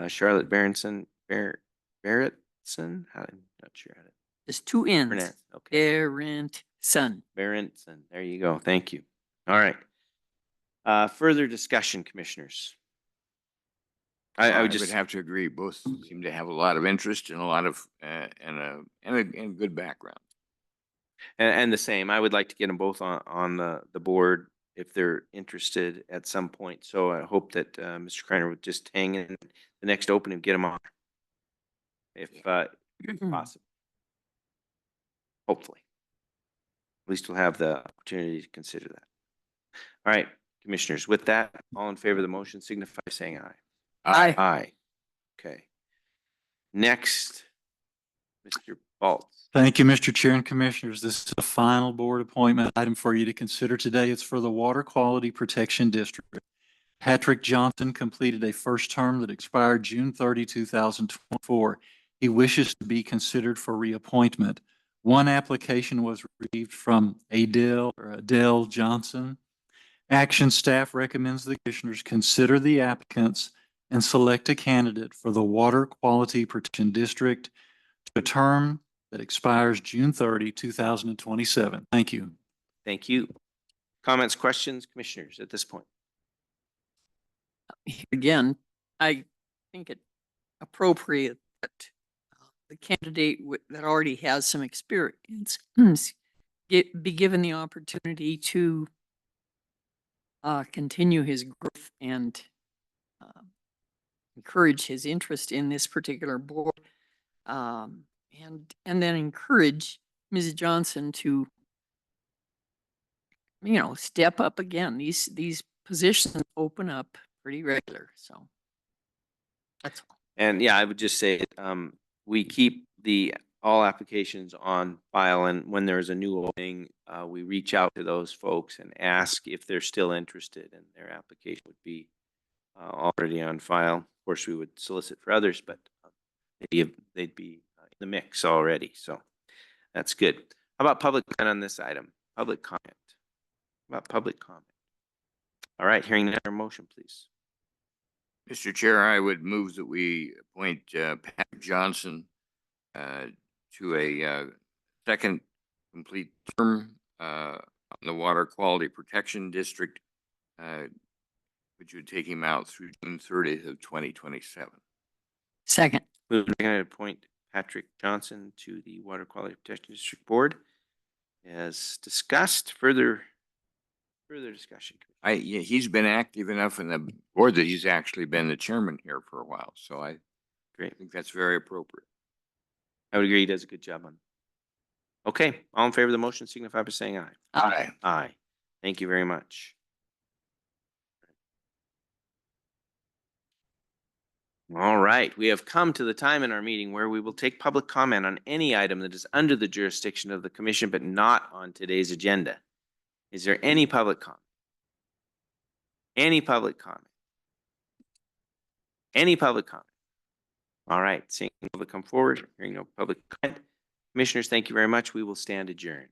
Charlotte Berenson, Barrettson? I'm not sure how to There's 2 N's. pronounce. Okay. Berenson. Berenson. There you go. Thank you. All right. Further discussion, commissioners. I would just have to agree. Both seem to have a lot of interest and a lot of and a good background. and the same. I would like to get them both on the board if they're interested at some point. So I hope that Mr. Kreiner would just hang in the next opening and get them on, if possible. Hopefully, at least we'll have the opportunity to consider that. All right, commissioners. With that, all in favor of the motion signify by saying aye. Aye. Aye. Okay. Next, Mr. Baltz. Thank you, Mr. Chair and Commissioners. This is the final board appointment item for you to consider today. It's for the Water Quality Protection District. Patrick Johnson completed a first term that expired June 30, 2024. He wishes to be considered for reappointment. 1 application was received from Adele Johnson. Action staff recommends the commissioners consider the applicants and select a candidate for the Water Quality Protection District to a term that expires June 30, 2027. Thank you. Thank you. Comments, questions, commissioners, at this point? Again, I think it appropriate that the candidate that already has some experience be given the opportunity to continue his growth and encourage his interest in this particular board. And then encourage Mrs. Johnson to, step up again. These positions open up pretty regular, so that's all. And yeah, I would just say, we keep all applications on file, and when there's a new opening, we reach out to those folks and ask if they're still interested, and their application would be already on file. Of course, we would solicit for others, but they'd be in the mix already, so that's good. How about public comment on this item? Public comment. How about public comment? All right, hearing another motion, please. Mr. Chair, I would move that we appoint Pat Johnson to a second complete term on the Water Quality Protection District, which would take him out through June 30th of 2027. Second. We're going to appoint Patrick Johnson to the Water Quality Protection District Board. As discussed, further discussion. Yeah, he's been active enough in the board that he's actually been the chairman here for a while. So I think that's very appropriate. I would agree. He does a good job on. Okay, all in favor of the motion signify by saying aye. Aye. Aye. Thank you very much. All right, we have come to the time in our meeting where we will take public comment on any item that is under the jurisdiction of the commission, but not on today's agenda. Is there any public comment? Any public comment? Any public comment? All right, seeing no public come forward, hearing no public comment. Commissioners, thank you very much. We will stand adjourned.